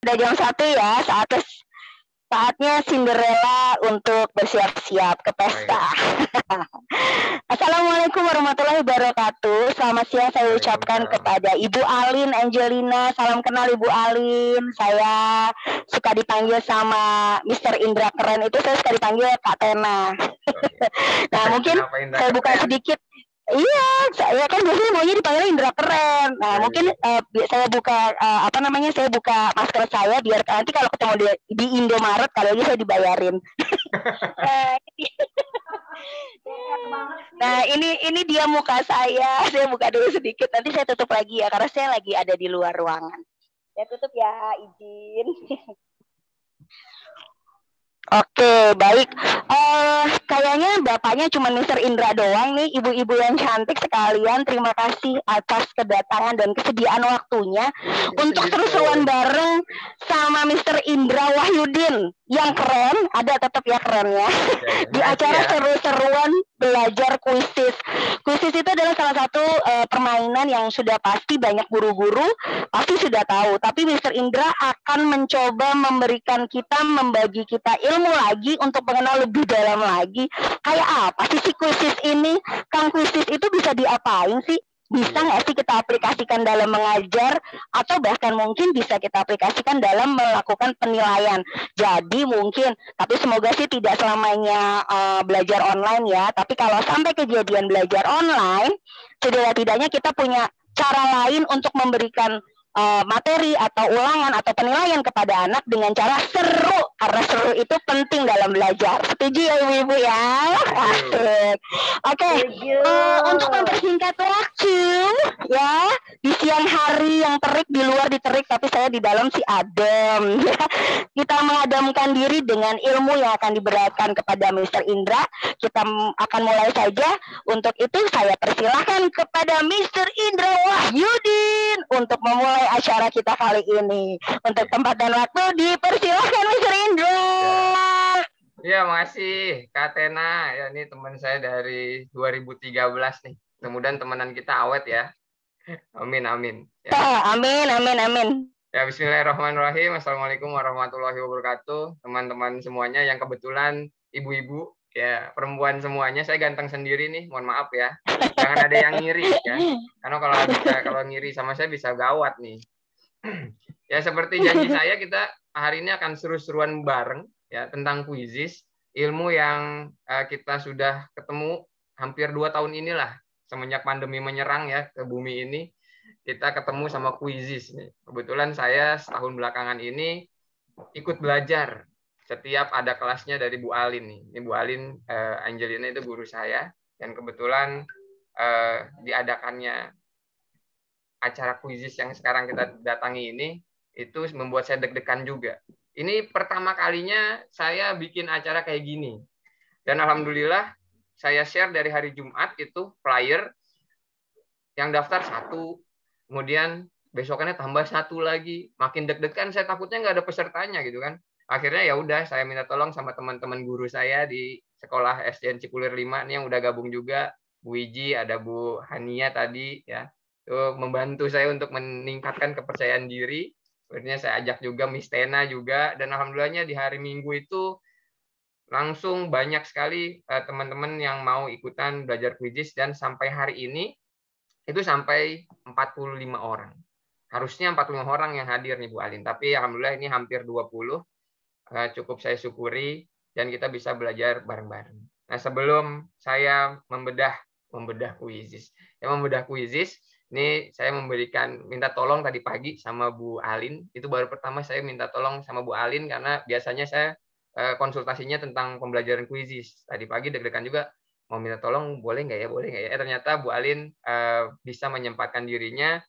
Udah jam 1 ya, saatnya Cinderella untuk bersiap-siap ke pesta. Assalamualaikum warahmatullahi wabarakatuh. Selamat siang saya ucapkan kepada Ibu Alin Angelina. Salam kenal Ibu Alin. Saya suka dipanggil sama Mr. Indra Keren, itu saya suka dipanggil Kak Tena. Nah, mungkin saya buka sedikit. Iya, saya kan biasanya maunya dipanggil Indra Keren. Nah, mungkin saya buka saya buka masker saya biar nanti kalau ketemu di Indomaret kali aja saya dibayarin. Nah, ini dia muka saya. Saya buka dulu sedikit, nanti saya tutup lagi ya karena saya lagi ada di luar ruangan. Ya tutup ya, izin. Oke, baik. Kayaknya bapaknya cuma Mr. Indra doang nih, ibu-ibu yang cantik sekalian. Terima kasih atas kedatangan dan kesediaan waktunya untuk seru-seruan bareng sama Mr. Indra Wahyudin yang keren, ada tetap ya kerennya, di acara seru-seruan belajar kuisis. Kuisis itu adalah salah satu permainan yang sudah pasti banyak guru-guru pasti sudah tahu, tapi Mr. Indra akan mencoba membagi kita ilmu lagi untuk mengenal lebih dalam lagi. Kayak apa sih si kuisis ini? Kang, kuisis itu bisa diapain sih? Bisa nggak sih kita aplikasikan dalam mengajar atau bahkan mungkin bisa kita aplikasikan dalam melakukan penilaian. Jadi mungkin, tapi semoga sih tidak selamanya belajar online ya. Tapi kalau sampai kejadian belajar online, setidak-tidaknya kita punya cara lain untuk memberikan materi atau ulangan atau penilaian kepada anak dengan cara seru, karena seru itu penting dalam belajar. Setuju ya ibu-ibu ya? Asik. Oke, untuk mempersingkat waktu ya, di siang hari yang terik, di luar diterik tapi saya di dalam si adem. Kita mengadamkan diri dengan ilmu yang akan diberikan kepada Mr. Indra. Kita akan mulai saja. Untuk itu saya persilahkan kepada Mr. Indra Wahyudin untuk memulai acara kita kali ini. Untuk tempat dan waktu dipersilahkan Mr. Indra. Ya, makasih Kak Tena. Ya, ini teman saya dari 2013 nih. Mudah-mudahan temenan kita awet ya. Amin, amin. Ya. Amin. Ya, bismillahirrahmanirrahim. Assalamualaikum warahmatullahi wabarakatuh. Teman-teman semuanya yang kebetulan ibu-ibu, ya perempuan semuanya. Saya ganteng sendiri nih, mohon maaf ya. Jangan ada yang ngiri ya. Karena kalau ngiri sama saya bisa gawat nih. Ya, seperti janji saya, kita hari ini akan seru-seruan bareng ya tentang kuisis, ilmu yang kita sudah ketemu hampir 2 tahun inilah semenjak pandemi menyerang ya ke bumi ini. Kita ketemu sama kuisis nih. Kebetulan saya setahun belakangan ini ikut belajar setiap ada kelasnya dari Bu Alin nih. Ini Bu Alin Angelina itu guru saya, dan kebetulan diadakannya acara kuisis yang sekarang kita datangi ini itu membuat saya deg-degan juga. Ini pertama kalinya saya bikin acara kayak gini. Dan alhamdulillah saya share dari hari Jumat itu flyer yang daftar 1, kemudian besokannya tambah 1 lagi. Makin deg-degan, saya takutnya nggak ada pesertanya gitu kan. Akhirnya ya udah saya minta tolong sama teman-teman guru saya di sekolah SDN Cipulir 5 nih yang udah gabung juga, Bu Wiji, ada Bu Hania tadi ya. Itu membantu saya untuk meningkatkan kepercayaan diri. Akhirnya saya ajak juga Miss Tena juga, dan alhamdulillahnya di hari Minggu itu langsung banyak sekali teman-teman yang mau ikutan belajar kuisis, dan sampai hari ini itu sampai 45 orang. Harusnya 45 orang yang hadir nih Bu Alin, tapi alhamdulillah ini hampir 20. Cukup saya syukuri, dan kita bisa belajar bareng-bareng. Nah, sebelum saya membedah kuisis. Ini saya minta tolong tadi pagi sama Bu Alin. Itu baru pertama saya minta tolong sama Bu Alin, karena biasanya saya konsultasinya tentang pembelajaran kuisis. Tadi pagi deg-degan juga, mau minta tolong boleh nggak ya. Ternyata Bu Alin bisa menyempatkan dirinya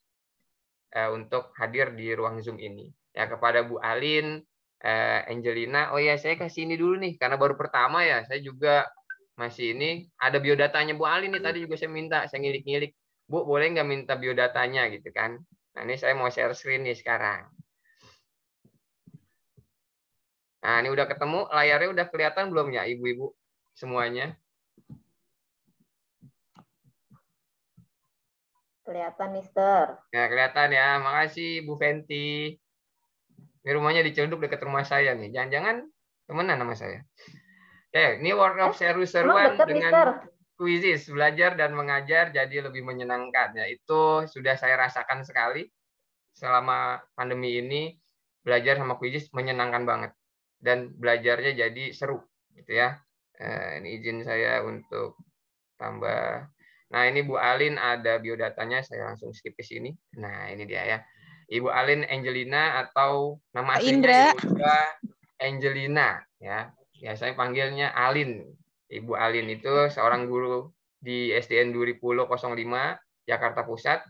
untuk hadir di ruang Zoom ini. Ya, kepada Bu Alin, Angelina, oh ya saya kasih ini dulu nih, karena baru pertama ya, saya juga masih ini, ada biodatanya Bu Alin nih, tadi juga saya minta, saya ngilik-ngilik, Bu boleh nggak minta biodatanya gitu kan. Nah, ini saya mau share screen nih sekarang. Nah, ini udah ketemu, layarnya udah kelihatan belum ya ibu-ibu semuanya? Kelihatan, Mister. Ya, kelihatan ya. Makasih Bu Fenty. Ini rumahnya di Ciledug dekat rumah saya nih. Jangan-jangan temenan sama saya. Oke, ini workshop seru-seruan dengan kuisis, belajar dan mengajar jadi lebih menyenangkan. Ya, itu sudah saya rasakan sekali selama pandemi ini. Belajar sama kuisis menyenangkan banget dan belajarnya jadi seru, gitu ya. Ini izin saya untuk tambah. Nah, ini Bu Alin ada biodatanya, saya langsung skip ke sini. Nah, ini dia ya. Ibu Alin Angelina atau nama aslinya Yoga Angelina ya. Saya panggilnya Alin. Ibu Alin itu seorang guru di SDN Duri Pulo 05 Jakarta Pusat.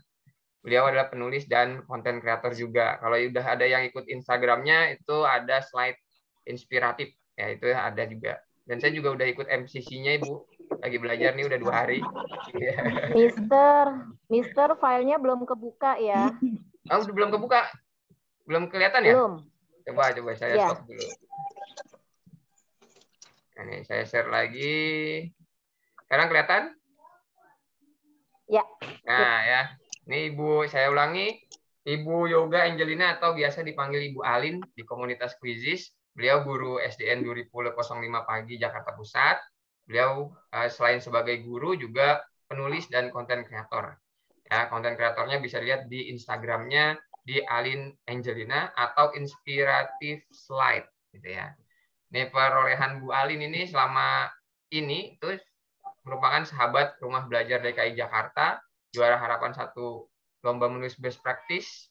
Beliau adalah penulis dan konten kreator juga. Kalau udah ada yang ikut Instagramnya itu ada slide inspiratif ya, itu ada juga. Dan saya juga udah ikut MCC-nya Ibu. Lagi belajar nih udah 2 hari. Mister, filenya belum kebuka ya? Belum kebuka? Belum kelihatan ya? Belum. Coba saya stop dulu. Ini saya share lagi. Sekarang kelihatan? Ya. Nah ya, ini Ibu, saya ulangi. Ibu Yoga Angelina atau biasa dipanggil Ibu Alin di komunitas kuisis. Beliau guru SDN Duri Pulo 05 Pagi Jakarta Pusat. Beliau selain sebagai guru juga penulis dan konten kreator. Ya, konten kreatornya bisa lihat di Instagramnya di Alin Angelina atau Inspiratif Slide, gitu ya. Ini perolehan Bu Alin ini selama ini itu merupakan sahabat Rumah Belajar DKI Jakarta, juara harapan 1 lomba menulis best practice,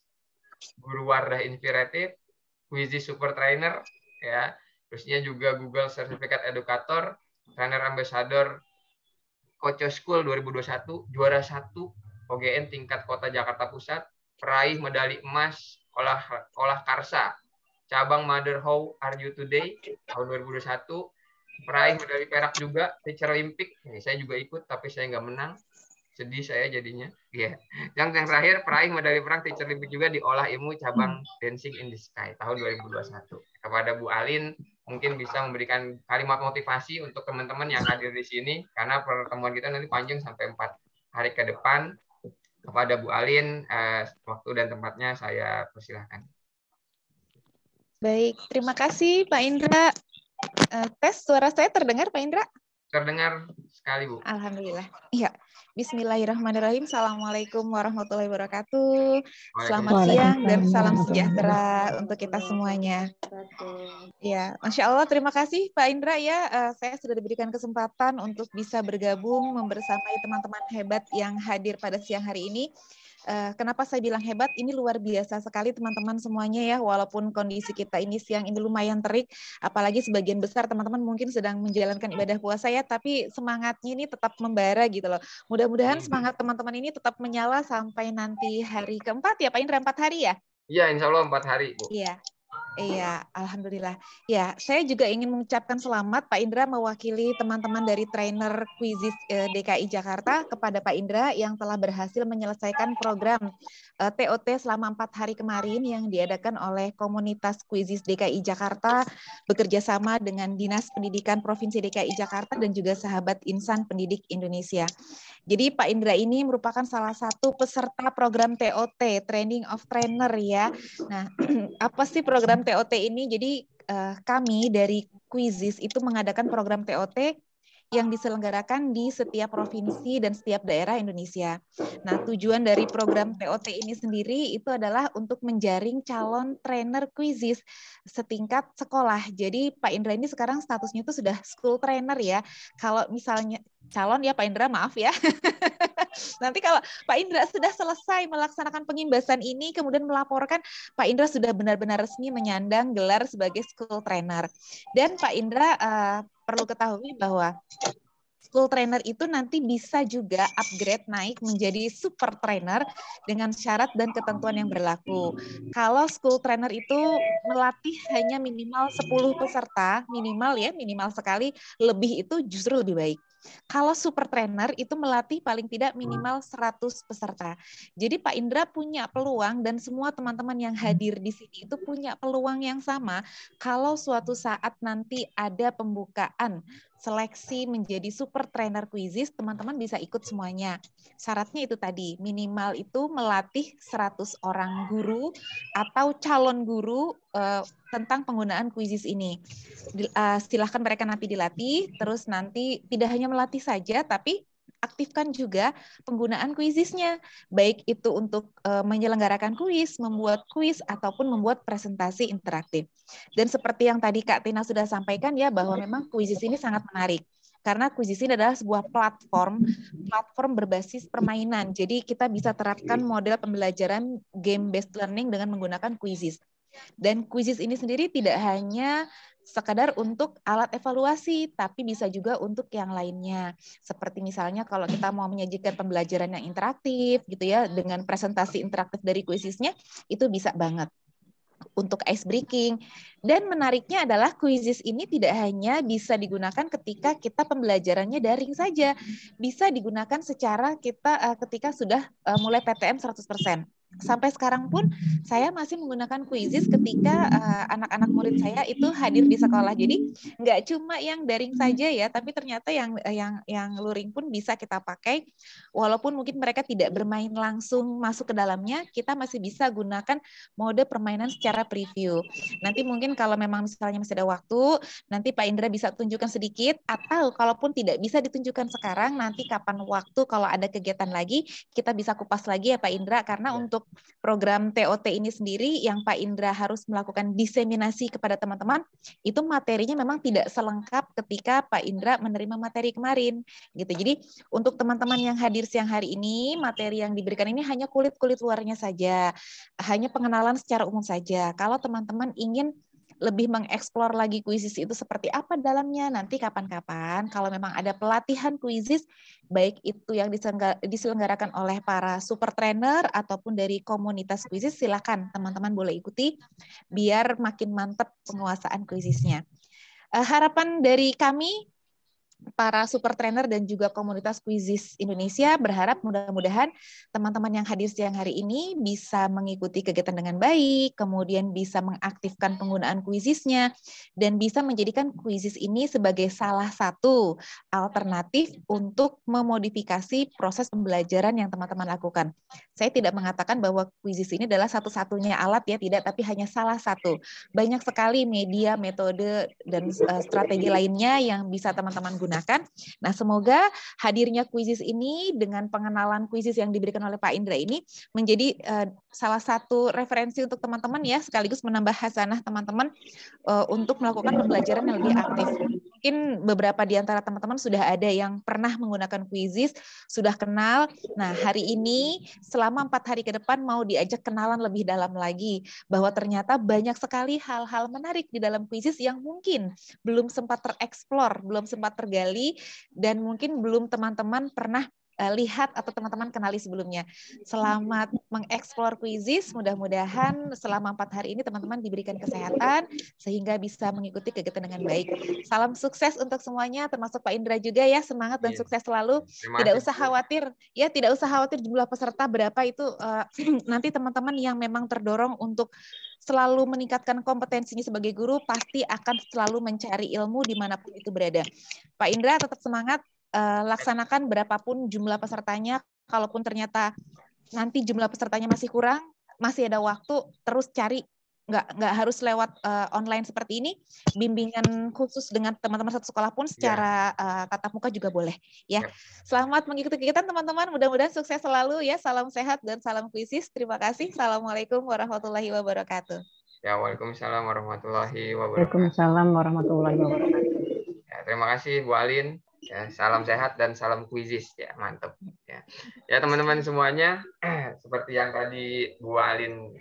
guru Wardah Inspiratif, Kuisis Super Trainer, ya. Terusnya juga Google Certificate Educator, Trainer Ambassador Koco School 2021, juara 1 OGN tingkat Kota Jakarta Pusat, peraih medali emas olah karsa cabang Mother How Are You Today tahun 2021, peraih medali perak juga Teacher Olympic. Ini saya juga ikut tapi saya nggak menang, sedih saya jadinya. Iya. Yang terakhir peraih medali perang Teacher Olympic juga di olah ilmu cabang Dancing in the Sky tahun 2021. Kepada Bu Alin mungkin bisa memberikan kalimat motivasi untuk teman-teman yang hadir di sini karena pertemuan kita nanti panjang sampai 4 hari ke depan. Kepada Bu Alin, waktu dan tempatnya saya persilahkan. Baik, terima kasih Pak Indra. Tes suara saya terdengar Pak Indra? Terdengar sekali Bu. Alhamdulillah. Iya. Bismillahirrahmanirrahim. Assalamualaikum warahmatullahi wabarakatuh. Selamat siang dan salam sejahtera untuk kita semuanya. Ya, Masya Allah, terima kasih Pak Indra ya. Saya sudah diberikan kesempatan untuk bisa bergabung membersamai teman-teman hebat yang hadir pada siang hari ini. Kenapa saya bilang hebat? Ini luar biasa sekali teman-teman semuanya ya, walaupun kondisi kita ini siang ini lumayan terik, apalagi sebagian besar teman-teman mungkin sedang menjalankan ibadah puasa ya, tapi semangatnya ini tetap membara gitu loh. Mudah-mudahan semangat teman-teman ini tetap menyala sampai nanti hari keempat ya Pak Indra, 4 hari ya? Iya, insya Allah 4 hari Bu. Iya, alhamdulillah. Ya, saya juga ingin mengucapkan selamat Pak Indra mewakili teman-teman dari trainer kuisis DKI Jakarta kepada Pak Indra yang telah berhasil menyelesaikan program TOT selama 4 hari kemarin yang diadakan oleh komunitas kuisis DKI Jakarta bekerja sama dengan Dinas Pendidikan Provinsi DKI Jakarta dan juga sahabat Insan Pendidik Indonesia. Jadi Pak Indra ini merupakan salah satu peserta program TOT, Training of Trainer ya. Nah, apa sih program TOT ini? Jadi kami dari kuisis itu mengadakan program TOT yang diselenggarakan di setiap provinsi dan setiap daerah Indonesia. Nah, tujuan dari program TOT ini sendiri itu adalah untuk menjaring calon trainer kuisis setingkat sekolah. Jadi Pak Indra ini sekarang statusnya itu sudah school trainer ya. Kalau misalnya calon ya Pak Indra, maaf ya. Nanti kalau Pak Indra sudah selesai melaksanakan pengimbasan ini, kemudian melaporkan, Pak Indra sudah benar-benar resmi menyandang gelar sebagai school trainer. Dan Pak Indra perlu ketahui bahwa school trainer itu nanti bisa juga upgrade naik menjadi super trainer dengan syarat dan ketentuan yang berlaku. Kalau school trainer itu melatih hanya minimal 10 peserta, minimal sekali, lebih itu justru lebih baik. Kalau super trainer itu melatih paling tidak minimal 100 peserta. Jadi Pak Indra punya peluang dan semua teman-teman yang hadir di sini itu punya peluang yang sama kalau suatu saat nanti ada pembukaan seleksi menjadi super trainer Quizizz, teman-teman bisa ikut semuanya. Syaratnya itu tadi, minimal itu melatih 100 orang guru atau calon guru tentang penggunaan Quizizz ini. Silahkan mereka nanti dilatih, terus nanti tidak hanya melatih saja, tapi aktifkan juga penggunaan Quizizz-nya, baik itu untuk menyelenggarakan kuis, membuat kuis, ataupun membuat presentasi interaktif. Dan seperti yang tadi Kak Tina sudah sampaikan ya, bahwa memang Quizizz ini sangat menarik. Karena Quizizz ini adalah sebuah platform berbasis permainan. Jadi kita bisa terapkan model pembelajaran game-based learning dengan menggunakan Quizizz. Dan Quizizz ini sendiri tidak hanya sekadar untuk alat evaluasi, tapi bisa juga untuk yang lainnya. Seperti misalnya kalau kita mau menyajikan pembelajaran yang interaktif gitu ya, dengan presentasi interaktif dari Quizizz-nya, itu bisa banget untuk ice breaking. Dan menariknya adalah Quizizz ini tidak hanya bisa digunakan ketika kita pembelajarannya daring saja, bisa digunakan secara kita ketika sudah mulai PTM 100%. Sampai sekarang pun saya masih menggunakan Quizizz ketika anak-anak murid saya itu hadir di sekolah. Jadi nggak cuma yang daring saja ya, tapi ternyata yang luring pun bisa kita pakai. Walaupun mungkin mereka tidak bermain langsung masuk ke dalamnya, kita masih bisa gunakan mode permainan secara preview. Nanti mungkin kalau memang misalnya masih ada waktu, nanti Pak Indra bisa tunjukkan sedikit, atau kalaupun tidak bisa ditunjukkan sekarang, nanti kapan waktu kalau ada kegiatan lagi, kita bisa kupas lagi ya Pak Indra, karena untuk program TOT ini sendiri yang Pak Indra harus melakukan diseminasi kepada teman-teman, itu materinya memang tidak selengkap ketika Pak Indra menerima materi kemarin gitu. Jadi untuk teman-teman yang hadir siang hari ini, materi yang diberikan ini hanya kulit-kulit luarnya saja, hanya pengenalan secara umum saja. Kalau teman-teman ingin lebih mengeksplor lagi Quizizz itu seperti apa dalamnya, nanti kapan-kapan kalau memang ada pelatihan Quizizz, baik itu yang diselenggarakan oleh para super trainer ataupun dari komunitas Quizizz, silakan teman-teman boleh ikuti biar makin mantap penguasaan Quizizz-nya. Harapan dari kami para super trainer dan juga komunitas Quizizz Indonesia berharap mudah-mudahan teman-teman yang hadir siang hari ini bisa mengikuti kegiatan dengan baik, kemudian bisa mengaktifkan penggunaan Quizizz-nya, dan bisa menjadikan Quizizz ini sebagai salah satu alternatif untuk memodifikasi proses pembelajaran yang teman-teman lakukan. Saya tidak mengatakan bahwa Quizizz ini adalah satu-satunya alat ya, tidak, tapi hanya salah satu. Banyak sekali media, metode, dan strategi lainnya yang bisa teman-teman gunakan. Nah, semoga hadirnya Quizizz ini dengan pengenalan Quizizz yang diberikan oleh Pak Indra ini menjadi salah satu referensi untuk teman-teman ya, sekaligus menambah hasanah teman-teman untuk melakukan pembelajaran yang lebih aktif. Mungkin beberapa di antara teman-teman sudah ada yang pernah menggunakan Quizizz, sudah kenal. Nah, hari ini selama 4 hari ke depan mau diajak kenalan lebih dalam lagi, bahwa ternyata banyak sekali hal-hal menarik di dalam Quizizz yang mungkin belum sempat tereksplor, belum sempat tergali, dan mungkin belum teman-teman pernah lihat atau teman-teman kenali sebelumnya. Selamat mengeksplor Quizizz, mudah-mudahan selama 4 hari ini teman-teman diberikan kesehatan sehingga bisa mengikuti kegiatan dengan baik. Salam sukses untuk semuanya, termasuk Pak Indra juga ya, semangat dan sukses selalu. Tidak usah khawatir, ya tidak usah khawatir jumlah peserta berapa itu nanti teman-teman yang memang terdorong untuk selalu meningkatkan kompetensinya sebagai guru pasti akan selalu mencari ilmu dimanapun itu berada. Pak Indra tetap semangat, laksanakan berapapun jumlah pesertanya, kalaupun ternyata nanti jumlah pesertanya masih kurang, masih ada waktu, terus cari, nggak harus lewat online seperti ini, bimbingan khusus dengan teman-teman satu sekolah pun secara tatap muka juga boleh. Ya, selamat mengikuti kegiatan teman-teman, mudah-mudahan sukses selalu ya, salam sehat dan salam Quizizz. Terima kasih, Assalamualaikum warahmatullahi wabarakatuh. Ya, waalaikumsalam warahmatullahi wabarakatuh. Waalaikumsalam warahmatullahi wabarakatuh. Ya, terima kasih Bu Alin. Ya, salam sehat dan salam Quizizz ya, mantap. Ya teman-teman semuanya, seperti yang tadi Bu Alin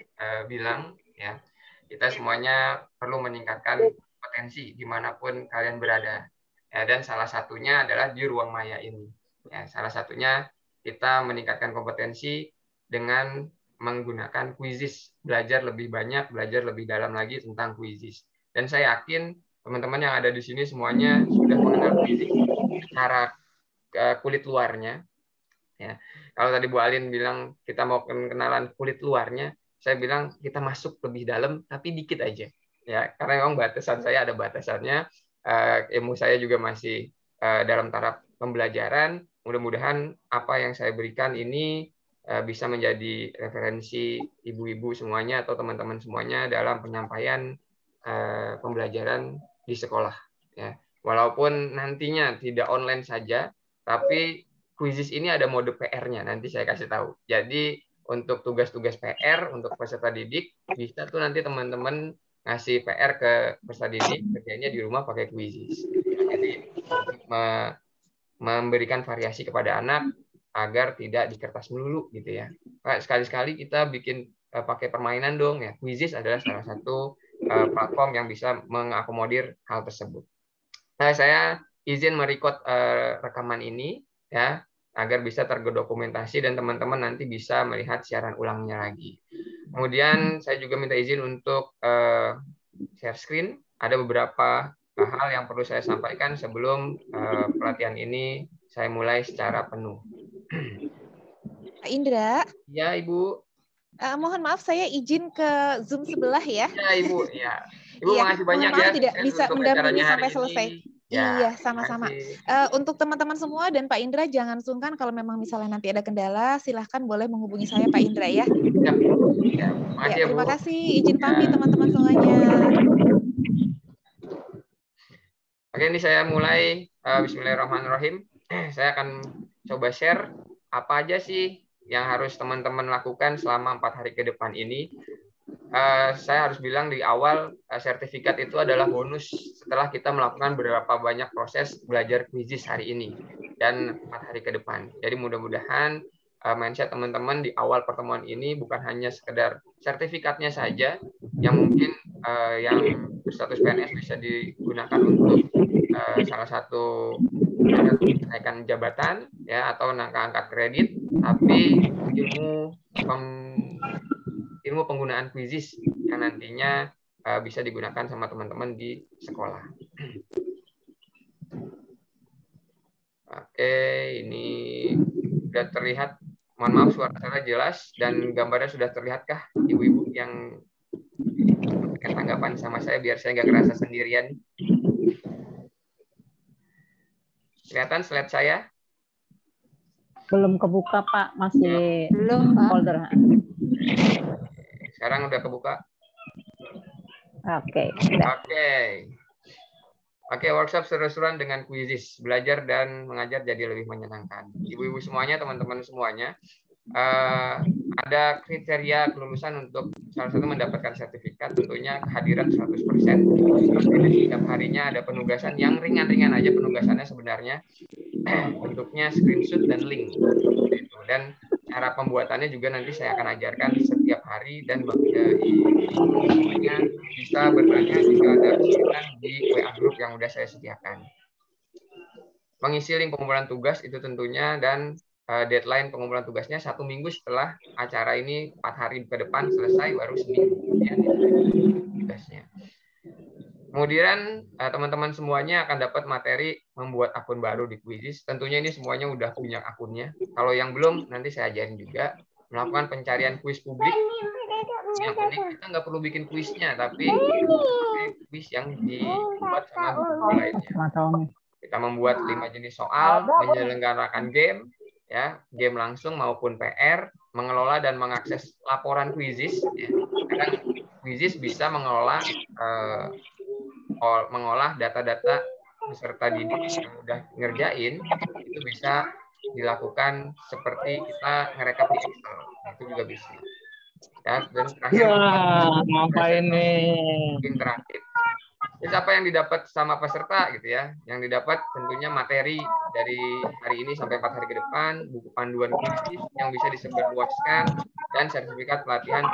bilang ya, kita semuanya perlu meningkatkan potensi dimanapun kalian berada. Ya, dan salah satunya adalah di ruang maya ini. Ya, salah satunya kita meningkatkan kompetensi dengan menggunakan Quizizz, belajar lebih banyak, belajar lebih dalam lagi tentang Quizizz. Dan saya yakin teman-teman yang ada di sini semuanya sudah mengenal Quizizz secara kulit luarnya. Ya, kalau tadi Bu Alin bilang kita mau kenalan kulit luarnya, saya bilang kita masuk lebih dalam, tapi dikit aja. Ya, karena memang batasan saya ada batasannya. Ilmu saya juga masih dalam taraf pembelajaran. Mudah-mudahan apa yang saya berikan ini bisa menjadi referensi ibu-ibu semuanya atau teman-teman semuanya dalam penyampaian pembelajaran di sekolah. Ya, walaupun nantinya tidak online saja, tapi Quizzes ini ada mode PR-nya, nanti saya kasih tahu. Jadi untuk tugas-tugas PR untuk peserta didik, bisa tuh nanti teman-teman ngasih PR ke peserta didik, kerjanya di rumah pakai Quizzes. Jadi untuk memberikan variasi kepada anak agar tidak di kertas melulu gitu ya. Sekali-sekali kita bikin pakai permainan dong ya. Quizzes adalah salah satu platform yang bisa mengakomodir hal tersebut. Nah, saya izin merecord rekaman ini ya, agar bisa terdokumentasi dan teman-teman nanti bisa melihat siaran ulangnya lagi. Kemudian saya juga minta izin untuk share screen. Ada beberapa hal yang perlu saya sampaikan sebelum pelatihan ini saya mulai secara penuh. Pak Indra. Ya, Ibu. Mohon maaf, saya izin ke Zoom sebelah ya. Ya, Ibu. Ya. Ibu, Iya, makasih banyak maaf ya. tidak bisa mendampingi sampai selesai. Ya, iya, sama-sama. Untuk teman-teman semua dan Pak Indra, jangan sungkan kalau memang misalnya nanti ada kendala, silahkan boleh menghubungi saya Pak Indra ya. Ya, makasih ya, Bu. Terima kasih, izin pamit teman-teman semuanya. Oke, ini saya mulai. Bismillahirrahmanirrahim. Saya akan coba share apa aja sih yang harus teman-teman lakukan selama 4 hari ke depan ini. Saya harus bilang di awal, sertifikat itu adalah bonus setelah kita melakukan beberapa banyak proses belajar Quizzes hari ini dan 4 hari ke depan. Jadi mudah-mudahan mindset teman-teman di awal pertemuan ini bukan hanya sekedar sertifikatnya saja, yang mungkin yang berstatus PNS bisa digunakan untuk salah satu kenaikan jabatan ya atau angkat kredit, tapi ilmu penggunaan Quizzes yang nantinya bisa digunakan sama teman-teman di sekolah. Oke, ini sudah terlihat. Mohon maaf suara saya jelas dan gambarnya sudah terlihatkah ibu-ibu yang memberikan tanggapan sama saya biar saya nggak kerasa sendirian. Kelihatan slide saya? Belum kebuka, Pak. Masih Belum, Pak. folder. Sekarang udah kebuka? Oke. Oke, workshop seru-seruan dengan Quizzes. Belajar dan mengajar jadi lebih menyenangkan. Ibu-ibu semuanya, teman-teman semuanya, ada kriteria kelulusan untuk salah satu mendapatkan sertifikat, tentunya kehadiran 100%. Setiap harinya ada penugasan yang ringan-ringan aja penugasannya sebenarnya. Bentuknya screenshot dan link. Dan cara pembuatannya juga nanti saya akan ajarkan setiap hari dan semuanya bisa bertanya jika ada kesulitan di WA group yang sudah saya sediakan. Mengisi link pengumpulan tugas itu tentunya dan deadline pengumpulan tugasnya 1 minggu setelah acara ini 4 hari ke depan selesai baru seminggu kemudian tugasnya. Kemudian teman-teman semuanya akan dapat materi membuat akun baru di Quizzes. Tentunya ini semuanya udah punya akunnya. Kalau yang belum, nanti saya ajarin juga. Melakukan pencarian kuis publik. Yang unik, kita nggak perlu bikin kuisnya, tapi kuis yang dibuat sama guru lainnya. Kita membuat 5 jenis soal, menyelenggarakan game, ya, game langsung maupun PR, mengelola dan mengakses laporan Quizzes. Ya. Kadang Quizzes bisa mengolah data-data peserta didik yang udah ngerjain, itu bisa dilakukan seperti kita ngerekap di Excel, itu juga bisa. Ya, dan terakhir ngapain nih? Interaktif. Itu apa yang didapat sama peserta gitu ya. Yang didapat tentunya materi dari hari ini sampai 4 hari ke depan, buku panduan Quizzes yang bisa disebarluaskan, dan sertifikat pelatihan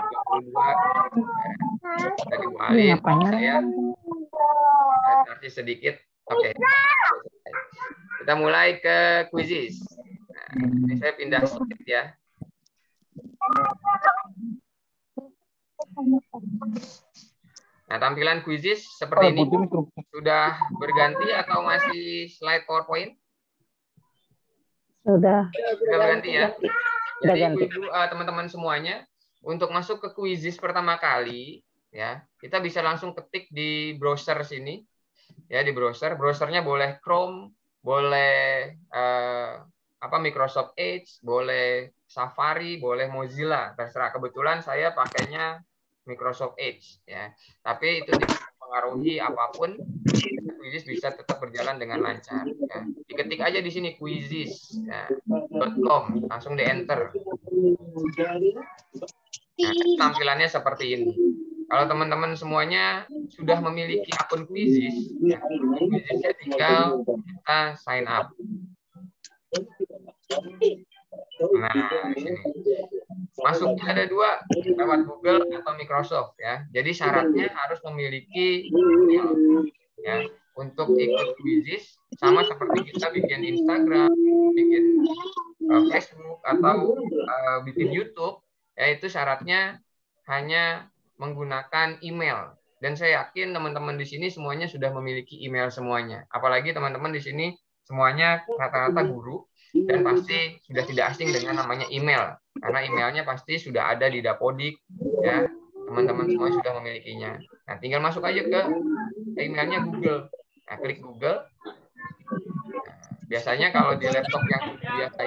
32 dari Bu Ali. Saya sedikit. Oke. Kita mulai ke Quizzes. Nah, ini saya pindah slide ya. Nah, tampilan Quizzes seperti ini. Sudah berganti atau masih slide PowerPoint? Udah berganti ya. Udah Jadi ganti. ibu-ibu, teman-teman semuanya, untuk masuk ke Quizzes pertama kali, ya kita bisa langsung ketik di browser sini, ya di browsernya boleh Chrome, boleh Microsoft Edge, boleh Safari, boleh Mozilla, terserah. Kebetulan saya pakainya Microsoft Edge, ya. Tapi itu tidak mempengaruhi apapun. Quizzes bisa tetap berjalan dengan lancar. Ya. Diketik aja di sini quizzes.com, langsung di enter. Nah, tampilannya seperti ini. Kalau teman-teman semuanya sudah memiliki akun Quizzes, ya, Quizzesnya tinggal kita sign up. Nah, di sini. Masuknya ada dua, lewat Google atau Microsoft, ya. Jadi syaratnya harus memiliki email, ya. Untuk ikut Quizzes sama seperti kita bikin Instagram, bikin Facebook atau bikin YouTube, yaitu syaratnya hanya menggunakan email. Dan saya yakin teman-teman di sini semuanya sudah memiliki email semuanya. Apalagi teman-teman di sini semuanya rata-rata guru dan pasti sudah tidak asing dengan namanya email, karena emailnya pasti sudah ada di Dapodik, ya. Teman-teman semua sudah memilikinya. Nah, tinggal masuk aja ke emailnya Google. Nah, klik Google. Biasanya kalau di laptop yang biasa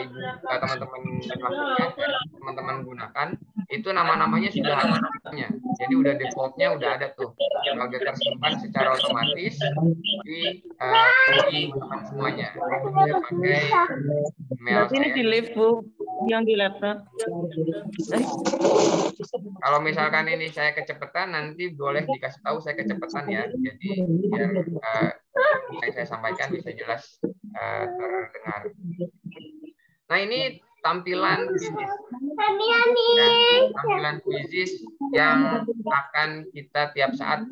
teman-teman lakukan, teman-teman gunakan, itu nama-namanya sudah ada namanya. Jadi udah defaultnya udah ada tuh. Kalau dia tersimpan secara otomatis di semuanya. Saya pakai email Berarti ini saya. di live Bu, yang di laptop. Kalau misalkan ini saya kecepatan, nanti boleh dikasih tahu saya kecepatan ya. Jadi biar yang saya sampaikan bisa jelas terdengar. Nah, ini tampilan Quizzes. Tampilan Quizzes yang akan kita tiap saat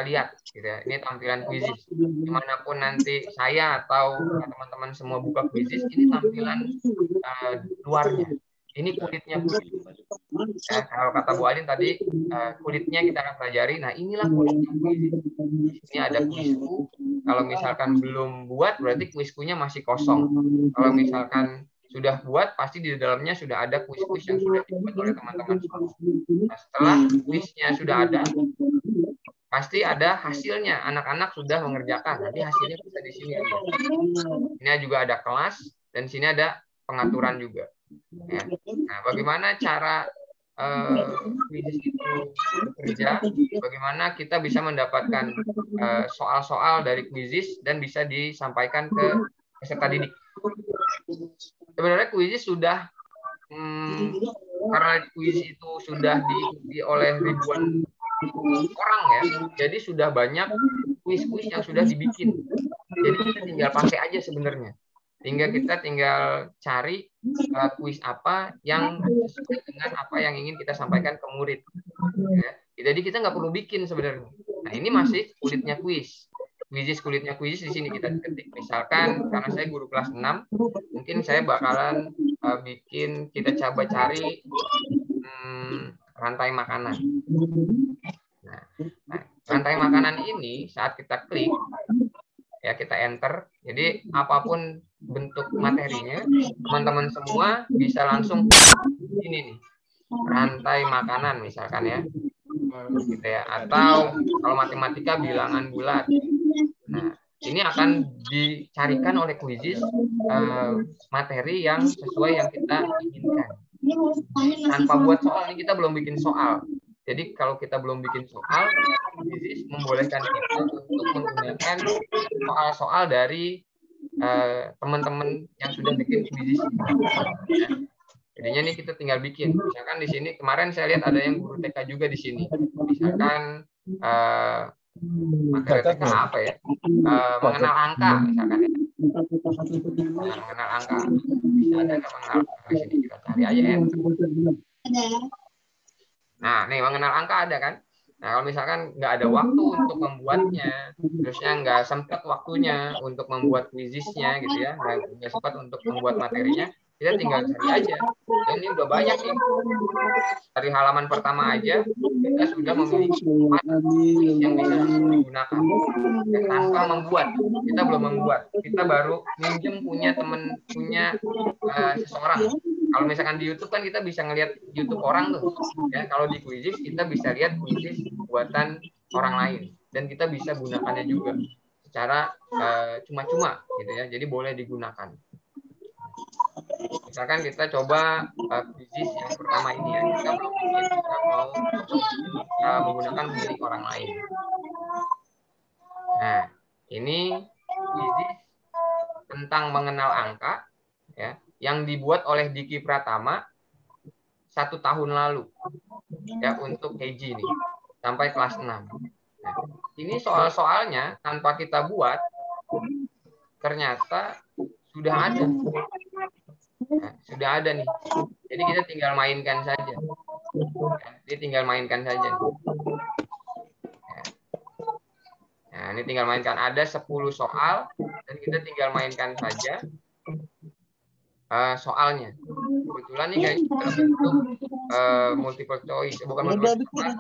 lihat, gitu ya. Ini tampilan Quizzes. Dimanapun nanti saya atau teman-teman semua buka Quizzes, ini tampilan luarnya. Ini kulitnya Quizzes. Ya, kalau kata Bu Alin tadi, kulitnya kita akan pelajari. Nah, inilah kulitnya Quizzes. Ini ada kuisku. Kalau misalkan belum buat, berarti kuiskunya masih kosong. Kalau misalkan sudah buat, pasti di dalamnya sudah ada kuis-kuis yang sudah dibuat oleh teman-teman semua. Nah, setelah kuisnya sudah ada, pasti ada hasilnya. Anak-anak sudah mengerjakan. Nanti hasilnya bisa di sini. Ini juga ada kelas, dan sini ada pengaturan juga. Ya. Nah, bagaimana cara Quizzes itu bekerja, bagaimana kita bisa mendapatkan soal-soal dari Quizzes dan bisa disampaikan ke peserta didik. Sebenarnya Quizzes sudah karena Quizzes itu sudah diikuti oleh ribuan orang ya, jadi sudah banyak kuis-kuis yang sudah dibikin. Jadi kita tinggal pakai aja sebenarnya. Kita tinggal cari kuis apa yang sesuai dengan apa yang ingin kita sampaikan ke murid. Ya. Jadi kita nggak perlu bikin sebenarnya. Nah, ini masih kulitnya kuis. Kulitnya kuis di sini kita ketik. Misalkan karena saya guru kelas 6, mungkin saya bakalan kita coba cari rantai makanan. Nah, rantai makanan ini saat kita klik, ya kita enter. Jadi apapun bentuk materinya, teman-teman semua bisa langsung ini nih, rantai makanan misalkan ya, gitu ya. Atau kalau matematika bilangan bulat. Nah, ini akan dicarikan oleh Quizzes materi yang sesuai yang kita inginkan. Tanpa buat soal, ini kita belum bikin soal. Jadi kalau kita belum bikin soal, Quizzes membolehkan kita untuk menggunakan soal-soal dari teman-teman yang sudah bikin Quizzes. Ya. Jadinya ini kita tinggal bikin. Misalkan di sini kemarin saya lihat ada yang guru TK juga di sini. Misalkan materi TK apa ya? Mengenal angka misalkan ya. Mengenal angka. Bisa ada mengenal angka di sini, kita cari aja ya. Nah, nih mengenal angka ada kan? Nah, kalau misalkan nggak ada waktu untuk membuatnya, terusnya nggak sempat waktunya untuk membuat Quizzesnya gitu ya, nggak sempat untuk membuat materinya, kita tinggal cari aja. Dan ini udah banyak nih. Dari halaman pertama aja kita sudah memiliki quiz yang bisa digunakan. Ya, tanpa membuat, kita belum membuat, kita baru minjem punya temen, punya seseorang. Kalau misalkan di YouTube kan kita bisa ngelihat YouTube orang tuh, ya. Kalau di Quizizz kita bisa lihat Quizizz buatan orang lain, dan kita bisa gunakannya juga secara cuma-cuma, gitu ya. Jadi boleh digunakan. Misalkan kita coba Quizizz yang pertama ini ya, kita belum bikin, kita mau menggunakan milik orang lain. Nah, ini Quizizz tentang mengenal angka, ya, yang dibuat oleh Diki Pratama 1 tahun lalu, ya, untuk KG ini sampai kelas 6. Nah, ini soal-soalnya tanpa kita buat ternyata sudah ada. Nah, sudah ada nih. Jadi kita tinggal mainkan saja. Ya, dia tinggal mainkan saja. Ya. Nah, ini tinggal mainkan. Ada 10 soal dan kita tinggal mainkan saja soalnya. Kebetulan nih guys, kita bentuk multiple choice, bukan multiple choice,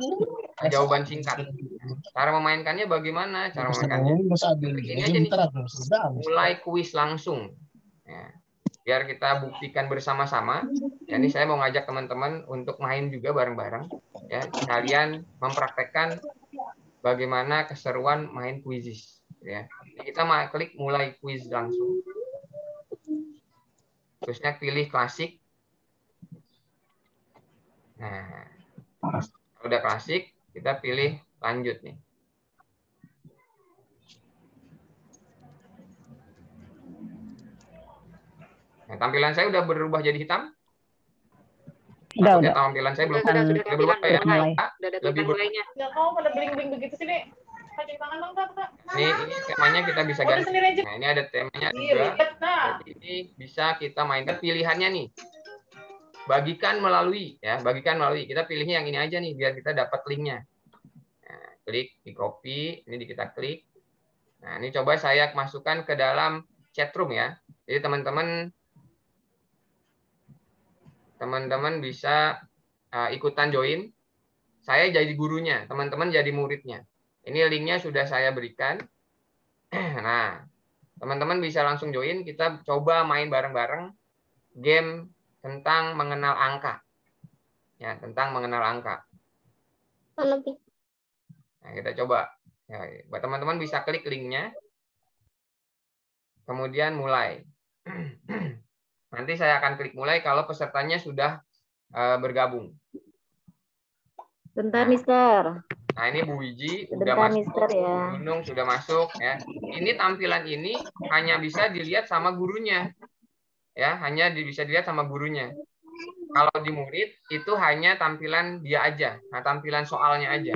jawaban singkat. Cara memainkannya bagaimana? Cara memainkannya ini aja nih, mulai kuis langsung. Ya. Biar kita buktikan bersama-sama. Ya, ini saya mau ngajak teman-teman untuk main juga bareng-bareng. Ya, kalian mempraktekkan bagaimana keseruan main Quizizz. Ya, kita klik mulai kuis langsung. Terusnya pilih klasik. Nah, kalau udah klasik, kita pilih lanjut nih. Nah, tampilan saya udah berubah jadi hitam? Udah. Tampilan saya belum berubah ya. Lebih mulainya. Nggak mau pada bling-bling begitu sih, nih. Cuci tangan dong, Kak. Ini temanya kita bisa ganti. Nah, ini ada temanya juga. Jadi ini bisa kita mainkan pilihannya nih. Bagikan melalui, ya, bagikan melalui. Kita pilihnya yang ini aja nih, biar kita dapat linknya. Nah, klik, di copy, ini kita klik. Nah, ini coba saya masukkan ke dalam chat room ya. Jadi teman-teman bisa ikutan join. Saya jadi gurunya, teman-teman jadi muridnya. Ini linknya sudah saya berikan. Nah, teman-teman bisa langsung join. Kita coba main bareng-bareng game tentang mengenal angka. Ya, tentang mengenal angka. Nah, kita coba. Ya, buat teman-teman bisa klik linknya. Kemudian mulai. Nanti saya akan klik mulai kalau pesertanya sudah bergabung. Bentar, Mister. Nah, ini Bu Wiji Bentar, sudah masuk, Mister, ya. Gunung sudah masuk. Ya. Ini tampilan ini hanya bisa dilihat sama gurunya. Ya, hanya bisa dilihat sama gurunya. Kalau di murid itu hanya tampilan dia aja, nah tampilan soalnya aja.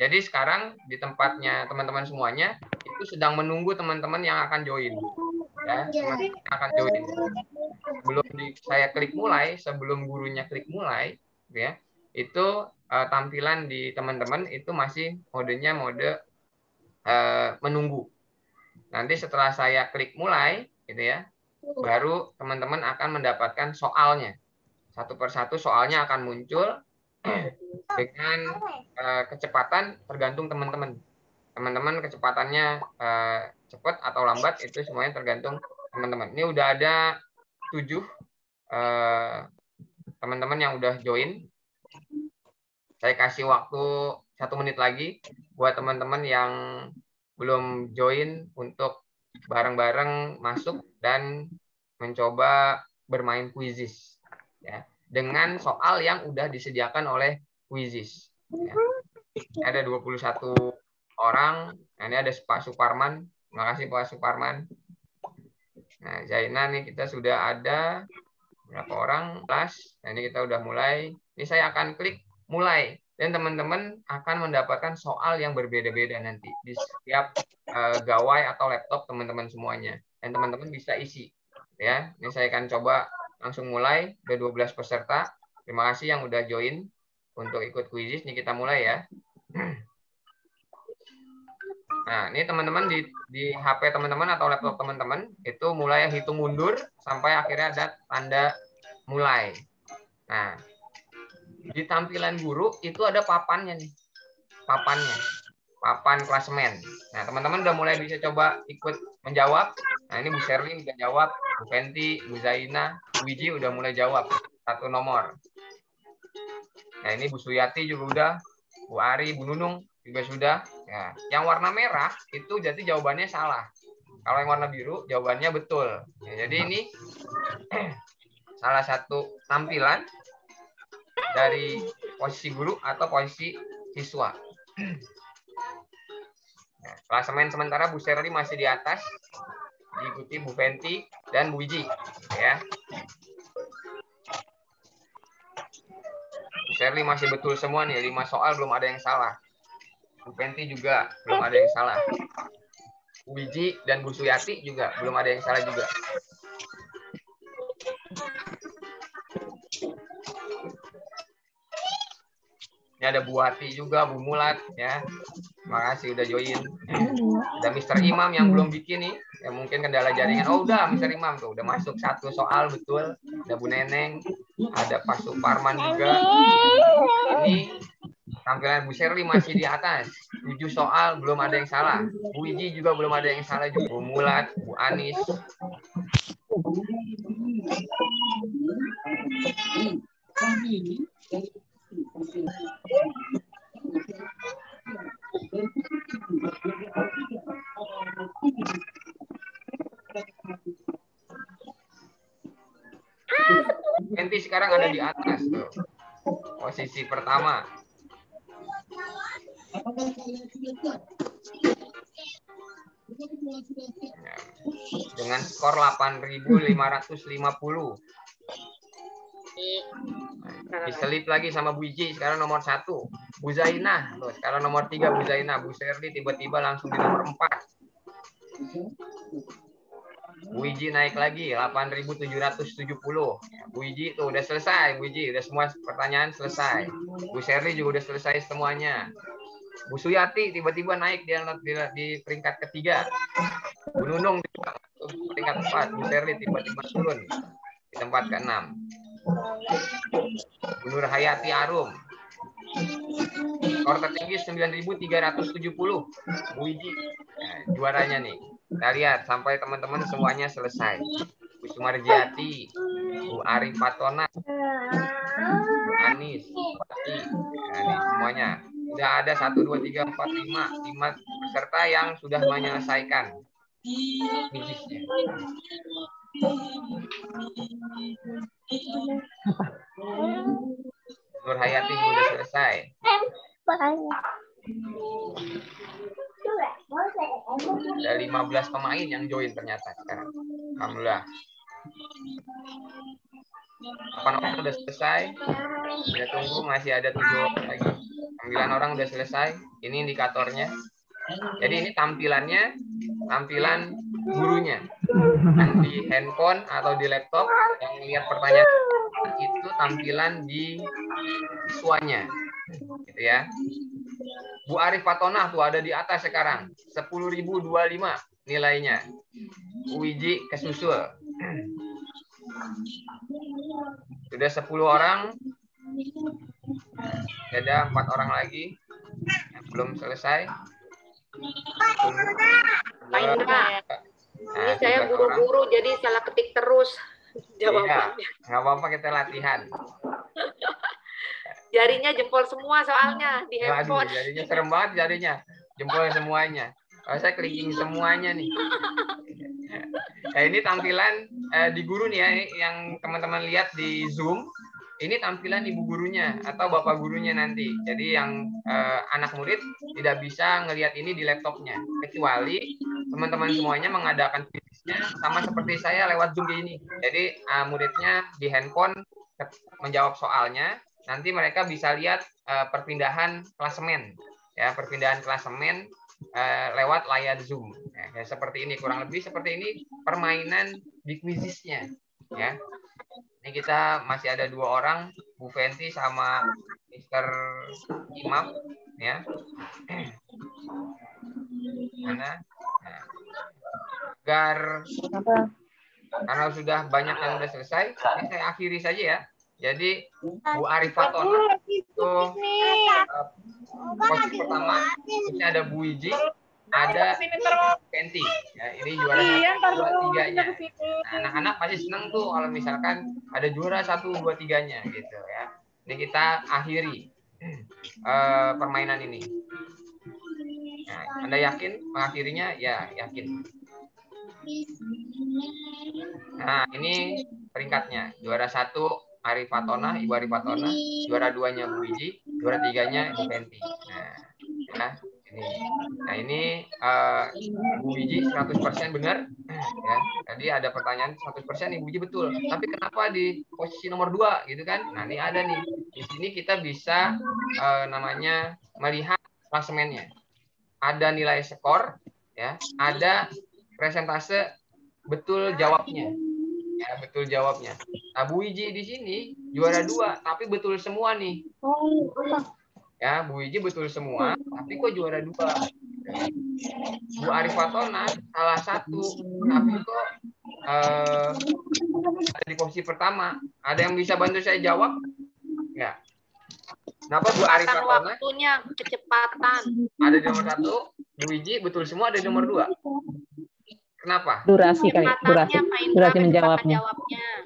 Jadi sekarang di tempatnya teman-teman semuanya itu sedang menunggu teman-teman yang akan join. Ya, teman-teman yang akan join. Sebelum saya klik mulai, sebelum gurunya klik mulai, ya, itu tampilan di teman-teman itu masih modenya mode menunggu. Nanti setelah saya klik mulai, gitu ya, baru teman-teman akan mendapatkan soalnya. Satu persatu soalnya akan muncul dengan kecepatan tergantung teman-teman. Teman-teman kecepatannya cepat atau lambat itu semuanya tergantung teman-teman. Ini udah ada 7 teman-teman yang udah join. Saya kasih waktu 1 menit lagi buat teman-teman yang belum join untuk bareng-bareng masuk dan mencoba bermain Quizizz. Ya, dengan soal yang udah disediakan oleh Quizizz. Ya. Ada 21 orang. Nah, ini ada Pak Suparman. Terima kasih Pak Suparman. Nah, Zaina nih kita sudah ada berapa orang? Kelas. Nah, ini kita udah mulai. Ini saya akan klik mulai. Dan teman-teman akan mendapatkan soal yang berbeda-beda nanti di setiap gawai atau laptop teman-teman semuanya. Dan teman-teman bisa isi. Ya, ini saya akan coba langsung mulai. Ada 12 peserta. Terima kasih yang udah join untuk ikut Quizizz. Ini kita mulai ya. Nah, ini teman-teman di HP teman-teman atau laptop teman-teman itu mulai hitung mundur sampai akhirnya ada tanda mulai. Nah, di tampilan guru itu ada papannya nih. Papan klasemen. Nah, teman-teman udah mulai bisa coba ikut menjawab. Nah, ini Bu Sherly udah jawab, Bu Fenty, Bu Zaina, Bu Wiji udah mulai jawab 1 nomor. Nah, ini Bu Suyati juga udah, Bu Ari, Bu Nunung juga sudah. Ya, yang warna merah itu jadi jawabannya salah. Kalau yang warna biru jawabannya betul. Ya, jadi ini salah satu tampilan dari posisi guru atau posisi siswa. Nah, klasemen sementara Bu Sherly masih di atas, diikuti Bu Fenty dan Bu Wiji. Ya. Bu Sherly masih betul semua nih, 5 soal belum ada yang salah. Bu Fenty juga belum ada yang salah. Bu Wiji dan Bu Suyati juga belum ada yang salah juga. Ini ada Bu Wati juga, Bu Mulat ya. Makasih udah join. Ada Mr. Imam yang belum bikin nih. Ya mungkin kendala jaringan. Oh udah Mr. Imam tuh udah masuk 1 soal betul. Ada Bu Neneng, ada Pak Suparman juga. Ini tampilan Bu Sherly masih di atas. 7 soal belum ada yang salah. Bu Wiji juga belum ada yang salah juga. Bu Mulat, Bu Anis. Fenty sekarang ada di atas tuh. Posisi pertama. Dengan skor 8.550. Diselip lagi sama Bu Wiji sekarang nomor 1. Bu Zaina tuh, sekarang nomor 3 Bu Zaina. Bu Sherly tiba-tiba langsung di nomor 4. Bu Wiji naik lagi 8.770. Bu Wiji tuh udah selesai. Bu Wiji udah semua pertanyaan selesai. Bu Sherly juga udah selesai semuanya. Bu Suyati tiba-tiba naik di peringkat ketiga. Bu Nunung di peringkat 4. Bu Sherly tiba-tiba turun di tempat ke-6. Bu Nur Hayati Arum. Skor tertinggi 9.370. Bu Wiji nah, juaranya nih. Kita lihat sampai teman-teman semuanya selesai. Bu Sumarjiati, Bu Ari Fatona, Bu Anis, Pati. Nah, ini semuanya. Sudah ada 1, 2, 3, 4, 5 peserta yang sudah menyelesaikan kuisnya. Nur Hayati sudah selesai. Ada 15 pemain yang join ternyata sekarang. Alhamdulillah. 8 orang sudah selesai. Kita tunggu masih ada 7 orang lagi. 9 orang sudah selesai. Ini indikatornya. Jadi ini tampilannya, tampilan gurunya. Dan di handphone atau di laptop yang lihat pertanyaan itu tampilan di siswanya. Gitu ya. Bu Arif Fatona tuh ada di atas sekarang. 10.025 nilainya. Bu Wiji kesusul. Sudah 10 orang. Ada 4 orang lagi yang belum selesai. Pak Indra, ini saya guru-guru jadi salah ketik terus jawabannya. Iya, nggak apa-apa kita latihan. Jarinya jempol semua soalnya di handphone. Aduh, jadinya serem banget jadinya. Jempol semuanya. Oh, saya clicking semuanya nih. Nah, ini tampilan di guru nih ya, yang teman-teman lihat di Zoom. Ini tampilan ibu gurunya atau bapak gurunya nanti. Jadi yang anak murid tidak bisa ngelihat ini di laptopnya. Kecuali teman-teman semuanya mengadakan kuisnya sama seperti saya lewat Zoom ini. Jadi muridnya di handphone menjawab soalnya. Nanti mereka bisa lihat perpindahan klasemen. Ya, perpindahan klasemen lewat layar Zoom. Ya, seperti ini, kurang lebih seperti ini permainan di kuisisnya. Ya. Ini kita masih ada 2 orang, Bu Fenty sama Mr. Imam, ya. Nah, agar karena sudah banyak yang sudah selesai, ini saya akhiri saja ya. Jadi Bu Arifatona itu posisi pertama, ini ada Bu Wiji, ada Penti. Ya, ini juara 1, 2, 3-nya. Nah, anak-anak pasti senang tuh kalau misalkan ada juara 1, 2, 3-nya gitu ya. Ini kita akhiri permainan ini. Nah, Anda yakin mengakhirinya? Ya, yakin. Nah, ini peringkatnya. Juara 1 Arifatona, Ibu Arifatona, juara 2-nya Bu Wiji, juara 3-nya Bu Penti. Nah, ya, ini. Nah, ini Bu Wiji 100% benar. Ya, tadi ada pertanyaan 100% Ibu Wiji betul. Tapi kenapa di posisi nomor 2 gitu kan? Nah, ini ada nih. Di sini kita bisa namanya melihat klasemennya. Ada nilai skor, ya, ada presentase betul jawabnya. Ya, betul jawabnya. Nah, Bu Wiji di sini juara 2, tapi betul semua nih. Ya, Bu Wiji betul semua, tapi kok juara 2. Bu Arifatona salah 1, tapi kok ada di posisi pertama. Ada yang bisa bantu saya jawab? Enggak. Kenapa Bu Arifatona? Waktunya, kecepatan. Ada di nomor 1, Bu Wiji betul semua ada di nomor 2. Kenapa? Durasi kali, durasi menjawabnya.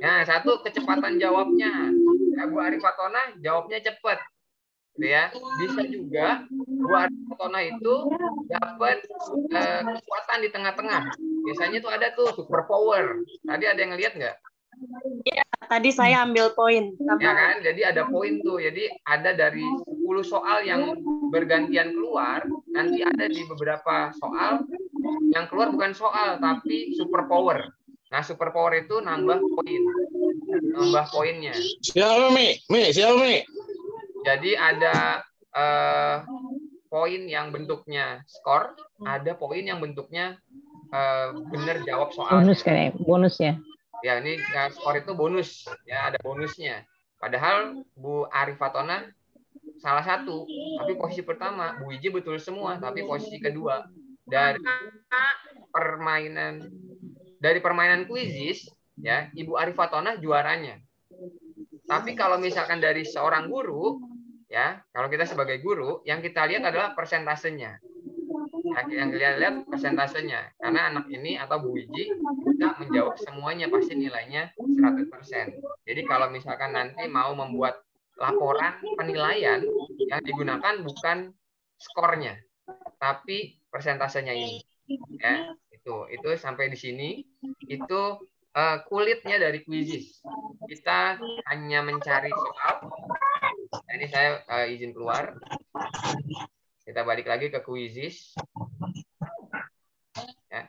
Nah, 1 kecepatan jawabnya. Ya, Bu Arifatona jawabnya cepat. Ya, bisa juga Bu Arifatona itu dapat kekuatan di tengah-tengah. Biasanya tuh ada tuh super power. Tadi ada yang lihat nggak? Ya, tadi saya ambil poin. Ya kan, jadi ada poin tuh. Jadi ada dari 10 soal yang bergantian keluar, nanti ada di beberapa soal yang keluar bukan soal, tapi super power. Nah, super power itu nambah poin. Nambah poinnya. Siapa, Mi? Siapa, Mi? Jadi ada poin yang bentuknya skor, ada poin yang bentuknya benar jawab soal. Bonus kayaknya, bonusnya. Ya, ini skor itu bonus, ya ada bonusnya. Padahal Bu Arifatona salah 1, tapi posisi pertama. Bu Wiji betul semua, tapi posisi kedua. Dari permainan kuisis, ya Ibu Arifatona juaranya. Tapi kalau misalkan dari seorang guru, ya kalau kita sebagai guru, yang kita lihat adalah persentasenya. Yang kita lihat persentasenya, karena anak ini atau Bu Wiji bisa menjawab semuanya, pasti nilainya 100%. Jadi kalau misalkan nanti mau membuat laporan penilaian, yang digunakan bukan skornya, tapi persentasenya ini. Ya, itu sampai di sini. Itu kulitnya dari kuisis. Kita hanya mencari soal. Ini saya izin keluar. Kita balik lagi ke kuisis. Ya.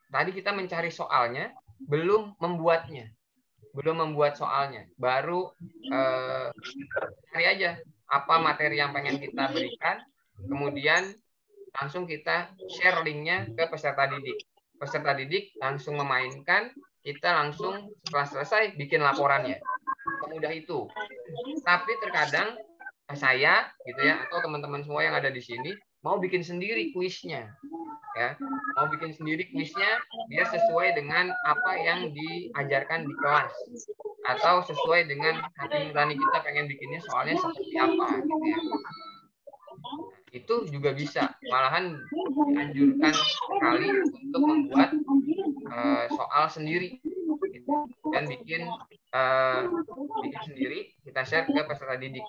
Tadi kita mencari soalnya, belum membuatnya. Belum membuat soalnya. Baru cari aja apa materi yang pengen kita berikan. Kemudian langsung kita share linknya ke peserta didik. Peserta didik langsung memainkan, kita langsung setelah selesai bikin laporannya. Semudah itu. Tapi terkadang saya gitu ya, atau teman-teman semua yang ada di sini mau bikin sendiri kuisnya, ya mau bikin sendiri kuisnya biar sesuai dengan apa yang diajarkan di kelas, atau sesuai dengan hati nurani kita pengen bikinnya soalnya seperti apa gitu ya. Itu juga bisa, malahan dianjurkan sekali untuk membuat soal sendiri gitu. Dan bikin sendiri, kita share ke peserta didik.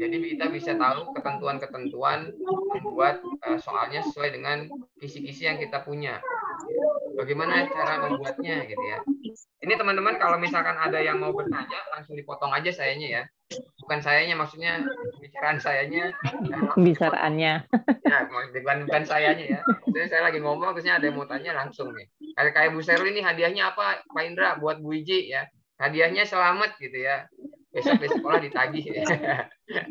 Jadi kita bisa tahu ketentuan-ketentuan membuat soalnya sesuai dengan kisi-kisi yang kita punya. Bagaimana cara membuatnya gitu ya. Ini teman-teman kalau misalkan ada yang mau bertanya langsung dipotong aja sayanya ya. Bukan sayanya, maksudnya pembicaraan sayanya. Pembicaraannya. Ya, bukan sayanya ya. Jadi saya lagi ngomong terusnya ada yang mau tanya langsung nih. Kayak Bu Serli ini hadiahnya apa Pak Indra buat Bu Wiji ya. Hadiahnya selamat gitu ya. Besok di sekolah ditagih.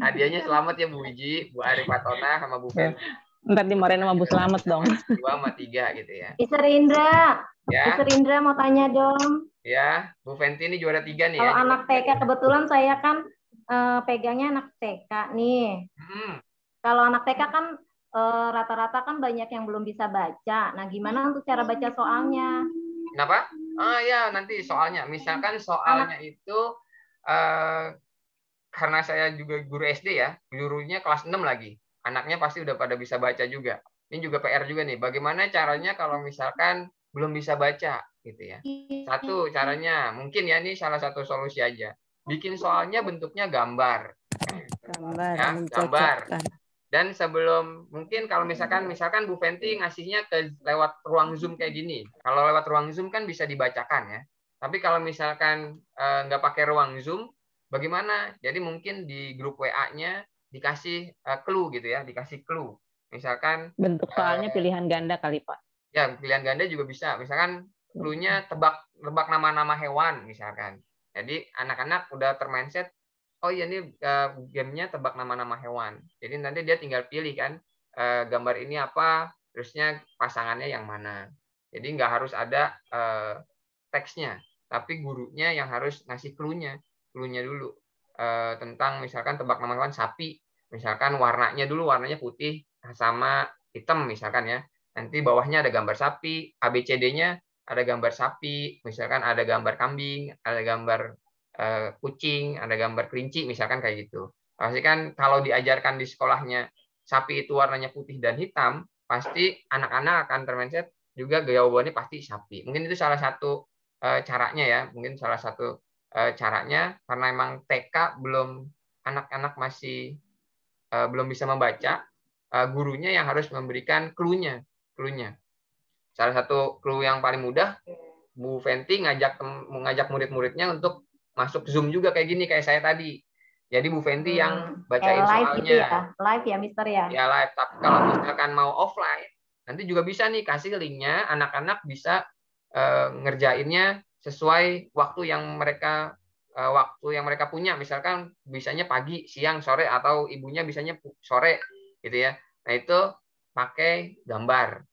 Hadiahnya selamat ya Bu Wiji, Bu Arifatona sama Bu Fenti. Ntar dimarahin sama Bu Selamat dong. 2 sama 3 gitu ya. Mister Indra. Ya. Mister Indra mau tanya dong. Ya, Bu Fenti ini juara 3 nih. Kalau ya. anak TK, kebetulan saya kan pegangnya anak TK nih. Kalau anak TK kan rata-rata kan banyak yang belum bisa baca. Nah, gimana untuk cara baca soalnya? Kenapa? Ya, nanti soalnya. Misalkan soalnya itu karena saya juga guru SD ya, gurunya kelas 6 lagi. Anaknya pasti udah pada bisa baca juga. Ini juga PR juga nih. Bagaimana caranya kalau misalkan belum bisa baca gitu ya. Satu caranya, mungkin ya ini salah satu solusi aja. Bikin soalnya bentuknya gambar. Ya, gambar. Dan sebelum mungkin kalau misalkan Bu Fenty ngasihnya lewat ruang Zoom kayak gini. Kalau lewat ruang Zoom kan bisa dibacakan ya. Tapi kalau misalkan nggak pakai ruang Zoom, bagaimana? Jadi mungkin di grup WA-nya dikasih clue gitu ya, dikasih clue. Misalkan bentuk soalnya pilihan ganda kali Pak. Ya, pilihan ganda juga bisa. Misalkan clue-nya tebak nama-nama hewan misalkan. Jadi anak-anak udah termindset, oh iya ini gamenya tebak nama-nama hewan. Jadi nanti dia tinggal pilih kan gambar ini apa, terusnya pasangannya yang mana. Jadi nggak harus ada teksnya, tapi gurunya yang harus ngasih clue-nya dulu tentang misalkan tebak nama hewan sapi. Misalkan warnanya putih sama hitam misalkan ya. Nanti bawahnya ada gambar sapi, ABCD-nya ada gambar sapi, misalkan ada gambar kambing, ada gambar kucing, ada gambar kelinci, misalkan kayak gitu. Pasti kan kalau diajarkan di sekolahnya sapi itu warnanya putih dan hitam, pasti anak-anak akan termindset juga jawabannya pasti sapi. Mungkin itu salah satu caranya ya, mungkin salah satu caranya karena emang TK anak-anak masih belum bisa membaca, gurunya yang harus memberikan clue-nya. Salah satu clue yang paling mudah, Bu Fenty mengajak murid-muridnya untuk masuk Zoom juga kayak gini, kayak saya tadi. Jadi Bu Fenty yang bacain live soalnya. gitu ya? Live ya, Mister ya? Ya live. Tapi kalau misalkan mau offline, nanti juga bisa nih kasih linknya, anak-anak bisa ngerjainnya sesuai waktu yang mereka punya. Misalkan bisanya pagi, siang, sore, atau ibunya bisanya sore, gitu ya. Nah itu pakai gambar.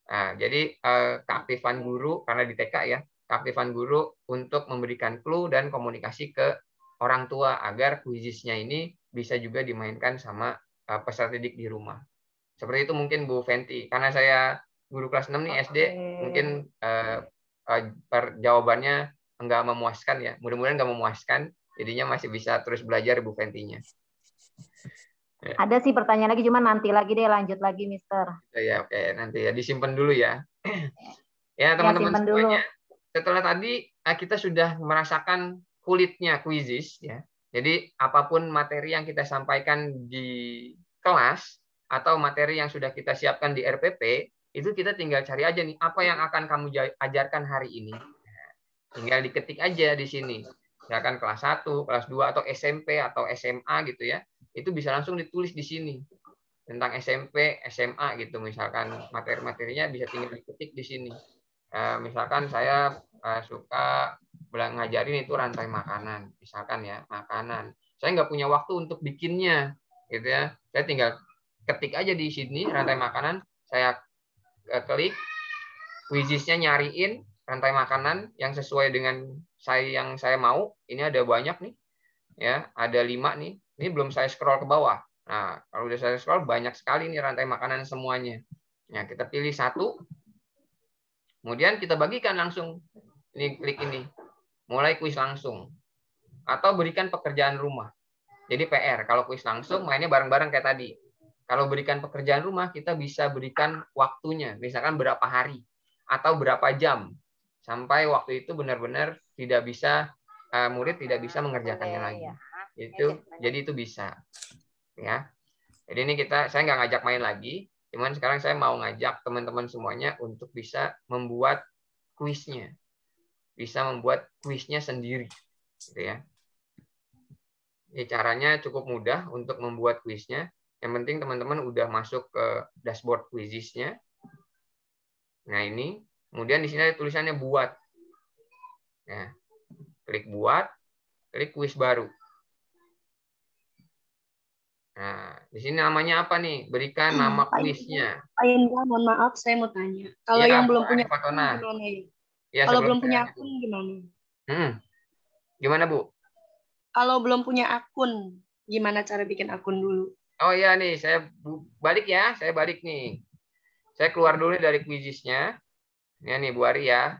Nah, jadi keaktifan guru karena di TK ya, keaktifan guru untuk memberikan clue dan komunikasi ke orang tua agar kuisisnya ini bisa juga dimainkan sama peserta didik di rumah. Seperti itu mungkin Bu Fenty. Karena saya guru kelas 6 nih SD, mungkin jawabannya enggak memuaskan ya. Mudah-mudahan enggak memuaskan, jadinya masih bisa terus belajar Bu Fenty-nya. Ada sih pertanyaan lagi, cuma nanti lagi deh, lanjut lagi, Mister. Ya, oke, nanti ya disimpan dulu ya. Ya, teman-teman semuanya. Setelah tadi kita sudah merasakan kulitnya kuisis ya. Jadi apapun materi yang kita sampaikan di kelas atau materi yang sudah kita siapkan di RPP, itu kita tinggal cari aja nih apa yang akan kamu ajarkan hari ini. Tinggal diketik aja di sini. Misalkan kelas 1, kelas 2 atau SMP atau SMA gitu ya. Itu bisa langsung ditulis di sini tentang SMP, SMA gitu, misalkan materi-materinya bisa tinggal diketik di sini. Misalkan saya suka ngajarin itu rantai makanan, misalkan ya makanan. Saya nggak punya waktu untuk bikinnya, gitu ya. Saya tinggal ketik aja di sini rantai makanan, saya klik, kuisisnya nyariin rantai makanan yang sesuai dengan yang saya mau. Ini ada banyak nih, ya ada 5 nih. Ini belum saya scroll ke bawah. Nah, kalau udah saya scroll, banyak sekali nih rantai makanan semuanya. Nah, kita pilih satu. Kemudian kita bagikan langsung. Ini klik ini. Mulai kuis langsung. Atau berikan pekerjaan rumah. Jadi PR. Kalau kuis langsung, mainnya bareng-bareng kayak tadi. Kalau berikan pekerjaan rumah, kita bisa berikan waktunya. Misalkan berapa hari. Atau berapa jam. Sampai waktu itu benar-benar tidak bisa, murid tidak bisa mengerjakannya lagi. Jadi itu bisa. Ya. Jadi ini saya nggak ngajak main lagi, cuman sekarang saya mau ngajak teman-teman semuanya untuk bisa membuat kuisnya, sendiri, gitu ya. Ini caranya cukup mudah untuk membuat kuisnya. Yang penting teman-teman udah masuk ke dashboard kuisisnya. Nah ini, kemudian di sini ada tulisannya buat. Ya, klik buat, klik kuis baru. Nah, di sini namanya apa nih? Berikan nama kuisnya. Pak Indra, mohon maaf, saya mau tanya. Kalau yang belum punya akun gimana ya? Kalau belum punya akun gimana? Gimana, Bu? Kalau belum punya akun, gimana cara bikin akun dulu? Oh iya nih, saya balik ya. Saya balik nih. Saya keluar dulu dari Quizizz-nya. Ini nih Bu Ari ya.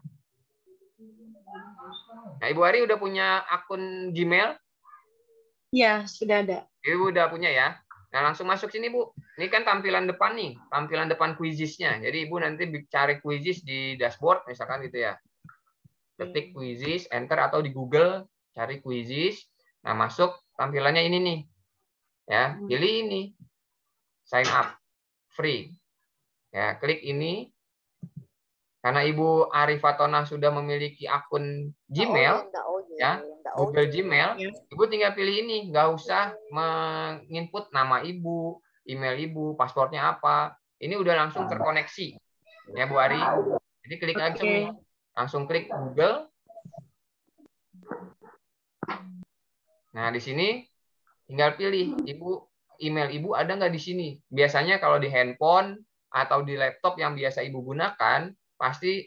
Nah, Ibu Ari udah punya akun Gmail? Ya, sudah ada. Ibu udah punya ya. Nah, langsung masuk sini, Bu. Ini kan tampilan depan nih, tampilan depan Quizizz-nya. Jadi Ibu nanti cari Quizizz di dashboard misalkan gitu ya. Ketik Quizizz, enter atau di Google cari Quizizz. Nah, masuk tampilannya ini nih. Ya, pilih ini. Sign up free. Ya, klik ini. Karena Ibu Ari Fatona sudah memiliki akun Gmail, ya, Google Gmail, Ibu tinggal pilih ini, nggak usah menginput nama Ibu, email Ibu, paspornya apa. Ini udah langsung terkoneksi, ya Bu Ari. Jadi klik langsung nih, langsung klik Google. Nah di sini tinggal pilih email Ibu ada nggak di sini. Biasanya kalau di handphone atau di laptop yang biasa Ibu gunakan, pasti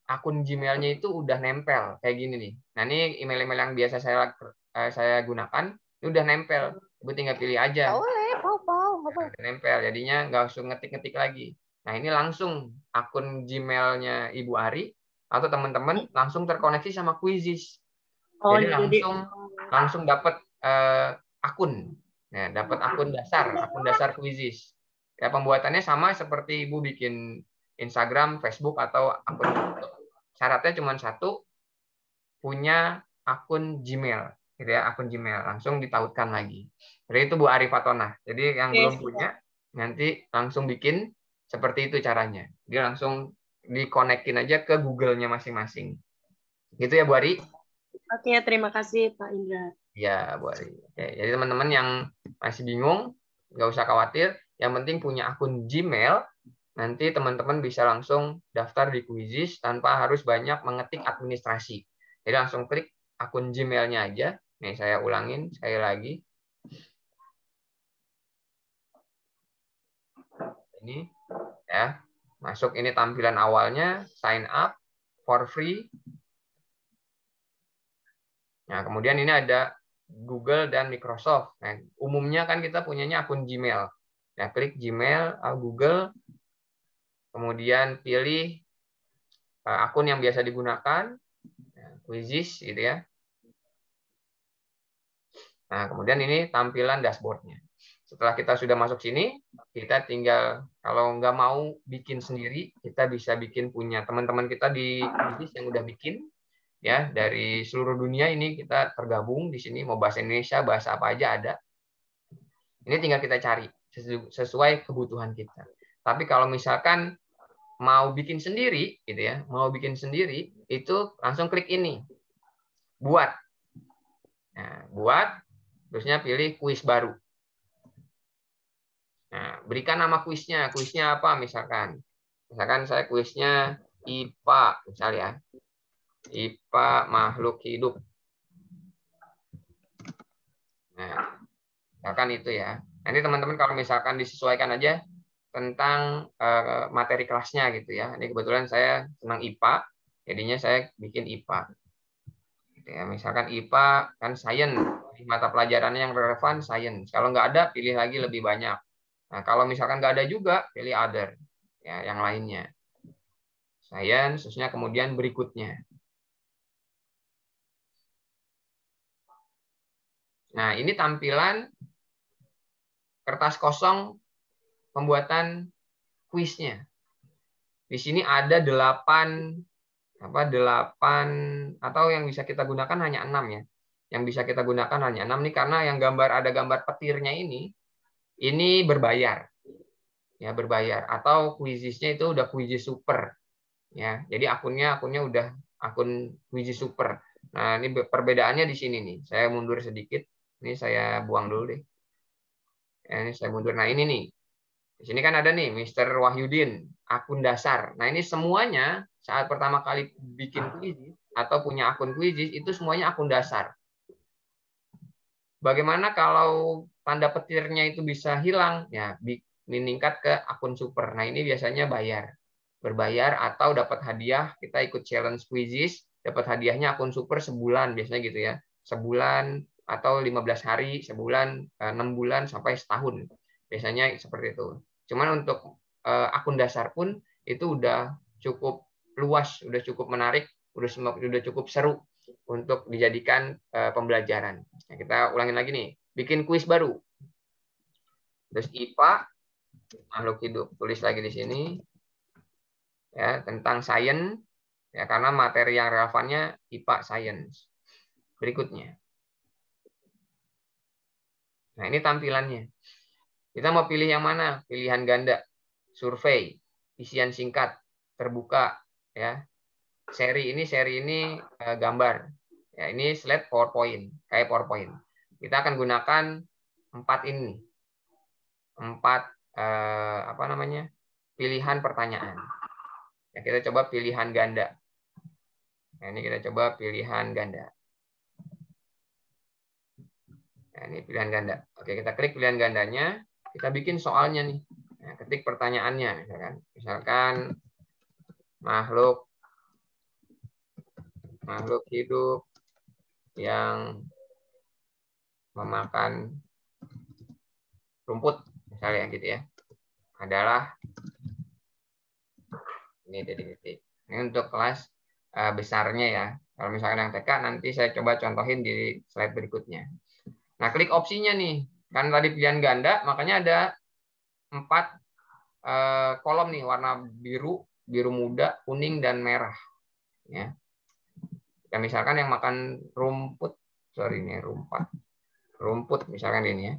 akun Gmail-nya itu udah nempel kayak gini nih. Nah ini email-email yang biasa saya gunakan ini udah nempel. Ibu tinggal pilih aja. Udah nempel, jadinya nggak usah ngetik-ngetik lagi. Nah ini langsung akun Gmail-nya Ibu Ari atau teman-teman langsung terkoneksi sama Quizizz. Jadi langsung dapat akun. Nah, dapat akun dasar Quizizz. Ya pembuatannya sama seperti Ibu bikin Instagram, Facebook, atau akun YouTube. Syaratnya cuma satu, punya akun Gmail, gitu ya, akun Gmail langsung ditautkan lagi. Jadi itu Bu Ari Fatona. Jadi yang belum punya nanti langsung bikin seperti itu caranya. Dia langsung dikonekin aja ke Google-nya masing-masing. Gitu ya Bu Ari? Oke, terima kasih Pak Indra. Ya Bu Ari. Oke, jadi teman-teman yang masih bingung, nggak usah khawatir. Yang penting punya akun Gmail. Nanti teman-teman bisa langsung daftar di Quizizz tanpa harus banyak mengetik administrasi. Jadi langsung klik akun Gmail-nya aja. Nih saya ulangin sekali lagi. Ini ya, masuk ini tampilan awalnya, sign up for free. Nah, kemudian ini ada Google dan Microsoft. Nah, umumnya kan kita punyanya akun Gmail. Nah, klik Gmail atau Google. Kemudian pilih akun yang biasa digunakan, Quizizz gitu ya. Nah, kemudian ini tampilan dashboardnya. Setelah kita sudah masuk sini, kita tinggal, kalau nggak mau bikin sendiri, kita bisa bikin punya teman-teman kita di Quizizz yang udah bikin, ya dari seluruh dunia ini kita tergabung di sini, mau bahasa Indonesia, bahasa apa aja ada. Ini tinggal kita cari sesuai kebutuhan kita. Tapi kalau misalkan mau bikin sendiri gitu ya, mau bikin sendiri itu langsung klik ini. Buat. Nah, buat terusnya pilih kuis baru. Nah, berikan nama kuisnya. Kuisnya apa misalkan? Misalkan saya kuisnya IPA misalnya ya. IPA makhluk hidup. Nah, misalkan itu ya. Nanti teman-teman kalau misalkan disesuaikan aja tentang materi kelasnya gitu ya. Ini kebetulan saya senang IPA, jadinya saya bikin IPA. Gitu ya. Misalkan IPA kan science, mata pelajarannya yang relevan science. Kalau nggak ada, pilih lagi lebih banyak. Nah, kalau misalkan nggak ada juga, pilih other, ya, yang lainnya. Science, terusnya kemudian berikutnya. Nah, ini tampilan kertas kosong pembuatan kuisnya. Di sini ada 8 atau yang bisa kita gunakan hanya 6 ya. Yang bisa kita gunakan hanya 6 nih karena yang ada gambar petirnya ini berbayar. Ya, berbayar atau Quizizz-nya itu udah Quizizz Super. Ya, jadi akunnya udah akun Quizizz Super. Nah, ini perbedaannya di sini nih. Saya mundur sedikit. Ini saya buang dulu deh. Ya, ini saya mundur. Nah, ini nih. Di sini kan ada nih Mr. Wahyudin, akun dasar. Nah, ini semuanya saat pertama kali bikin Quizizz atau punya akun Quizizz itu semuanya akun dasar. Bagaimana kalau tanda petirnya itu bisa hilang? Ya, meningkat ke akun super. Nah, ini biasanya berbayar atau dapat hadiah. Kita ikut challenge Quizizz, dapat hadiahnya akun super sebulan biasanya gitu ya. Sebulan atau 15 hari, sebulan, 6 bulan sampai setahun. Biasanya seperti itu. Cuman untuk akun dasar pun itu udah cukup luas, udah cukup menarik, udah cukup seru untuk dijadikan pembelajaran. Nah, kita ulangin lagi nih, bikin kuis baru. Terus IPA, makhluk hidup, tulis lagi di sini ya tentang sains ya, karena materi yang relevannya IPA sains. Berikutnya. Nah, ini tampilannya. Kita mau pilih yang mana? Pilihan ganda, survei, isian singkat, terbuka ya. Seri ini gambar. Ya, ini slide PowerPoint, kayak PowerPoint. Kita akan gunakan 4 ini. 4 pilihan pertanyaan. Ya, kita coba pilihan ganda. Nah, ini kita coba pilihan ganda. Nah, ini pilihan ganda. Oke, kita klik pilihan gandanya, kita bikin soalnya nih. Nah, ketik pertanyaannya, misalkan makhluk hidup yang memakan rumput, misalnya gitu ya, adalah ini titik-titik. Ini untuk kelas besarnya ya. Kalau misalkan yang TK nanti saya coba contohin di slide berikutnya. Nah, klik opsinya nih. Kan tadi pilihan ganda, makanya ada 4 kolom nih, warna biru, biru muda, kuning, dan merah. Ya. Ya, misalkan yang makan rumput, rumput misalkan ini ya.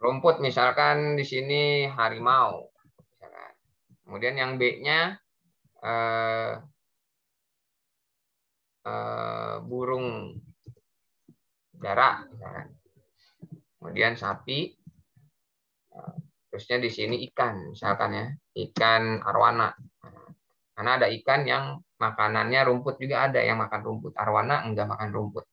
Rumput misalkan di sini harimau. Misalkan. Kemudian yang B-nya burung dara misalkan. Kemudian sapi. Terusnya di sini ikan misalkan ya, ikan arwana. Karena ada ikan yang makanannya rumput, juga ada yang makan rumput. Arwana enggak makan rumput.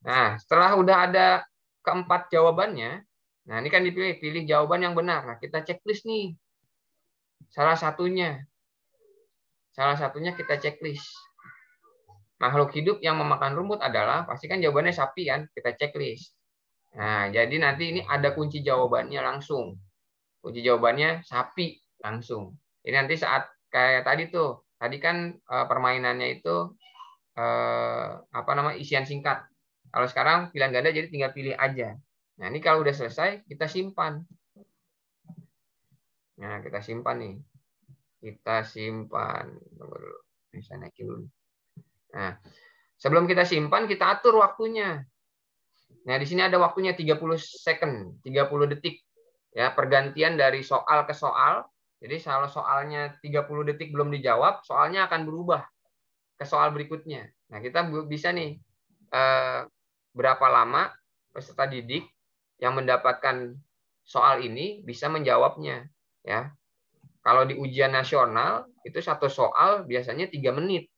Nah, setelah udah ada keempat jawabannya, nah ini kan pilih jawaban yang benar. Nah, kita checklist nih. Salah satunya kita checklist. Makhluk hidup yang memakan rumput adalah, pasti kan jawabannya sapi kan, kita checklist. Nah, jadi nanti ini ada kunci jawabannya langsung. Kunci jawabannya sapi langsung. Ini nanti saat kayak tadi tuh, tadi kan permainannya itu isian singkat. Kalau sekarang pilihan ganda, jadi tinggal pilih aja. Nah, ini kalau udah selesai, kita simpan. Nah, kita simpan nih. Kita simpan. Bisa naikin dulu. Nah, sebelum kita simpan, kita atur waktunya. Nah, di sini ada waktunya 30 second, 30 detik. Ya, pergantian dari soal ke soal. Jadi kalau soalnya 30 detik belum dijawab, soalnya akan berubah ke soal berikutnya. Nah, kita bisa nih berapa lama peserta didik yang mendapatkan soal ini bisa menjawabnya. Ya, kalau di ujian nasional itu satu soal biasanya 3 menit,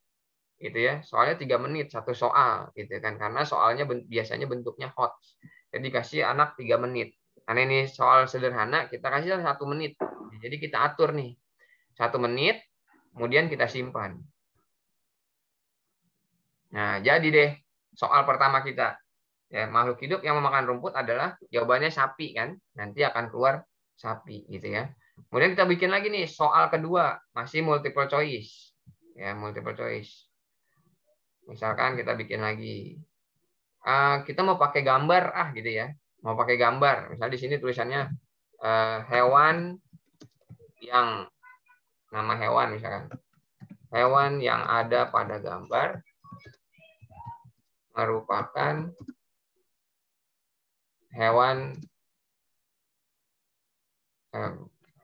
gitu ya. Soalnya 3 menit satu soal, gitu kan? Karena soalnya biasanya bentuknya hot. Jadi kasih anak 3 menit. Karena ini soal sederhana, kita kasih 1 menit. Jadi kita atur nih 1 menit, kemudian kita simpan. Nah, jadi deh soal pertama kita. Ya, makhluk hidup yang memakan rumput adalah jawabannya sapi kan? Nanti akan keluar sapi, gitu ya. Kemudian kita bikin lagi nih soal kedua, masih multiple choice. Ya, multiple choice. Misalkan kita bikin lagi. Kita mau pakai gambar gitu ya. Mau pakai gambar. Misalnya di sini tulisannya hewan yang, nama hewan misalkan. Hewan yang ada pada gambar merupakan hewan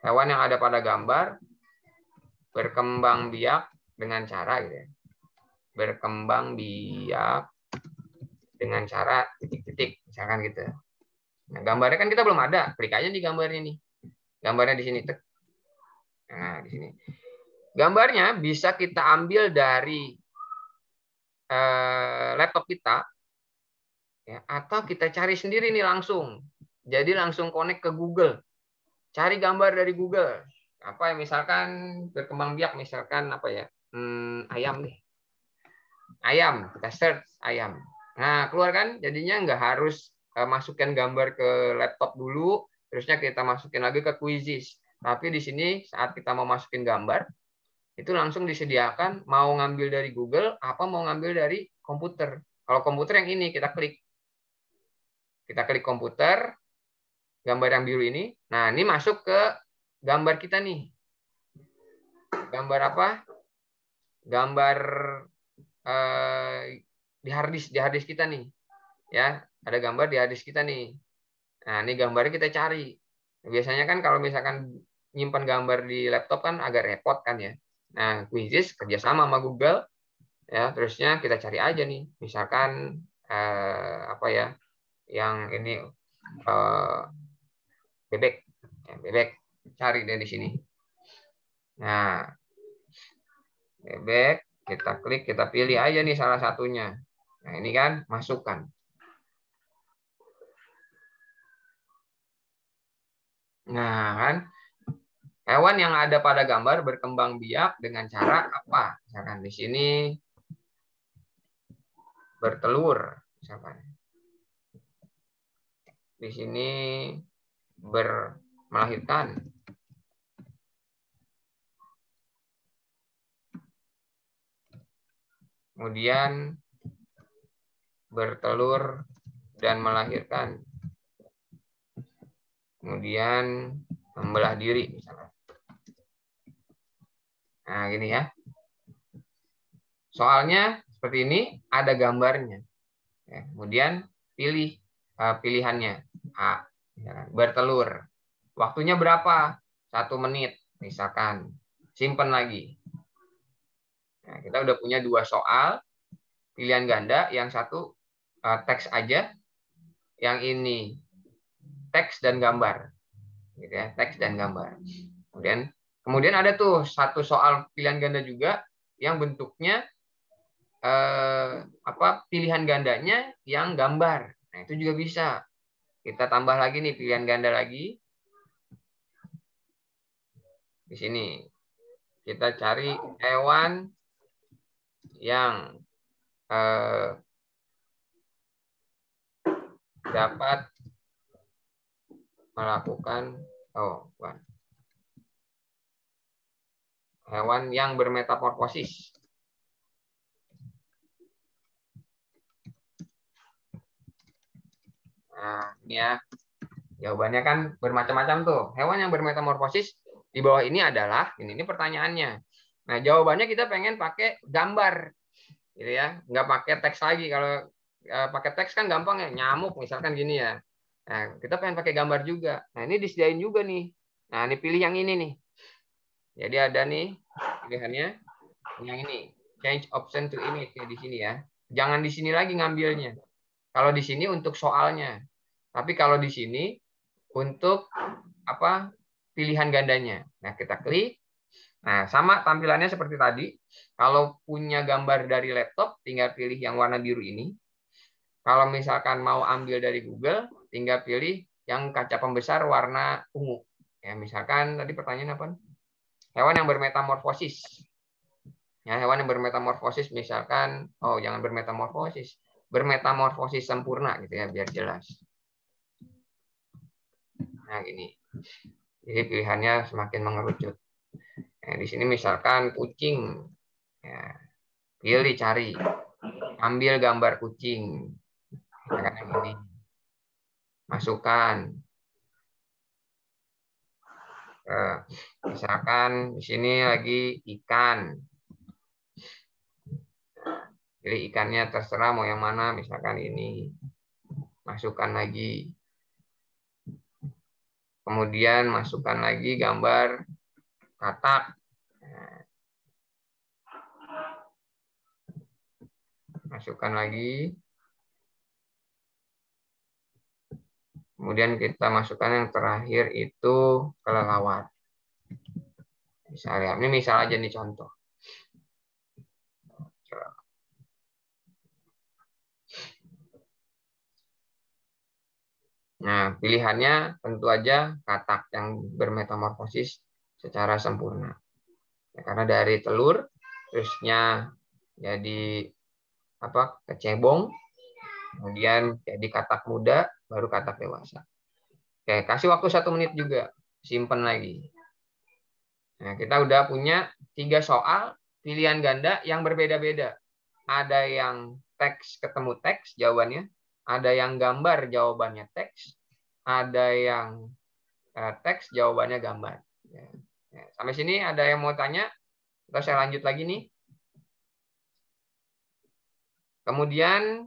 yang ada pada gambar berkembang biak dengan cara gitu ya. Berkembang biak dengan cara titik-titik misalkan gitu. Nah, gambarnya kan kita belum ada, klik aja di gambarnya nih. Gambarnya di sini. Nah, di sini. Gambarnya bisa kita ambil dari laptop kita, ya, atau kita cari sendiri nih langsung. Jadi langsung connect ke Google. Cari gambar dari Google. Apa ya, misalkan berkembang biak, misalkan apa ya? Ayam deh. Ayam, kita search ayam. Nah, keluar kan? Jadinya nggak harus masukkan gambar ke laptop dulu, terusnya kita masukin lagi ke Quizzes. Tapi di sini saat kita mau masukin gambar, itu langsung disediakan mau ngambil dari Google, apa mau ngambil dari komputer. Kalau komputer yang ini, kita klik. Kita klik komputer, gambar yang biru ini. Nah, ini masuk ke gambar kita nih. Gambar apa? Gambar di harddisk kita nih. Ya, ada gambar di harddisk kita nih. Nah, ini gambarnya kita cari. Biasanya kan kalau misalkan nyimpan gambar di laptop kan agak repot kan ya. Nah, Quizzes kerjasama sama Google. Ya, terusnya kita cari aja nih. Misalkan apa ya? Yang ini bebek. Ya, bebek. Cari deh di sini. Nah, bebek, kita klik, kita pilih aja nih salah satunya. Nah, ini kan masukkan. Nah, kan hewan yang ada pada gambar berkembang biak dengan cara apa? Misalkan di sini bertelur, misalkan. Di sini melahirkan. Kemudian bertelur dan melahirkan. Kemudian membelah diri misalnya. Nah, gini ya. Soalnya seperti ini ada gambarnya. Ya, kemudian pilih pilihannya. A, misalkan, bertelur. Waktunya berapa? 1 menit misalkan. Simpan lagi. Nah, kita udah punya 2 soal pilihan ganda, yang satu teks aja, yang ini teks dan gambar, gitu ya, teks dan gambar. Kemudian ada tuh 1 soal pilihan ganda juga yang bentuknya pilihan gandanya yang gambar. Nah, itu juga bisa. Kita tambah lagi nih pilihan ganda lagi. Di sini kita cari hewan yang dapat melakukan hewan yang bermetamorfosis. Nah, ini ya. Jawabannya kan bermacam-macam tuh. Hewan yang bermetamorfosis di bawah ini adalah, ini pertanyaannya. Nah, jawabannya kita pengen pakai gambar. Gitu ya. Nggak pakai teks lagi. Kalau pakai teks kan gampang ya. Nyamuk misalkan gini ya. Nah, kita pengen pakai gambar juga. Nah, ini disediain juga nih. Nah, ini pilih yang ini nih. Jadi ada nih pilihannya. Yang ini. Change option to image di sini ya. Jangan di sini lagi ngambilnya. Kalau di sini untuk soalnya. Tapi kalau di sini untuk pilihan gandanya. Nah, kita klik. Nah, sama tampilannya seperti tadi. Kalau punya gambar dari laptop, tinggal pilih yang warna biru ini. Kalau misalkan mau ambil dari Google, tinggal pilih yang kaca pembesar warna ungu. Ya, misalkan tadi pertanyaan apa? Hewan yang bermetamorfosis. Ya, hewan yang bermetamorfosis misalkan, jangan bermetamorfosis. Bermetamorfosis sempurna gitu ya, biar jelas. Nah, gini. Jadi pilihannya semakin mengerucut. Nah, di sini misalkan kucing. Ya, pilih cari. Ambil gambar kucing. Misalkan yang ini. Masukkan. Misalkan di sini lagi ikan. Pilih ikannya terserah mau yang mana, misalkan ini. Masukkan lagi. Kemudian masukkan lagi gambar katak. Masukkan lagi. Kemudian kita masukkan yang terakhir itu kelelawar. Misalnya, ini misal aja nih contoh. Nah, pilihannya tentu aja katak yang bermetamorfosis secara sempurna. Ya, karena dari telur, terusnya jadi kecebong, Kemudian jadi katak muda, baru katak dewasa. Oke, kasih waktu 1 menit juga. Simpen lagi. Nah, kita udah punya 3 soal pilihan ganda yang berbeda-beda. Ada yang teks ketemu teks jawabannya, ada yang gambar jawabannya teks, ada yang teks jawabannya gambar. Sampai sini ada yang mau tanya? Atau saya lanjut lagi nih. Kemudian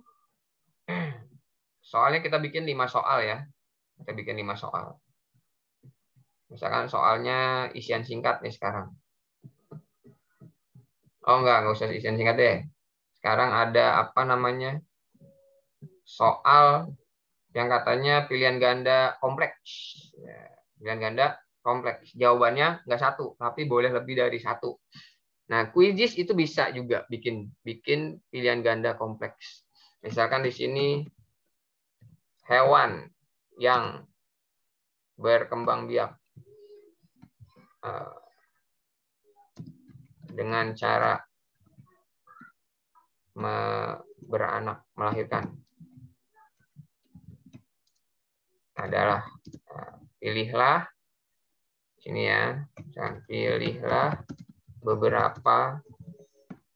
soalnya kita bikin 5 soal ya. Kita bikin 5 soal. Misalkan soalnya isian singkat nih sekarang. Oh enggak usah isian singkat deh. Sekarang ada apa namanya? Soal yang katanya pilihan ganda kompleks. Pilihan ganda kompleks. Jawabannya nggak 1, tapi boleh lebih dari 1. Nah, Quizzes itu bisa juga bikin pilihan ganda kompleks. Misalkan di sini hewan yang berkembang biak dengan cara beranak, melahirkan adalah pilihlah sini ya, pilihlah beberapa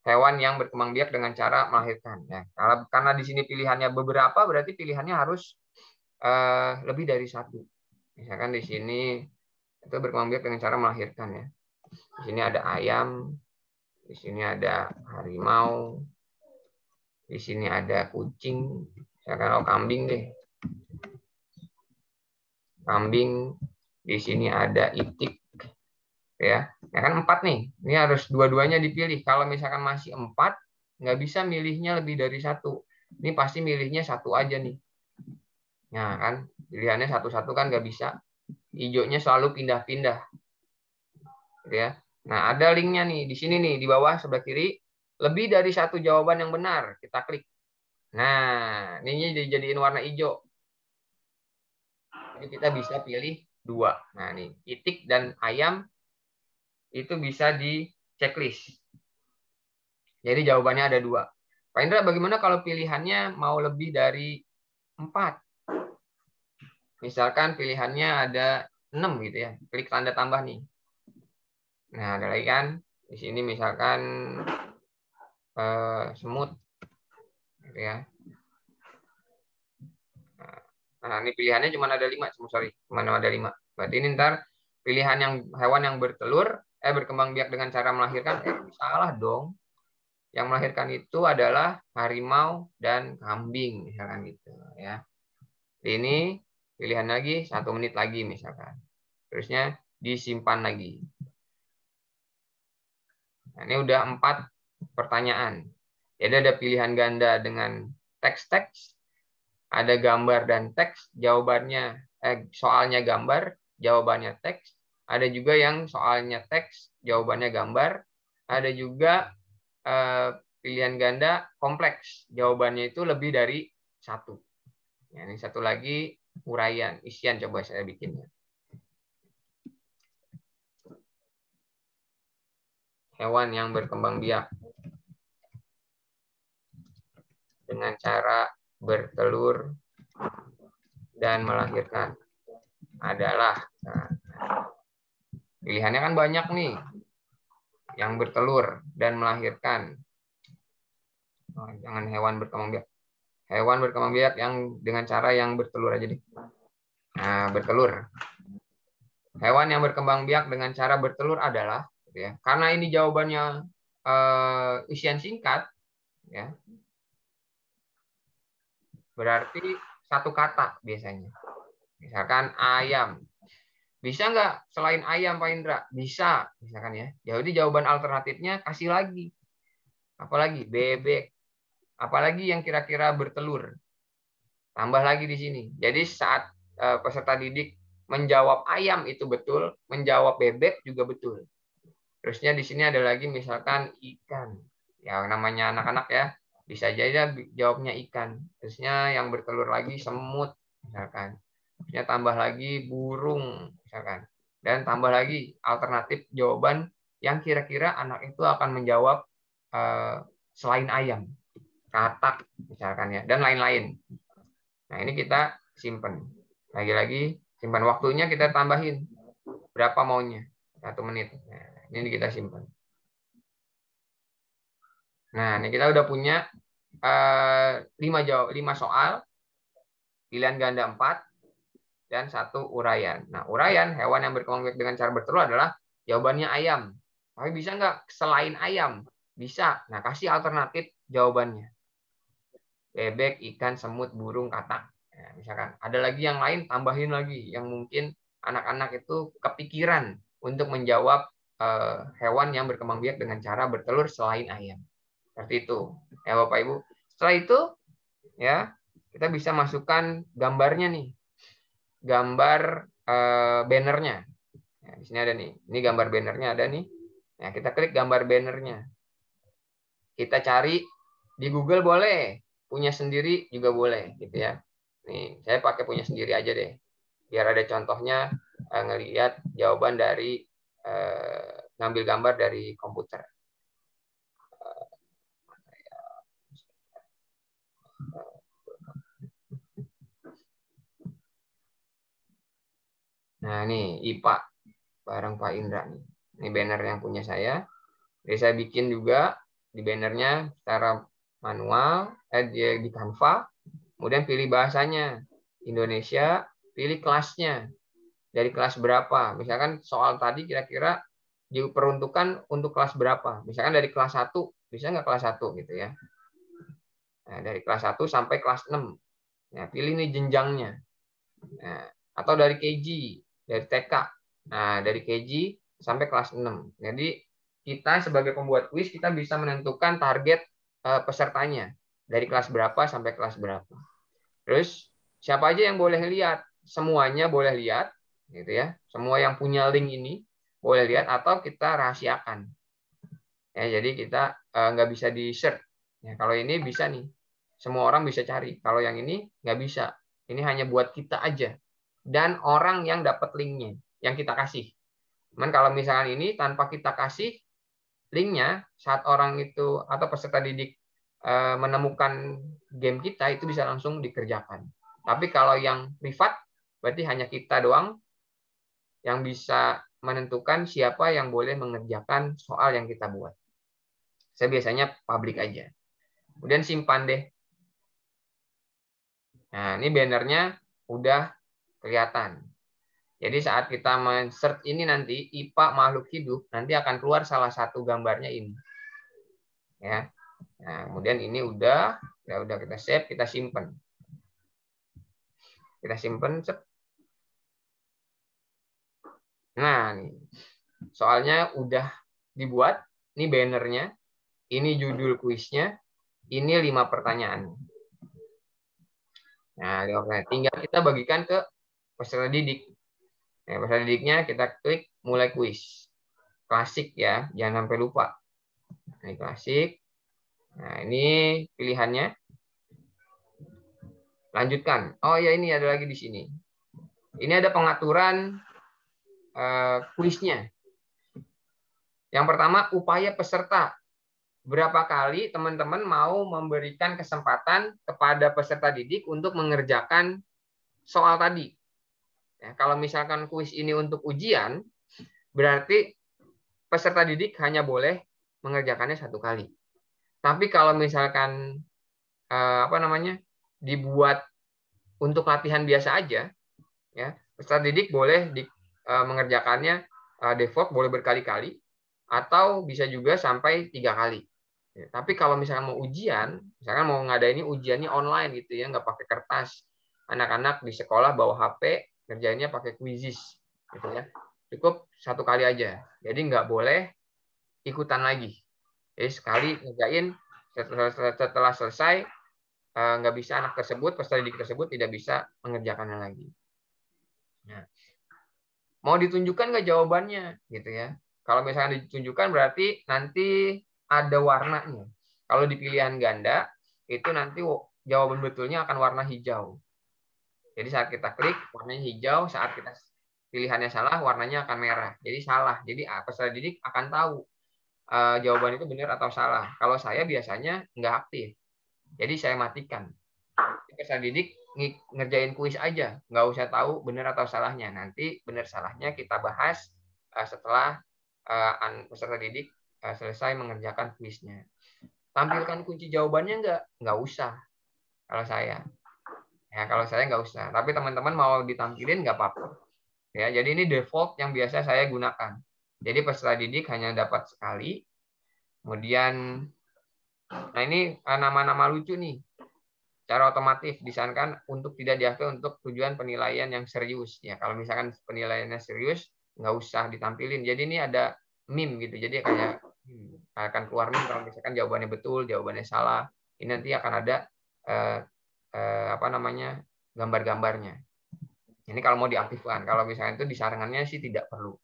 hewan yang berkembang biak dengan cara melahirkan. Ya, karena di sini pilihannya beberapa, berarti pilihannya harus lebih dari 1. Misalkan di sini itu berkembang biak dengan cara melahirkan ya. Di sini ada ayam, di sini ada harimau, di sini ada kucing. Misalkan kambing deh. Kambing, di sini ada itik. Ya kan 4 nih. Ini harus dua-duanya dipilih. Kalau misalkan masih 4, nggak bisa milihnya lebih dari 1. Ini pasti milihnya 1 aja nih. Nah kan, pilihannya 1-1 kan nggak bisa. Hijaunya selalu pindah-pindah. Ya. Nah ada linknya nih di sini nih di bawah sebelah kiri. Lebih dari 1 jawaban yang benar, kita klik. Nah ini dijadiin warna hijau. Jadi kita bisa pilih 2. Nah nih itik dan ayam itu bisa di checklist. Jadi jawabannya ada 2. Pak Indra, bagaimana kalau pilihannya mau lebih dari 4? Misalkan pilihannya ada 6 gitu ya. Klik tanda tambah nih. Nah, ada lagi kan. Di sini misalkan semut. Gitu ya. Nah, ini pilihannya cuma ada 5. Cuma ada 5. Berarti ini ntar pilihan yang hewan yang bertelur, berkembang biak dengan cara melahirkan, salah dong. Yang melahirkan itu adalah harimau dan kambing, misalkan gitu ya. Ini pilihan lagi 1 menit lagi misalkan. Terusnya disimpan lagi. Nah, ini udah 4 pertanyaan. Jadi ada pilihan ganda dengan teks-teks, ada gambar dan teks, jawabannya soalnya gambar, jawabannya teks. Ada juga yang soalnya teks, jawabannya gambar. Ada juga pilihan ganda kompleks, jawabannya itu lebih dari 1. Ya, ini satu lagi uraian, isian coba saya bikinnya. Hewan yang berkembang biak dengan cara bertelur dan melahirkan adalah pilihannya kan banyak nih. Yang bertelur dan melahirkan. Jangan hewan berkembang biak. Hewan berkembang biak yang dengan cara yang bertelur aja deh. Nah, bertelur. Hewan yang berkembang biak dengan cara bertelur adalah, gitu ya. Karena ini jawabannya isian singkat, ya. Berarti 1 kata biasanya. Misalkan ayam. Bisa nggak selain ayam, Pak Indra? Bisa, misalkan ya. Jadi jawaban alternatifnya kasih lagi. Apalagi bebek. Apalagi yang kira-kira bertelur. Tambah lagi di sini. Jadi saat peserta didik menjawab ayam itu betul, menjawab bebek juga betul. Terusnya di sini ada lagi misalkan ikan. Ya namanya anak-anak ya. Bisa aja jawabnya ikan. Terusnya yang bertelur lagi semut, misalkan. Terusnya tambah lagi burung, misalkan. Dan tambah lagi alternatif jawaban yang kira-kira anak itu akan menjawab selain ayam. katak misalkan ya, dan lain-lain. Nah, ini kita simpan. Lagi-lagi simpan waktunya, kita tambahin berapa maunya, 1 menit. Nah, ini kita simpan. Nah, ini kita udah punya 5 soal, pilihan ganda 4, dan 1 uraian. Nah, uraian hewan yang berkembang biak dengan cara bertelur adalah jawabannya ayam. Tapi bisa nggak selain ayam? Bisa. Nah, kasih alternatif jawabannya. Bebek, ikan, semut, burung, katak. Nah, misalkan ada lagi yang lain, tambahin lagi yang mungkin anak-anak itu kepikiran untuk menjawab hewan yang berkembang biak dengan cara bertelur selain ayam. Seperti itu. Ya, Bapak Ibu. Setelah itu ya, kita bisa masukkan gambarnya nih. Gambar bannernya. Nah, di sini ada nih. Ini gambar bannernya ada nih. Nah, kita klik gambar bannernya. Kita cari di Google boleh, punya sendiri juga boleh, gitu ya. Nih, saya pakai punya sendiri aja deh. Biar ada contohnya ngelihat jawaban dari ngambil gambar dari komputer. Nah, ini IPA bareng Pak Indra nih. Ini banner yang punya saya. Jadi saya bikin juga di bannernya secara manual, di Canva. Kemudian pilih bahasanya, Indonesia, pilih kelasnya. Dari kelas berapa? Misalkan soal tadi kira-kira diperuntukkan untuk kelas berapa? Misalkan dari kelas 1, bisa nggak kelas 1 gitu ya. Nah, dari kelas 1 sampai kelas 6. Nah, pilih nih jenjangnya. Nah, atau dari KG, dari TK. Nah, dari KG sampai kelas 6. Jadi, kita sebagai pembuat kuis, kita bisa menentukan target pesertanya. Dari kelas berapa sampai kelas berapa. Terus, siapa aja yang boleh lihat? Semuanya boleh lihat. Gitu ya. Semua yang punya link ini boleh lihat, atau kita rahasiakan. Ya, jadi kita nggak bisa di-search. Ya, kalau ini bisa nih. Semua orang bisa cari. Kalau yang ini nggak bisa. Ini hanya buat kita aja. Dan orang yang dapat linknya, yang kita kasih. Cuman kalau misalkan ini tanpa kita kasih linknya, saat orang itu atau peserta didik menemukan game kita, itu bisa langsung dikerjakan. Tapi kalau yang privat, berarti hanya kita doang yang bisa menentukan siapa yang boleh mengerjakan soal yang kita buat. Saya biasanya public aja. Kemudian simpan deh. Nah, ini bannernya udah kelihatan. Jadi saat kita men-search ini nanti, IPA makhluk hidup, nanti akan keluar salah satu gambarnya ini. Ya. Nah, kemudian ini udah kita save, kita simpan. Kita simpan. Nah, nih. Soalnya udah dibuat, ini bannernya, ini judul kuisnya, ini 5 pertanyaan. Nah, tinggal kita bagikan ke peserta didik. Nah, peserta didiknya kita klik mulai kuis. Klasik ya, jangan sampai lupa. Ini klasik. Nah, ini pilihannya. Lanjutkan. Oh ya, ini ada lagi di sini. Ini ada pengaturan kuisnya. Yang pertama, upaya peserta. Berapa kali teman-teman mau memberikan kesempatan kepada peserta didik untuk mengerjakan soal tadi. Ya, kalau misalkan kuis ini untuk ujian, berarti peserta didik hanya boleh mengerjakannya 1 kali. Tapi kalau misalkan dibuat untuk latihan biasa aja, ya peserta didik boleh mengerjakannya default boleh berkali-kali, atau bisa juga sampai 3 kali. Ya, tapi kalau misalkan mau ujian, misalkan mau ngadain ujiannya online gitu ya, nggak pakai kertas, anak-anak di sekolah bawa HP, kerjainnya pakai Quizizz gitu ya, cukup 1 kali aja. Jadi nggak boleh ikutan lagi. Jadi sekali ngerjain, setelah selesai nggak bisa anak tersebut, peserta didik tersebut tidak bisa mengerjakannya lagi. Nah, mau ditunjukkan nggak jawabannya gitu ya? Kalau misalnya ditunjukkan berarti nanti ada warnanya. Kalau di pilihan ganda itu nanti jawaban betulnya akan warna hijau. Jadi saat kita klik warnanya hijau, saat kita pilihannya salah warnanya akan merah. Jadi salah. Jadi peserta didik akan tahu jawaban itu benar atau salah. Kalau saya biasanya nggak aktif. Jadi saya matikan. Peserta didik ngerjain kuis aja, nggak usah tahu benar atau salahnya. Nanti benar salahnya kita bahas setelah peserta didik selesai mengerjakan kuisnya. Tampilkan kunci jawabannya nggak usah kalau saya. Ya, kalau saya nggak usah. Tapi teman-teman mau ditampilin nggak apa-apa. Ya, jadi ini default yang biasa saya gunakan. Jadi peserta didik hanya dapat sekali. Kemudian, nah ini nama-nama lucu nih. Cara otomatis disarankan untuk tidak diaktifkan untuk tujuan penilaian yang serius. Ya, kalau misalkan penilaiannya serius, nggak usah ditampilin. Jadi ini ada meme gitu. Jadi kayak akan keluar meme kalau misalkan jawabannya betul, jawabannya salah. Ini nanti akan ada apa namanya gambar-gambarnya. Ini kalau mau diaktifkan. Kalau misalnya itu disarankannya sih tidak perlu.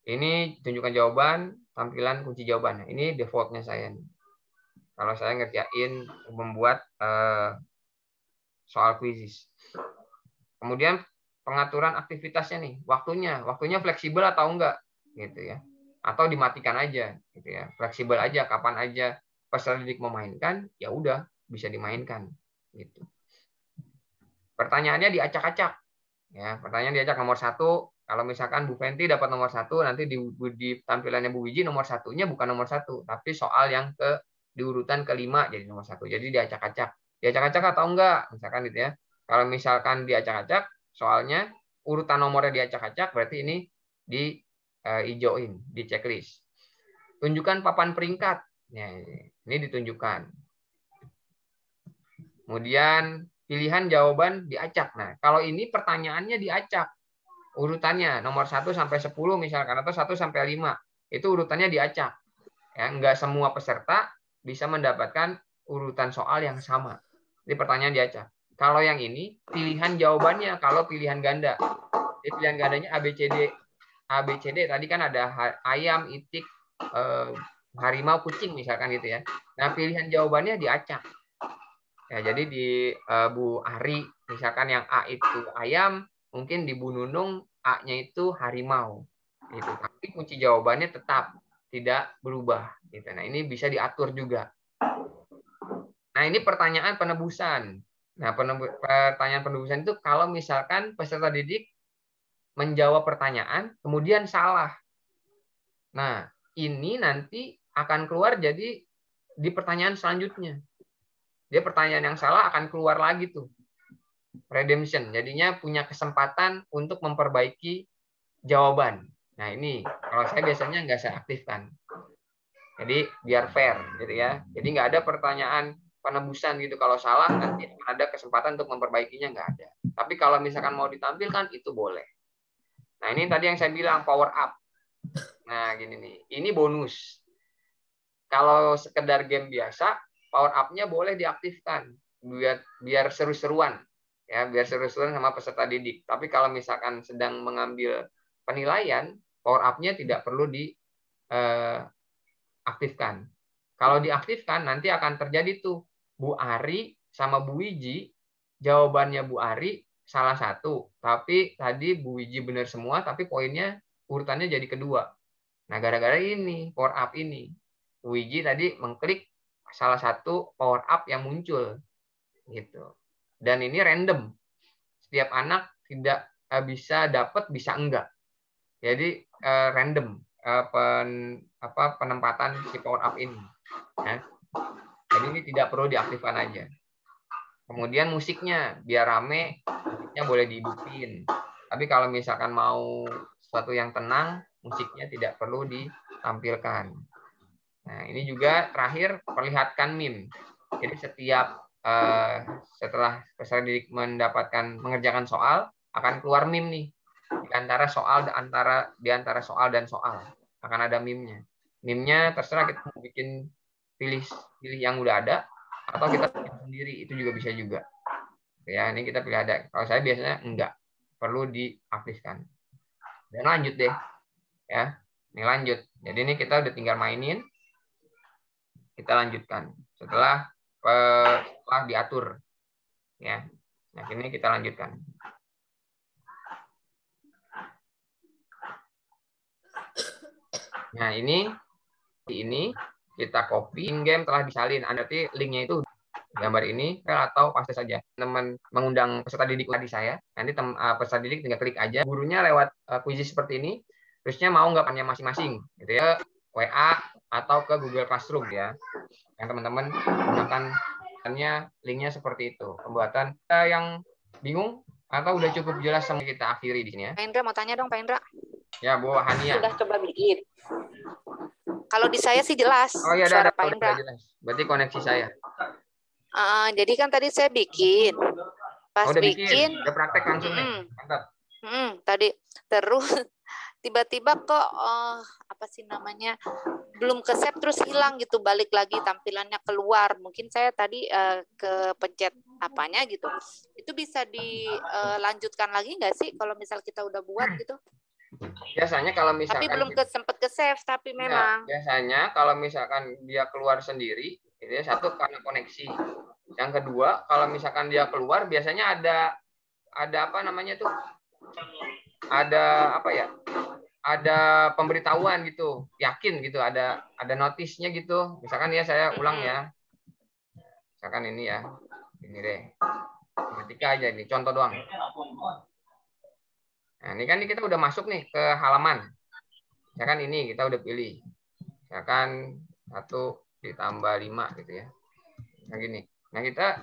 Ini tunjukkan jawaban, tampilan kunci jawabannya. Ini defaultnya saya nih. Kalau saya ngerjain membuat soal kuisis. Kemudian pengaturan aktivitasnya nih, waktunya fleksibel atau enggak, gitu ya. Atau dimatikan aja, gitu ya. Fleksibel aja, kapan aja peserta didik memainkan, ya udah bisa dimainkan, gitu. Pertanyaannya diacak-acak. Ya, pertanyaan diacak nomor 1. Kalau misalkan Bu Fenty dapat nomor 1, nanti di tampilannya Bu Wiji nomor 1-nya bukan nomor 1, tapi soal yang di urutan kelima jadi nomor 1. Jadi diacak-acak. Diacak-acak atau enggak? Misalkan gitu ya. Kalau misalkan diacak-acak, soalnya urutan nomornya diacak-acak, berarti ini di hijauin, di checklist. Tunjukkan papan peringkat. Ya, ini ditunjukkan. Kemudian pilihan jawaban diacak. Nah, kalau ini pertanyaannya diacak. Urutannya nomor 1 sampai 10 misalkan, atau 1 sampai 5. Itu urutannya diacak. Ya, enggak semua peserta bisa mendapatkan urutan soal yang sama. Jadi pertanyaan diacak. Kalau yang ini, pilihan jawabannya kalau pilihan ganda. Jadi pilihan gandanya ABCD. ABCD tadi kan ada ayam, itik, harimau, kucing misalkan gitu ya. Nah, pilihan jawabannya diacak. Ya, jadi di Bu Ari misalkan yang A itu ayam, mungkin di Bu Nunung A-nya itu harimau. Gitu. Tapi kunci jawabannya tetap tidak berubah. Gitu. Nah, ini bisa diatur juga. Nah, ini pertanyaan penebusan. Nah, pertanyaan penebusan itu kalau misalkan peserta didik menjawab pertanyaan, kemudian salah. Nah, ini nanti akan keluar jadi di pertanyaan selanjutnya. Dia pertanyaan yang salah akan keluar lagi tuh. Redemption. Jadinya punya kesempatan untuk memperbaiki jawaban. Nah, ini kalau saya biasanya nggak saya aktifkan. Jadi biar fair gitu ya. Jadi nggak ada pertanyaan penebusan gitu. Kalau salah nanti ada kesempatan untuk memperbaikinya, nggak ada. Tapi kalau misalkan mau ditampilkan itu boleh. Nah, ini tadi yang saya bilang power up. Nah, gini nih. Ini bonus. Kalau sekedar game biasa, power up-nya boleh diaktifkan biar seru-seruan. Ya, biar seru-seruan sama peserta didik. Tapi kalau misalkan sedang mengambil penilaian, power up-nya tidak perlu diaktifkan. Kalau diaktifkan nanti akan terjadi tuh Bu Ari sama Bu Wiji, jawabannya Bu Ari salah satu, tapi tadi Bu Wiji benar semua, tapi poinnya urutannya jadi kedua. Nah, gara-gara ini power up ini, Bu Wiji tadi mengklik salah satu power up yang muncul, gitu. Dan ini random, setiap anak tidak bisa dapat, bisa enggak. Jadi random penempatan si power up ini. Ya. Jadi ini tidak perlu diaktifkan aja. Kemudian musiknya biar rame, musiknya boleh dihidupin. Tapi kalau misalkan mau sesuatu yang tenang, musiknya tidak perlu ditampilkan. Nah, ini juga terakhir perlihatkan meme. Jadi setiap setelah peserta didik mengerjakan soal, akan keluar meme nih. Di antara soal dan soal akan ada meme-nya. Meme-nya terserah kita mau bikin pilih yang udah ada atau kita pilih sendiri, itu juga bisa juga. Ya, ini kita pilih ada. Kalau saya biasanya enggak, perlu diaktifkan. Dan lanjut deh. Ya. Ini lanjut. Jadi ini kita udah tinggal mainin. Kita lanjutkan. Setelah diatur. Ya. Nah, ini kita lanjutkan. Nah, ini kita copy, in-game telah disalin. Nanti linknya itu gambar ini atau paste saja. Teman mengundang peserta didik tadi saya, nanti peserta didik tinggal klik aja. Gurunya lewat quiz seperti ini, terusnya mau nggak punya masing-masing, gitu ya, WA atau ke Google Classroom ya. Yang teman-teman gunakan linknya seperti itu. Pembuatan yang bingung atau udah cukup jelas sama kita akhiri di sini ya. Pak Indra mau tanya dong Pak Indra. Ya Bu Hania. Sudah coba bikin. Kalau di saya sih jelas. Oh iya suara ada, Pak Indra. jelas. Berarti koneksi saya. Jadi kan tadi saya bikin. Pas udah bikin. Udah praktek langsung nih. Mantap. Tadi terus tiba-tiba kok apa sih namanya belum ke save terus hilang gitu, balik lagi tampilannya keluar. Mungkin saya tadi ke pencet apanya gitu. Itu bisa dilanjutkan lagi nggak sih kalau misal kita udah buat gitu? Biasanya kalau misalkan tapi belum sempat ke save tapi memang. Biasanya kalau misalkan dia keluar sendiri, itu ya, satu karena koneksi. Yang kedua, kalau misalkan dia keluar biasanya ada apa namanya tuh? Ada apa ya? Ada pemberitahuan gitu, yakin gitu, ada notisnya gitu. Misalkan ya saya ulang ya. Misalkan ini ya. Ini deh. Matematika aja nih, contoh doang. Nah, ini kan kita udah masuk nih ke halaman. Misalkan ini kita udah pilih. Misalkan 1 ditambah 5 gitu ya. Nah gini. Nah kita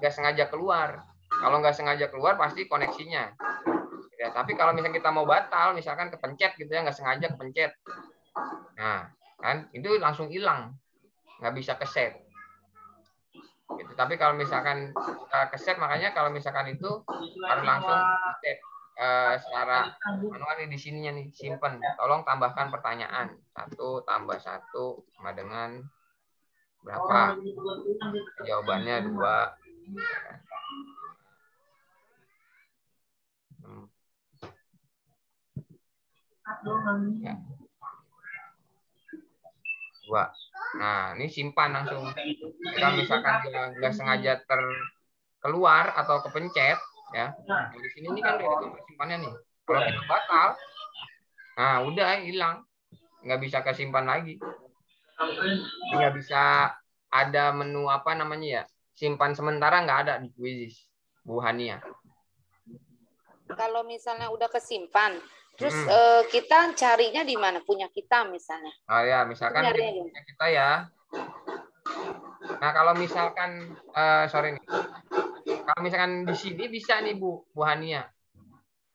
nggak sengaja keluar. Kalau nggak sengaja keluar pasti koneksinya. Ya, tapi kalau misalnya kita mau batal, misalkan kepencet gitu ya, nggak sengaja kepencet. Nah, kan itu langsung hilang. Nggak bisa ke-save. Gitu. Tapi kalau misalkan ke-save, makanya kalau misalkan itu harus langsung di-save. Secara manual di sininya nih, simpen. Tolong tambahkan pertanyaan. 1 tambah 1 sama dengan berapa? Jawabannya 2. Ya. 2. Nah, ini simpan langsung. Kalau misalkan dia nggak sengaja keluar atau kepencet, ya. Nah, di sini ini kan udah ada tombol simpannya nih. Kalau kita batal, nah udah hilang, nggak bisa kesimpan lagi. Nggak bisa ada menu apa namanya ya, simpan sementara nggak ada di Quizzes, Bu Hania. Kalau misalnya udah kesimpan, terus kita carinya di mana? Punya kita misalnya. Oh ya, misalkan punya kita ya. Nah kalau misalkan sorry nih, kalau misalkan di sini bisa nih Bu Hania.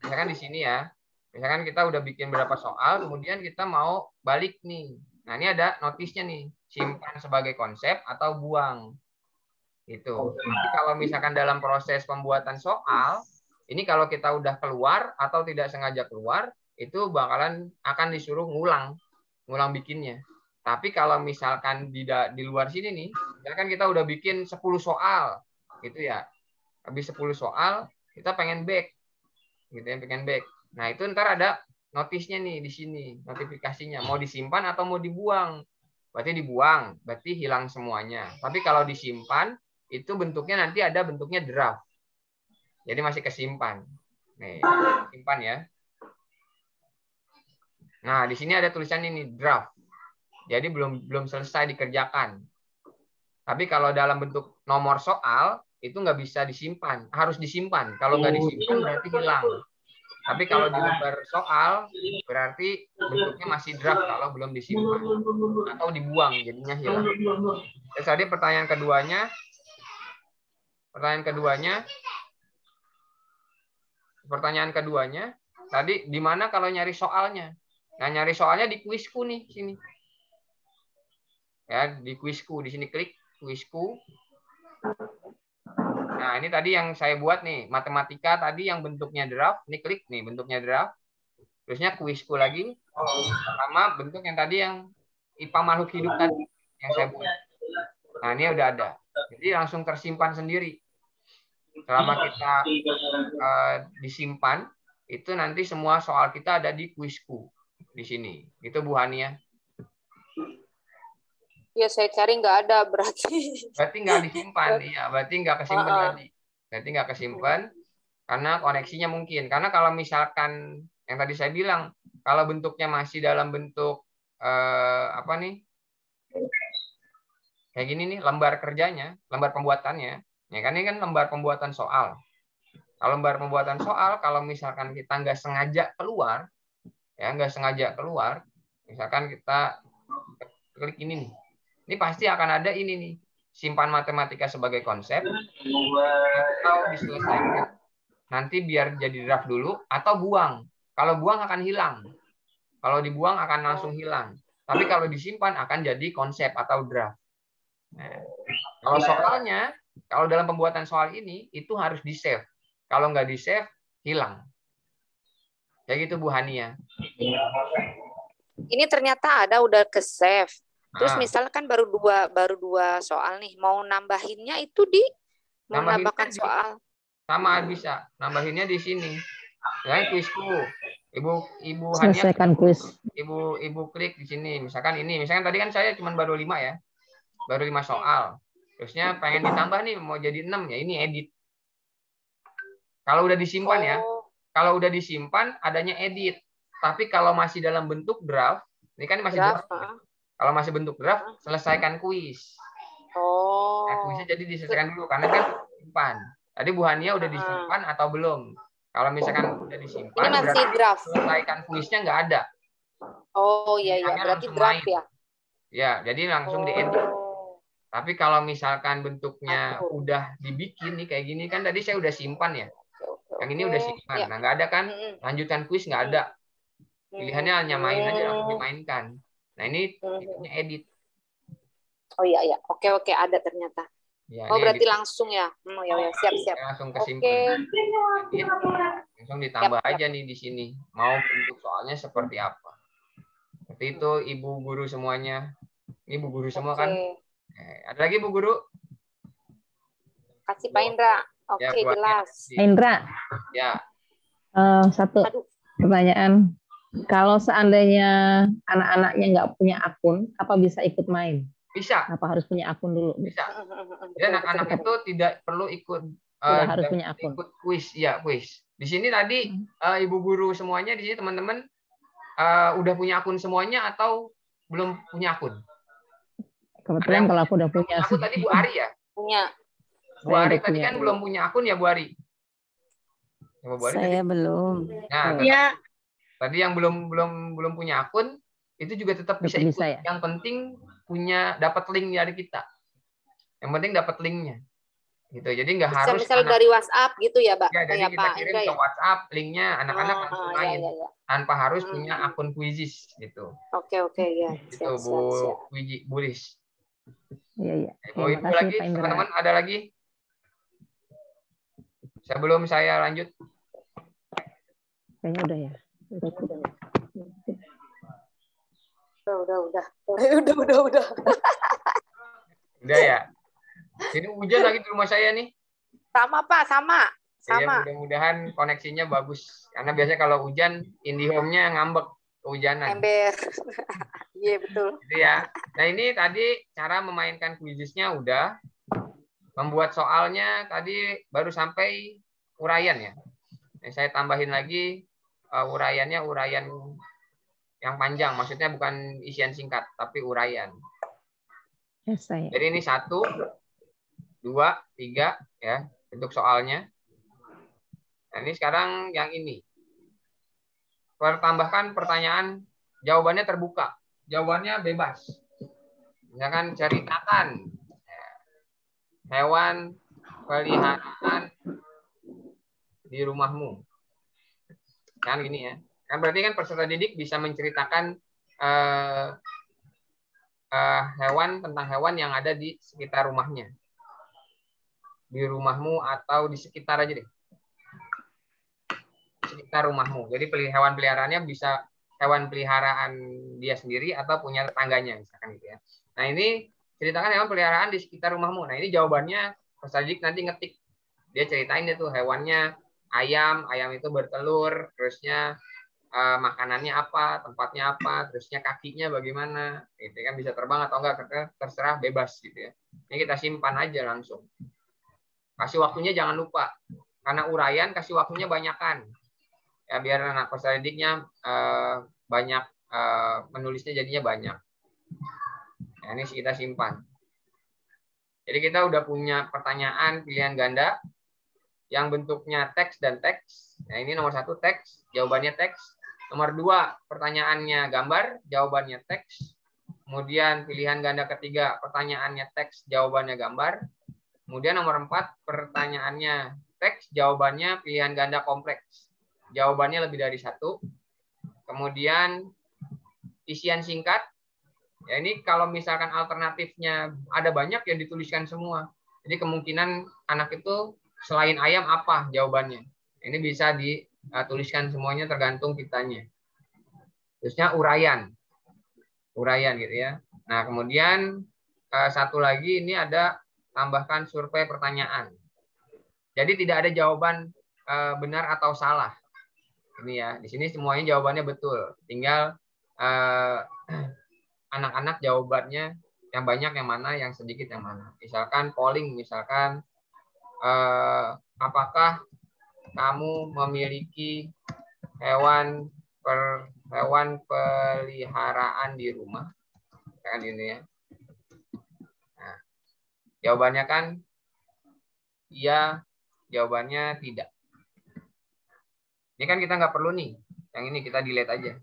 Misalkan di sini ya, misalkan kita udah bikin berapa soal, kemudian kita mau balik nih. Nah ini ada notisnya nih, simpan sebagai konsep atau buang. Itu. Tapi kalau misalkan dalam proses pembuatan soal, ini kalau kita udah keluar atau tidak sengaja keluar, itu akan disuruh ngulang bikinnya. Tapi kalau misalkan di luar sini nih, misalkan kita udah bikin 10 soal, gitu ya. Habis 10 soal, kita pengen back. Gitu ya, pengen back. Nah, itu ntar ada notisnya nih di sini, notifikasinya. Mau disimpan atau mau dibuang. Berarti dibuang, berarti hilang semuanya. Tapi kalau disimpan, itu bentuknya nanti ada bentuknya draft. Jadi masih kesimpan. Nih, simpan ya. Nah, di sini ada tulisan ini draft. Jadi belum selesai dikerjakan. Tapi kalau dalam bentuk nomor soal itu nggak bisa disimpan, harus disimpan. Kalau nggak disimpan berarti hilang. Tapi kalau di lembar soal berarti bentuknya masih draft kalau belum disimpan atau dibuang, jadinya hilang. Terus tadi pertanyaan keduanya tadi di mana kalau nyari soalnya? Nah, nyari soalnya di kuisku nih sini. Ya, di kuisku di sini klik kuisku. Nah, ini tadi yang saya buat nih, matematika tadi yang bentuknya draft, ini klik nih bentuknya draft. Terusnya kuisku lagi sama bentuk yang tadi yang IPA makhluk hidup tadi yang saya buat. Nah, ini udah ada. Jadi langsung tersimpan sendiri. Selama kita disimpan, itu nanti semua soal kita ada di kuisku di sini. Itu Bu Hania. Ya, saya cari nggak ada berarti. Berarti nggak disimpan, iya. Berarti nggak kesimpan tadi. Berarti nggak kesimpan karena koneksinya mungkin. Karena kalau misalkan yang tadi saya bilang, kalau bentuknya masih dalam bentuk apa nih? kayak gini nih lembar kerjanya, lembar pembuatannya. Ya kan ini kan lembar pembuatan soal. Kalau lembar pembuatan soal, kalau misalkan kita nggak sengaja keluar, ya nggak sengaja keluar, misalkan kita klik ini nih, ini pasti akan ada ini nih, simpan matematika sebagai konsep, atau diselesaikan, nanti biar jadi draft dulu, atau buang. Kalau buang akan hilang. Kalau dibuang akan langsung hilang. Tapi kalau disimpan akan jadi konsep atau draft. Nah, kalau soalnya, kalau dalam pembuatan soal ini, itu harus di-save. Kalau nggak di-save, hilang. Kayak gitu Bu Hania. Ini ternyata ada udah ke-save. Terus misalkan baru dua soal nih, mau nambahinnya itu mau nambahkan soal. Sama bisa, nambahinnya di sini. Ya, kuisku. Ibu Hania, selesaikan kuis. Ibu klik di sini. Misalkan tadi kan saya cuma baru 5 ya. Baru 5 soal. Terusnya pengen ditambah nih, mau jadi 6 ya, ini edit. Kalau udah disimpan ya. Kalau udah disimpan adanya edit. Tapi kalau masih dalam bentuk draft, ini kan masih draft. Kalau masih bentuk draft, selesaikan kuis. Nah, kuisnya jadi diselesaikan dulu karena kan disimpan. Tadi Bu Hania udah disimpan atau belum? Kalau misalkan udah disimpan, ini masih draft. Selesaikan kuisnya nggak ada. Oh iya, berarti draft ya? Ya, jadi langsung diedit. Tapi kalau misalkan bentuknya udah dibikin nih kayak gini kan tadi saya udah simpan ya. Yang ini udah simpan. Nah, nggak ada kan? Lanjutan kuis nggak ada. Pilihannya hanya main aja, langsung dimainkan. Nah, ini tipenya edit. Oh iya. Oke, ada ternyata. Ya, berarti edit. Langsung ya. Ya, siap. Langsung kesimpan. Langsung ditambah aja nih di sini. Mau bentuk soalnya seperti apa. Seperti itu Ibu guru semuanya. Ini Bu guru semua kan? Ada lagi Bu guru? Kasih Pak Indra. Oke, jelas. Indra. Ya. Satu pertanyaan. Kalau seandainya anak-anaknya nggak punya akun, apa bisa ikut main? Bisa. Apa harus punya akun dulu? Bisa. Jadi anak-anak itu tidak perlu ikut harus punya akun. Ikut kuis, ya kuis. Di sini tadi Ibu guru semuanya di sini teman-teman udah punya akun semuanya atau belum punya akun? Kebetulan kalau aku udah punya. Aku tadi Bu Ari ya? Punya. Bu Ari tadi kan belum punya akun ya Bu Ari? Bu Ari saya tadi belum. Nah, ya. Tadi yang belum punya akun itu juga tetap bisa ikut. Ya? Yang penting dapat link dari kita. Yang penting dapat linknya. Gitu. Jadi nggak harus dari WhatsApp gitu ya, Pak. Ya, jadi kita kirim ke WhatsApp linknya anak-anak langsung main tanpa harus punya akun Quizizz gitu. Oke ya. Itu Bu Bulis. Iya. Mau ibu lagi teman-teman ada lagi? Sebelum saya lanjut. Kayaknya udah ya. Udah. Udah ya. Ini hujan lagi di rumah saya nih. Sama Pak, sama. Ya, mudah-mudahan koneksinya bagus. Karena biasanya kalau hujan, IndiHome-nya ngambek kehujanan. Ember. Iya betul. Gitu ya. Nah ini tadi cara memainkan Quizizz-nya udah. Membuat soalnya tadi baru sampai uraian ya. Nah, saya tambahin lagi uraiannya uraian yang panjang. Maksudnya bukan isian singkat, tapi uraian. Yes, jadi ini 1, 2, 3 ya bentuk soalnya. Nah, ini sekarang yang ini. Tambahkan pertanyaan, jawabannya terbuka. Jawabannya bebas. Misalkan ceritakan hewan peliharaan di rumahmu. Kan gini ya. Kan berarti kan peserta didik bisa menceritakan tentang hewan yang ada di sekitar rumahnya. Di rumahmu atau di sekitar aja deh. Sekitar rumahmu. Jadi hewan peliharaannya bisa hewan peliharaan dia sendiri atau punya tetangganya misalkan gitu ya. Nah, ini ceritakan hewan peliharaan di sekitar rumahmu. Nah, ini jawabannya peserta didik nanti ngetik. Dia ceritain itu hewannya ayam itu bertelur, terusnya makanannya apa, tempatnya apa, terusnya kakinya bagaimana. Itu kan bisa terbang atau enggak, terserah bebas gitu ya. Ini kita simpan aja langsung. Kasih waktunya jangan lupa. Karena uraian kasih waktunya banyakan. Ya biar anak peserta didiknya banyak menulisnya jadinya banyak. Nah, ini kita simpan. Jadi kita udah punya pertanyaan pilihan ganda yang bentuknya teks dan teks. Nah, ini nomor 1 teks, jawabannya teks. Nomor 2 pertanyaannya gambar, jawabannya teks. Kemudian pilihan ganda ketiga, pertanyaannya teks, jawabannya gambar. Kemudian nomor 4 pertanyaannya teks, jawabannya pilihan ganda kompleks. Jawabannya lebih dari 1. Kemudian isian singkat. Ya, ini kalau misalkan alternatifnya ada banyak yang dituliskan semua. Jadi kemungkinan anak itu selain ayam apa jawabannya. Ini bisa dituliskan semuanya tergantung kitanya. Terusnya uraian. Uraian gitu ya. Nah, kemudian satu lagi ini ada tambahkan survei pertanyaan. Jadi tidak ada jawaban benar atau salah. Ini ya, di sini semuanya jawabannya betul. Tinggal anak-anak jawabannya yang banyak yang mana, yang sedikit yang mana. Misalkan polling, misalkan apakah kamu memiliki hewan peliharaan di rumah? Kan ini ya. Nah, jawabannya kan iya, jawabannya tidak. Ini kan kita nggak perlu nih. Yang ini kita delete aja.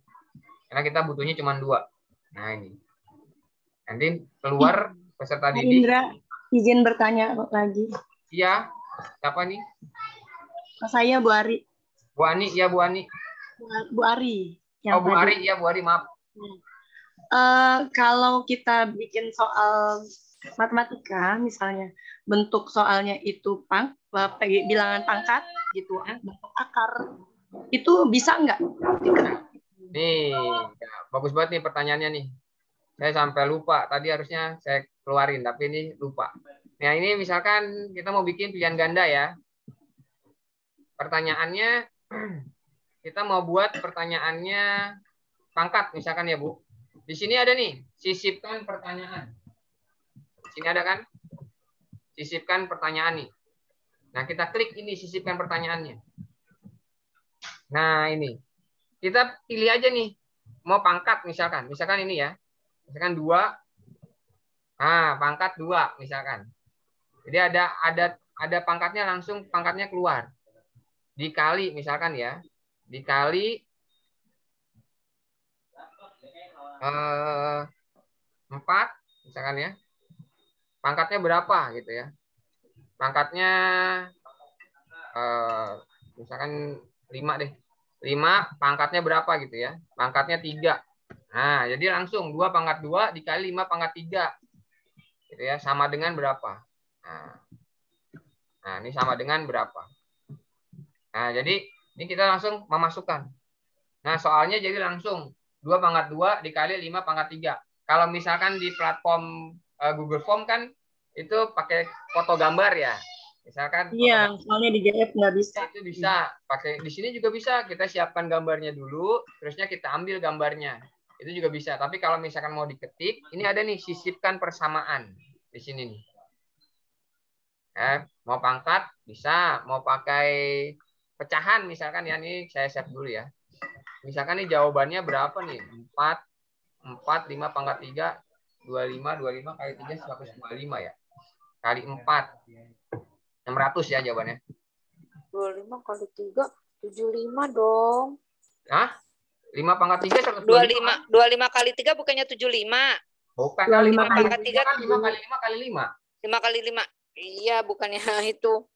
Karena kita butuhnya cuma 2. Nah, ini. Nanti keluar peserta didik. Indra, izin bertanya lagi. Iya. Siapa nih? Saya Bu Ari. Bu Ani, iya Bu Ani. Bu Ari. Oh, Bu Ari, iya Bu Ari, maaf. Kalau kita bikin soal matematika, misalnya bentuk soalnya itu bilangan pangkat, gitu, bentuk akar, itu bisa nggak? Nih, ya, bagus banget nih pertanyaannya nih. Saya sampai lupa, tadi harusnya saya keluarin, tapi ini lupa. Nah, ini misalkan kita mau bikin pilihan ganda ya. Pertanyaannya, kita mau buat pertanyaannya pangkat, misalkan ya Bu. Di sini ada nih, sisipkan pertanyaan. Di sini ada kan? Sisipkan pertanyaan nih. Nah, kita klik ini, sisipkan pertanyaannya. Nah, ini. Kita pilih aja nih, mau pangkat misalkan. Misalkan ini ya. Misalkan 2. Nah, pangkat 2 misalkan. Jadi ada pangkatnya, langsung pangkatnya keluar. Dikali misalkan ya. Dikali 4 misalkan ya. Pangkatnya berapa gitu ya. Pangkatnya misalkan 5 deh. 5 pangkatnya berapa gitu ya. Pangkatnya 3. Nah, jadi langsung 2 pangkat 2 dikali 5 pangkat 3. Gitu ya, sama dengan berapa? Nah, ini sama dengan berapa? Nah, jadi ini kita langsung memasukkan. Nah, soalnya jadi langsung 2 pangkat 2 dikali 5 pangkat 3. Kalau misalkan di platform Google Form kan itu pakai foto gambar ya. Misalkan iya, soalnya di GF nggak bisa. Itu bisa pakai, di sini juga bisa. Kita siapkan gambarnya dulu, terusnya kita ambil gambarnya. Itu juga bisa. Tapi kalau misalkan mau diketik, ini ada nih sisipkan persamaan di sini nih. Mau pangkat bisa, mau pakai pecahan misalkan ya, ini saya save dulu ya. Misalkan nih jawabannya berapa nih? 4 5 pangkat 3 25 kali 3 125 ya. Kali 4 600 ya jawabannya. 25 kali 3 75 dong. Hah? 5 pangkat 3 125. 25 kali 3 bukannya 75. Bukan. 25 pangkat 3 kan 5 kali 5 kali 5. 5 kali 5. Iya, bukannya itu.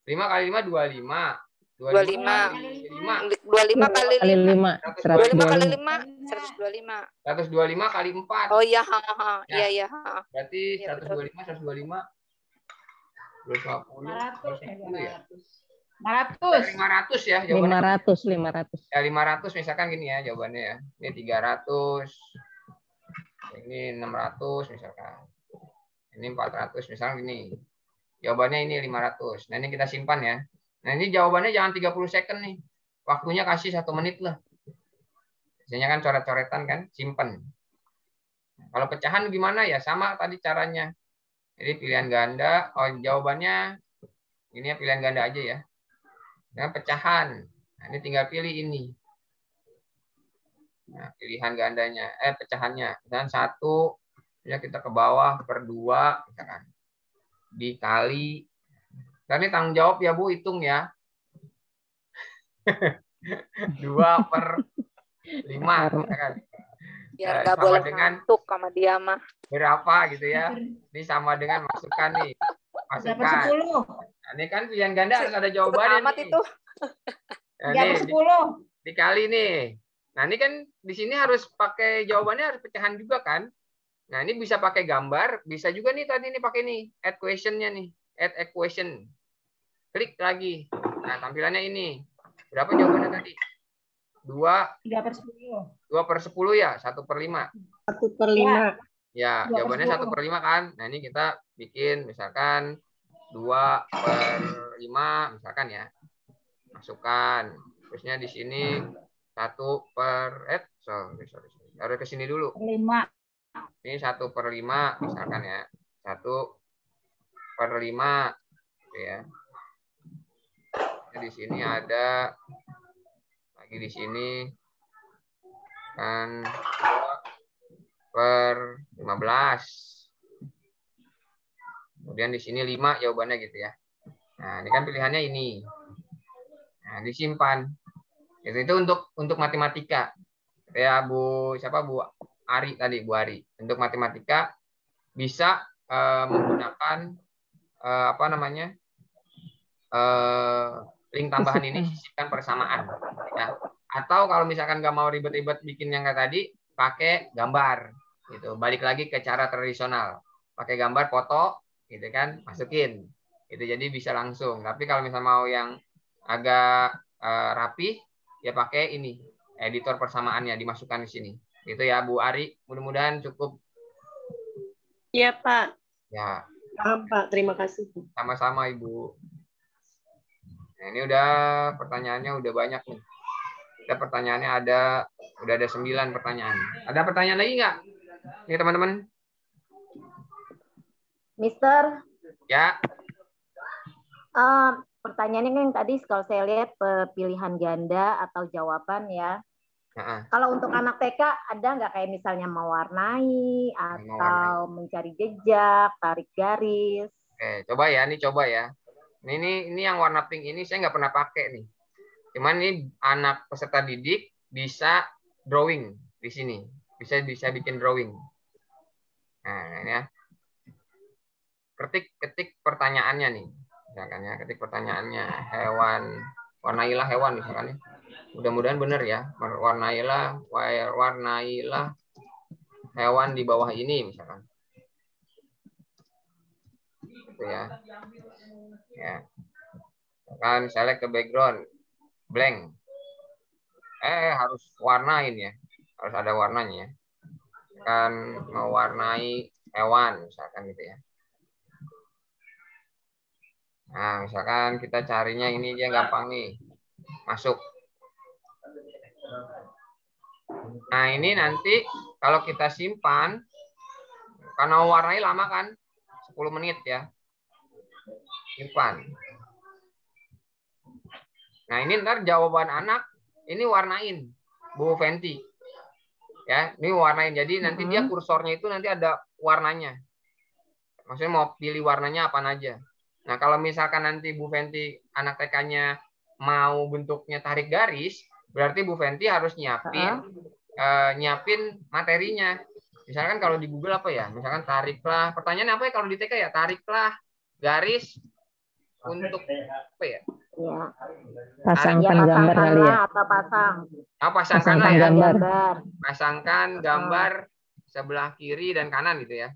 5 kali 5 25. 25 kali 5 125 kali 5 125 kali 4. oh iya iya berarti 125 125 250 ya 500 ya jawabannya 500 ya 500 misalkan gini ya jawabannya ya ini 300 ini 600 misalkan ini 400 misalkan gini jawabannya ini 500 nah ini kita simpan ya. Nah ini jawabannya jangan 30 second nih. Waktunya kasih 1 menit lah. Biasanya kan coret-coretan kan, simpen. Kalau pecahan gimana ya? Sama tadi caranya. Jadi pilihan ganda, jawabannya ini ya pilihan ganda aja ya. Dengan pecahan. Nah, ini tinggal pilih ini. Nah, pilihan gandanya, pecahannya. Dan 1 ya kita ke bawah per 2 misalkan. dikali. Dan ini tanggung jawab ya Bu, hitung ya. 2/5 kan. Biar nggak Sama boleh dengan ngantuk sama dia mah. berapa gitu ya. Ini sama dengan masukkan nih. Masukkan. Nah, ini kan pilihan ganda harus ada jawabannya Amat nih. itu. Nah, ini dikali nih. Nah, ini kan di sini harus pakai jawabannya harus pecahan juga kan. Nah, ini bisa pakai gambar, bisa juga nih tadi nih pakai nih add question-nya nih, add equation. Klik lagi. Nah, tampilannya ini. Berapa jawabannya tadi? 2/10 ya, 1/5. 1/5. Ya, jawabannya 1/5 kan. Nah, ini kita bikin misalkan 2/5 misalkan ya. Masukkan. Terusnya di sini 1/, harus ke sini dulu. 5. Ini 1/5 misalkan ya. 1/5 ya. Di sini ada lagi di sini kan 2/15. Kemudian di sini 5 jawabannya gitu ya. Nah, ini kan pilihannya ini. Nah, disimpan. Itu untuk matematika. Ya Bu, siapa Bu Ari tadi, Bu Ari. Untuk matematika bisa menggunakan apa namanya? Link tambahan ini sisipkan persamaan ya. Atau kalau misalkan nggak mau ribet-ribet bikin yang kayak tadi, pakai gambar gitu. Balik lagi ke cara tradisional, pakai gambar foto gitu kan, masukin itu jadi bisa langsung. Tapi kalau misalnya mau yang agak rapi ya pakai ini editor persamaannya, dimasukkan di sini gitu ya Bu Ari. Mudah-mudahan cukup. Iya Pak. Ya, Paham Pak, terima kasih. sama-sama Ibu. Nah, ini udah pertanyaannya udah banyak nih. Kita pertanyaannya udah ada 9 pertanyaan. Ada pertanyaan lagi nggak? Nih teman-teman. Mister, Ya. pertanyaannya kan tadi kalau saya lihat pilihan ganda atau jawaban ya. Kalau untuk anak TK ada nggak kayak misalnya mewarnai atau mencari jejak, tarik garis? Oke, coba ya, ini coba ya. Ini yang warna pink ini saya nggak pernah pakai nih. Cuman ini anak peserta didik bisa drawing di sini, bisa bikin drawing. Nah, ini ya. Ketik pertanyaannya nih, misalkan ya, ketik pertanyaannya hewan, warnailah hewan misalkan ya. Mudah-mudahan benar ya, warnailah hewan di bawah ini misalkan. Gitu ya. Ya. Kan select ke background blank. Harus warnain ya. Harus ada warnanya ya. Kan mewarnai hewan misalkan gitu ya. Nah, misalkan kita carinya ini dia gampang nih. Masuk. Nah, ini nanti kalau kita simpan karena warnai lama kan 10 menit ya. Simpan. Nah, ini ntar jawaban anak ini warnain Bu Fenty. Ya, ini warnain. Jadi nanti dia kursornya itu nanti ada warnanya. Maksudnya mau pilih warnanya apa aja. Nah, kalau misalkan nanti Bu Fenty anak TK-nya mau bentuknya tarik garis, berarti Bu Fenty harus nyiapin materinya. Misalkan kalau di Google apa ya? Misalkan tariklah, pertanyaannya apa ya kalau di TK ya? Tariklah garis untuk apa ya? Ya. Pasangkan gambar kali ya. Atau pasang. Pasangkan ya. Gambar. Pasangkan gambar sebelah kiri dan kanan gitu ya.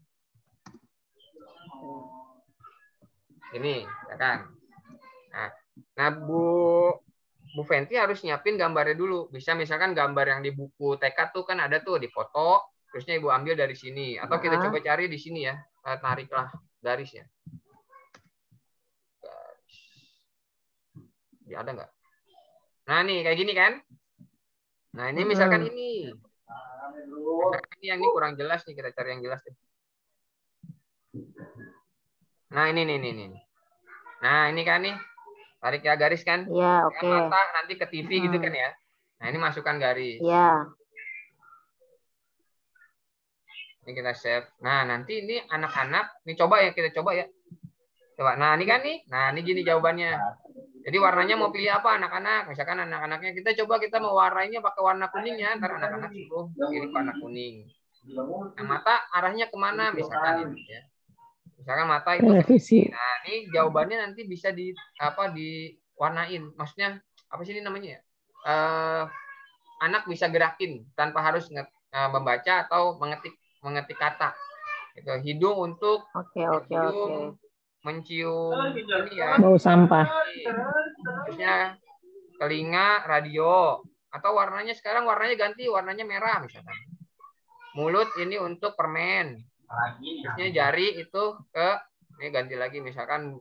Ini, ya kan. Nah, Bu Fenty harus nyiapin gambarnya dulu. Bisa misalkan gambar yang di buku TK tuh kan ada tuh di foto, terusnya Ibu ambil dari sini. Atau kita coba cari di sini ya, tariklah garis ya. Ya ada nggak? Nah nih kayak gini kan? Nah ini misalkan ini. Misalkan ini yang ini kurang jelas nih, kita cari yang jelas deh. Nah ini. Nah ini kan nih, tarik ya garis kan? Ya oke. Mata nanti ke TV gitu kan ya? Nah ini masukkan garis. Ya. Ini kita save. Nah nanti ini anak-anak, ini coba ya kita coba ya. Coba, nah ini kan nih, nah ini gini jawabannya. Jadi warnanya mau pilih apa anak-anak? Misalkan anak-anaknya kita mau warnainya pakai warna kuning ya, ntar anak-anak suruh pilih warna kuning. Nah mata arahnya kemana? Misalkan ini ya. Misalkan mata itu televisi. Nah ini jawabannya nanti bisa diwarnain. Maksudnya apa sih ini namanya ya? Anak bisa gerakin tanpa harus membaca atau mengetik kata. Gitu. Hidung untuk mencium ini ya, bau sampah. Terusnya telinga radio, atau warnanya sekarang ganti warnanya merah misalkan. Mulut ini untuk permen. Terusnya jari itu ini ganti lagi misalkan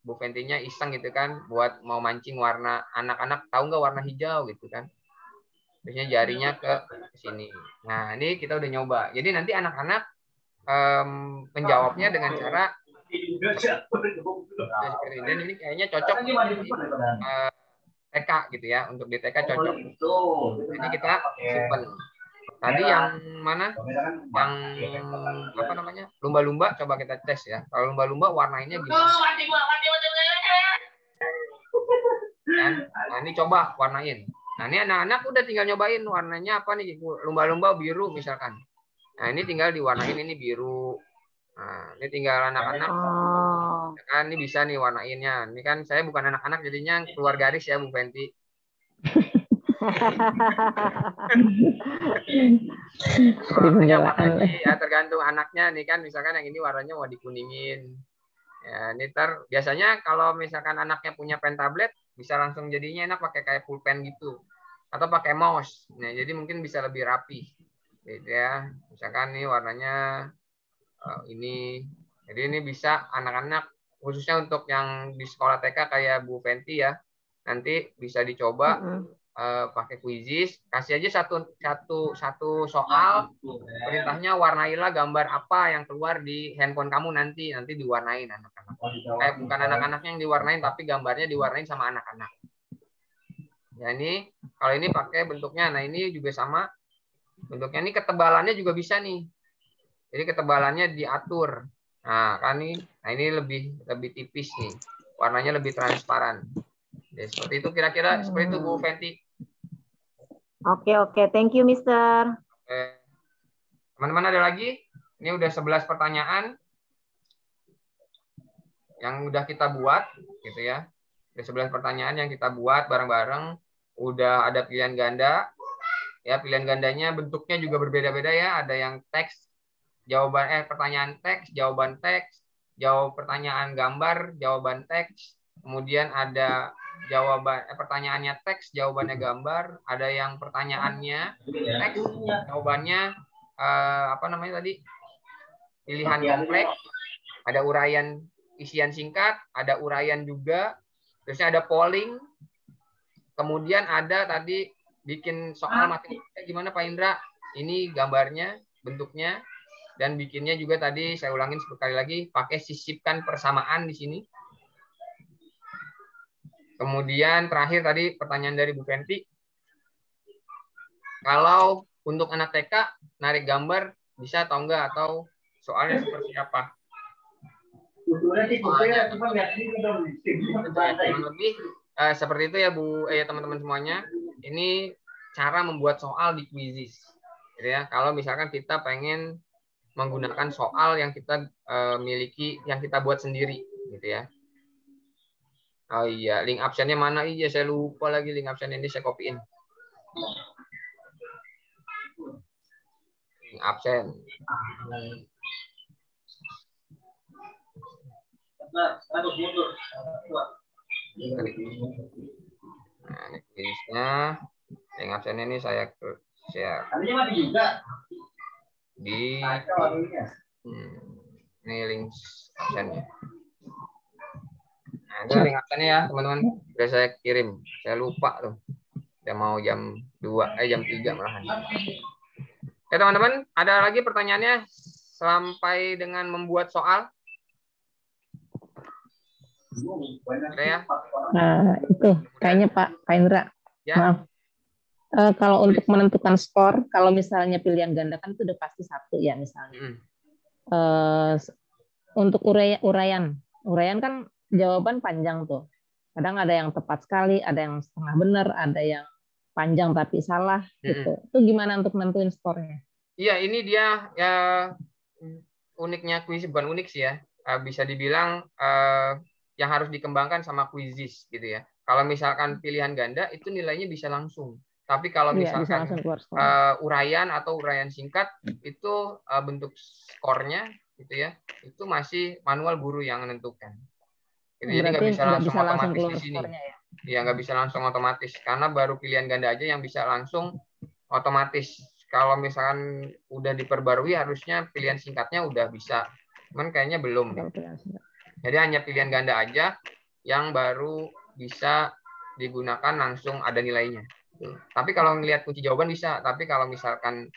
Bu Fentinya iseng gitu kan buat mau mancing warna, anak-anak tahu nggak warna hijau gitu kan. Terusnya jarinya ke sini. Nah ini kita udah nyoba. Jadi nanti anak-anak menjawabnya dengan cara seperti ini. Dan ini kayaknya cocok di TK gitu ya, untuk di TK cocok. Jadi kita simpen. Tadi yang mana? Yang apa namanya? Lumba-lumba, coba kita tes ya. Kalau lumba-lumba warnanya gimana? Nah ini coba warnain. Nah ini anak-anak udah tinggal nyobain warnanya apa nih? Lumba-lumba biru misalkan. Nah ini tinggal diwarnain, ini biru. Nah ini tinggal anak-anak. Kan ini bisa nih warnainnya. Ini kan saya bukan anak-anak jadinya keluar garis ya Bu Fenti. Ya tergantung anaknya nih kan, misalkan yang ini warnanya mau dikuningin. Ya, ini biasanya kalau misalkan anaknya punya pen tablet bisa langsung jadinya enak pakai kayak pulpen gitu. Atau pakai mouse. Nah, jadi mungkin bisa lebih rapi. Gitu ya. Misalkan nih warnanya ini. Jadi ini bisa anak-anak khususnya untuk yang di sekolah TK kayak Bu Fenti ya. Nanti bisa dicoba pakai Quizizz, kasih aja satu soal, perintahnya warnailah gambar apa yang keluar di handphone kamu nanti diwarnain anak-anak. Bukan anak-anaknya yang diwarnain, tapi gambarnya diwarnain sama anak-anak. Ya ini kalau ini pakai bentuknya, nah ini juga sama bentuknya, ini ketebalannya juga bisa nih. Jadi ketebalannya diatur. Nah kan nih, nah ini lebih tipis nih, warnanya lebih transparan. Ya, seperti itu kira-kira seperti itu Bu Fenti. Oke, thank you, Mister. Teman-teman ada lagi? Ini udah 11 pertanyaan yang udah kita buat, gitu ya. Udah 11 pertanyaan yang kita buat bareng-bareng. Udah ada pilihan ganda. Ya, pilihan gandanya bentuknya juga berbeda-beda ya. Ada yang teks, pertanyaan teks, jawaban teks, pertanyaan gambar, jawaban teks. Kemudian ada pertanyaannya teks, jawabannya gambar, ada yang pertanyaannya teks, jawabannya apa namanya tadi? Pilihan kompleks, ada uraian isian singkat, ada uraian juga, terusnya ada polling, kemudian ada tadi bikin soal matematika gimana Pak Indra? Ini gambarnya, bentuknya, dan bikinnya juga tadi saya ulangin sekali lagi pakai sisipkan persamaan di sini. Kemudian terakhir tadi pertanyaan dari Bu Fenti. Kalau untuk anak TK narik gambar bisa atau enggak, atau soalnya seperti apa? Lebih seperti itu ya Bu, teman-teman semuanya. Ini cara membuat soal di Quizizz. Gitu ya. Kalau misalkan kita pengen menggunakan soal yang kita miliki, yang kita buat sendiri, gitu ya. Oh iya, link absennya mana? Iya, saya lupa lagi link absennya, ini saya kopiin. Link absen. Nah, ini listnya. Link absennya ini saya share. Ini link absennya. Nah, itu link absennya ya, teman-teman. Sudah saya kirim. Saya lupa tuh. Udah mau jam 3 malahan. Oke, teman-teman, ada lagi pertanyaannya sampai dengan membuat soal? Ada ya? Nah, itu kayaknya Pak Indra. Ya. Maaf. Kalau untuk menentukan skor, kalau misalnya pilihan ganda kan itu udah pasti 1 ya misalnya. Untuk uraian uraian kan jawaban panjang tuh. Kadang ada yang tepat sekali, ada yang setengah benar, ada yang panjang tapi salah gitu. Itu gimana untuk nentuin skornya? Iya, ini dia ya uniknya kuis, bukan unik sih ya. Bisa dibilang yang harus dikembangkan sama Quizizz gitu ya. Kalau misalkan pilihan ganda itu nilainya bisa langsung. Tapi kalau misalkan uraian atau uraian singkat itu bentuk skornya gitu ya, itu masih manual guru yang menentukan. Jadi nggak bisa langsung otomatis di sini. Ya nggak bisa langsung otomatis karena baru pilihan ganda aja yang bisa langsung otomatis. Kalau misalkan udah diperbarui harusnya pilihan singkatnya udah bisa. Cuman kayaknya belum. Jadi hanya pilihan ganda aja yang baru bisa digunakan langsung ada nilainya. Tapi kalau ngelihat kunci jawaban bisa. Tapi kalau misalkan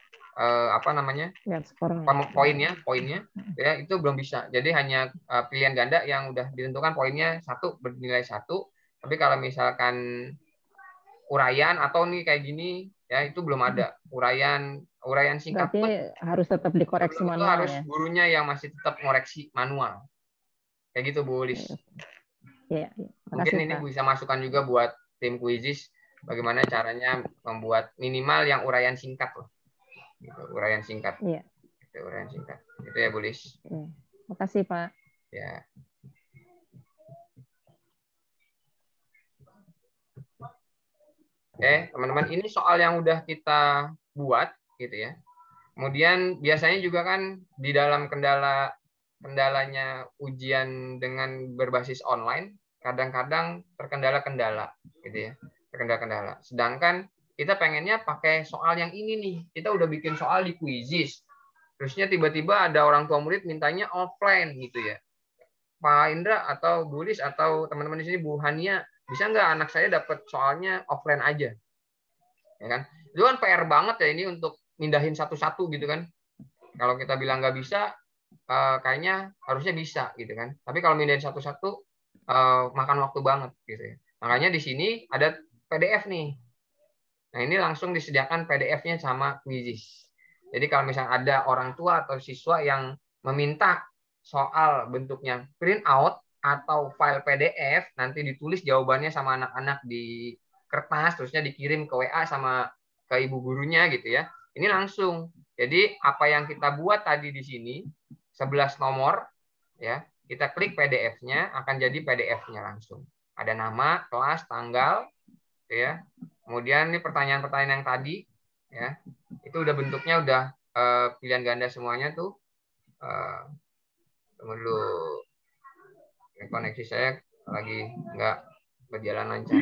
poinnya ya itu belum bisa. Jadi hanya pilihan ganda yang udah ditentukan poinnya 1 bernilai 1. Tapi kalau misalkan uraian atau nih kayak gini ya itu belum ada uraian singkat. Berarti harus tetap dikoreksi manual. Itu harus gurunya yang masih tetap ngoreksi manual. Kayak gitu Bu Lis. Ya. Mungkin ini bisa masukan juga buat tim Quizizz bagaimana caranya membuat minimal yang uraian singkat loh. Gitu, uraian singkat. Iya. Gitu, uraian singkat. Itu ya Bu Lis. Makasih Pak. Ya. Oke, teman-teman, ini soal yang udah kita buat gitu ya. Kemudian biasanya juga kan di dalam kendalanya ujian dengan berbasis online, kadang-kadang terkendala-kendala gitu ya. Terkendala-kendala. Sedangkan kita pengennya pakai soal yang ini nih. Kita udah bikin soal di Quizizz. Terusnya tiba-tiba ada orang tua murid mintanya offline gitu ya. Pak Indra atau Bu Lis atau teman-teman di sini Bu Hania, bisa nggak anak saya dapat soalnya offline aja? Ya kan? Itu kan PR banget ya ini untuk mindahin satu-satu gitu kan. Kalau kita bilang nggak bisa, kayaknya harusnya bisa gitu kan. Tapi kalau mindahin satu-satu, makan waktu banget gitu ya. Makanya di sini ada PDF nih. Nah ini langsung disediakan PDF-nya sama Quizizz. Jadi kalau misalnya ada orang tua atau siswa yang meminta soal bentuknya print out atau file PDF, nanti ditulis jawabannya sama anak-anak di kertas, terusnya dikirim ke WA sama ke ibu gurunya gitu ya. Ini langsung. Jadi apa yang kita buat tadi di sini 11 nomor ya, kita klik PDF-nya akan jadi PDF-nya langsung. Ada nama, kelas, tanggal gitu ya. Kemudian ini pertanyaan-pertanyaan yang tadi ya. Itu udah bentuknya udah pilihan ganda semuanya tuh. Tunggu dulu. Koneksi saya lagi nggak berjalan lancar.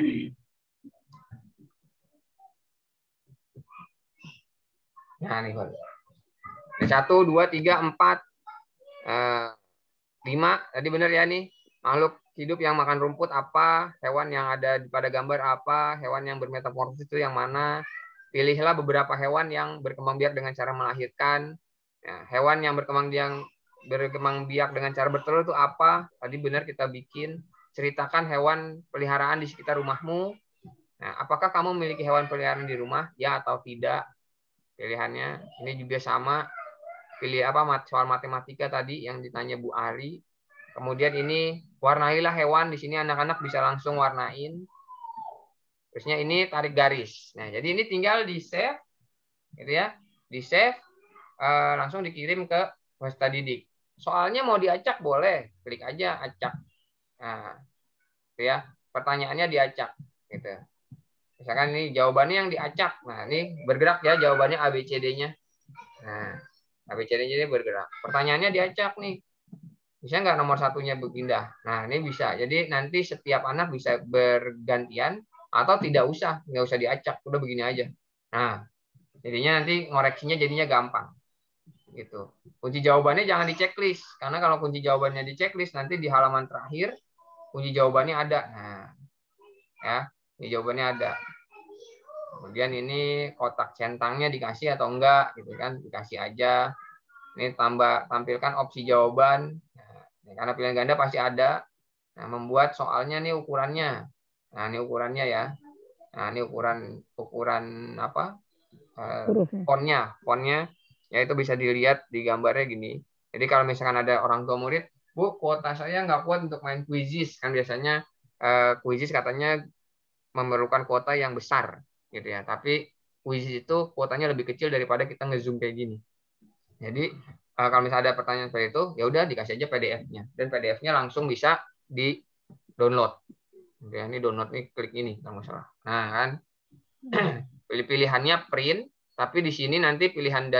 Nah, nih, 1, 2, 3, 4, 5. Tadi benar ya nih. Makhluk hidup yang makan rumput apa? Hewan yang ada pada gambar apa? Hewan yang bermetamorfosis itu yang mana? Pilihlah beberapa hewan yang berkembang biak dengan cara melahirkan. Ya, hewan yang berkembang biak dengan cara bertelur itu apa? Tadi benar kita bikin. Ceritakan hewan peliharaan di sekitar rumahmu. Nah, apakah kamu memiliki hewan peliharaan di rumah? Ya atau tidak? Pilihannya ini juga sama. Pilih apa? Soal matematika tadi yang ditanya Bu Ari. Kemudian ini warnailah hewan. Di sini anak-anak bisa langsung warnain. Terusnya ini tarik garis. Nah, jadi ini tinggal di save, gitu ya. Di save, langsung dikirim ke peserta didik. Soalnya mau diacak boleh, klik aja acak. Nah, gitu ya. Pertanyaannya diacak, gitu. Misalkan ini jawabannya yang diacak. Nah, ini bergerak ya jawabannya ABCD-nya. Nah, ABCD-nya ini bergerak. Pertanyaannya diacak nih. Bisa nggak nomor satunya berpindah? Nah, ini bisa. Jadi nanti setiap anak bisa bergantian atau nggak usah diacak, udah begini aja. Nah, jadinya nanti ngoreksinya jadinya gampang. Gitu. Kunci jawabannya jangan di checklist, karena kalau kunci jawabannya di checklist nanti di halaman terakhir kunci jawabannya ada. Nah, ya, ini jawabannya ada. Kemudian ini kotak centangnya dikasih atau enggak, gitu kan? Dikasih aja. Ini tampilkan opsi jawaban. Nah, karena pilihan ganda pasti ada. Nah, membuat soalnya nih ukurannya. Nah, ini ukurannya ya. Nah, ini ukuran apa? Fontnya ya itu bisa dilihat di gambarnya gini. Jadi kalau misalkan ada orang tua murid Bu, kuota saya nggak kuat untuk main Quizzes. Kan biasanya Quizzes katanya memerlukan kuota yang besar gitu ya. Tapi Quizzes itu kuotanya lebih kecil daripada kita nge-zoom kayak gini. Jadi kalau misalnya ada pertanyaan seperti itu, ya udah dikasih aja PDF-nya. Dan PDF-nya langsung bisa di-download. Oke, ini download nih, klik ini kalau nggak salah. Nah kan, pilihannya print, tapi di sini nanti pilihan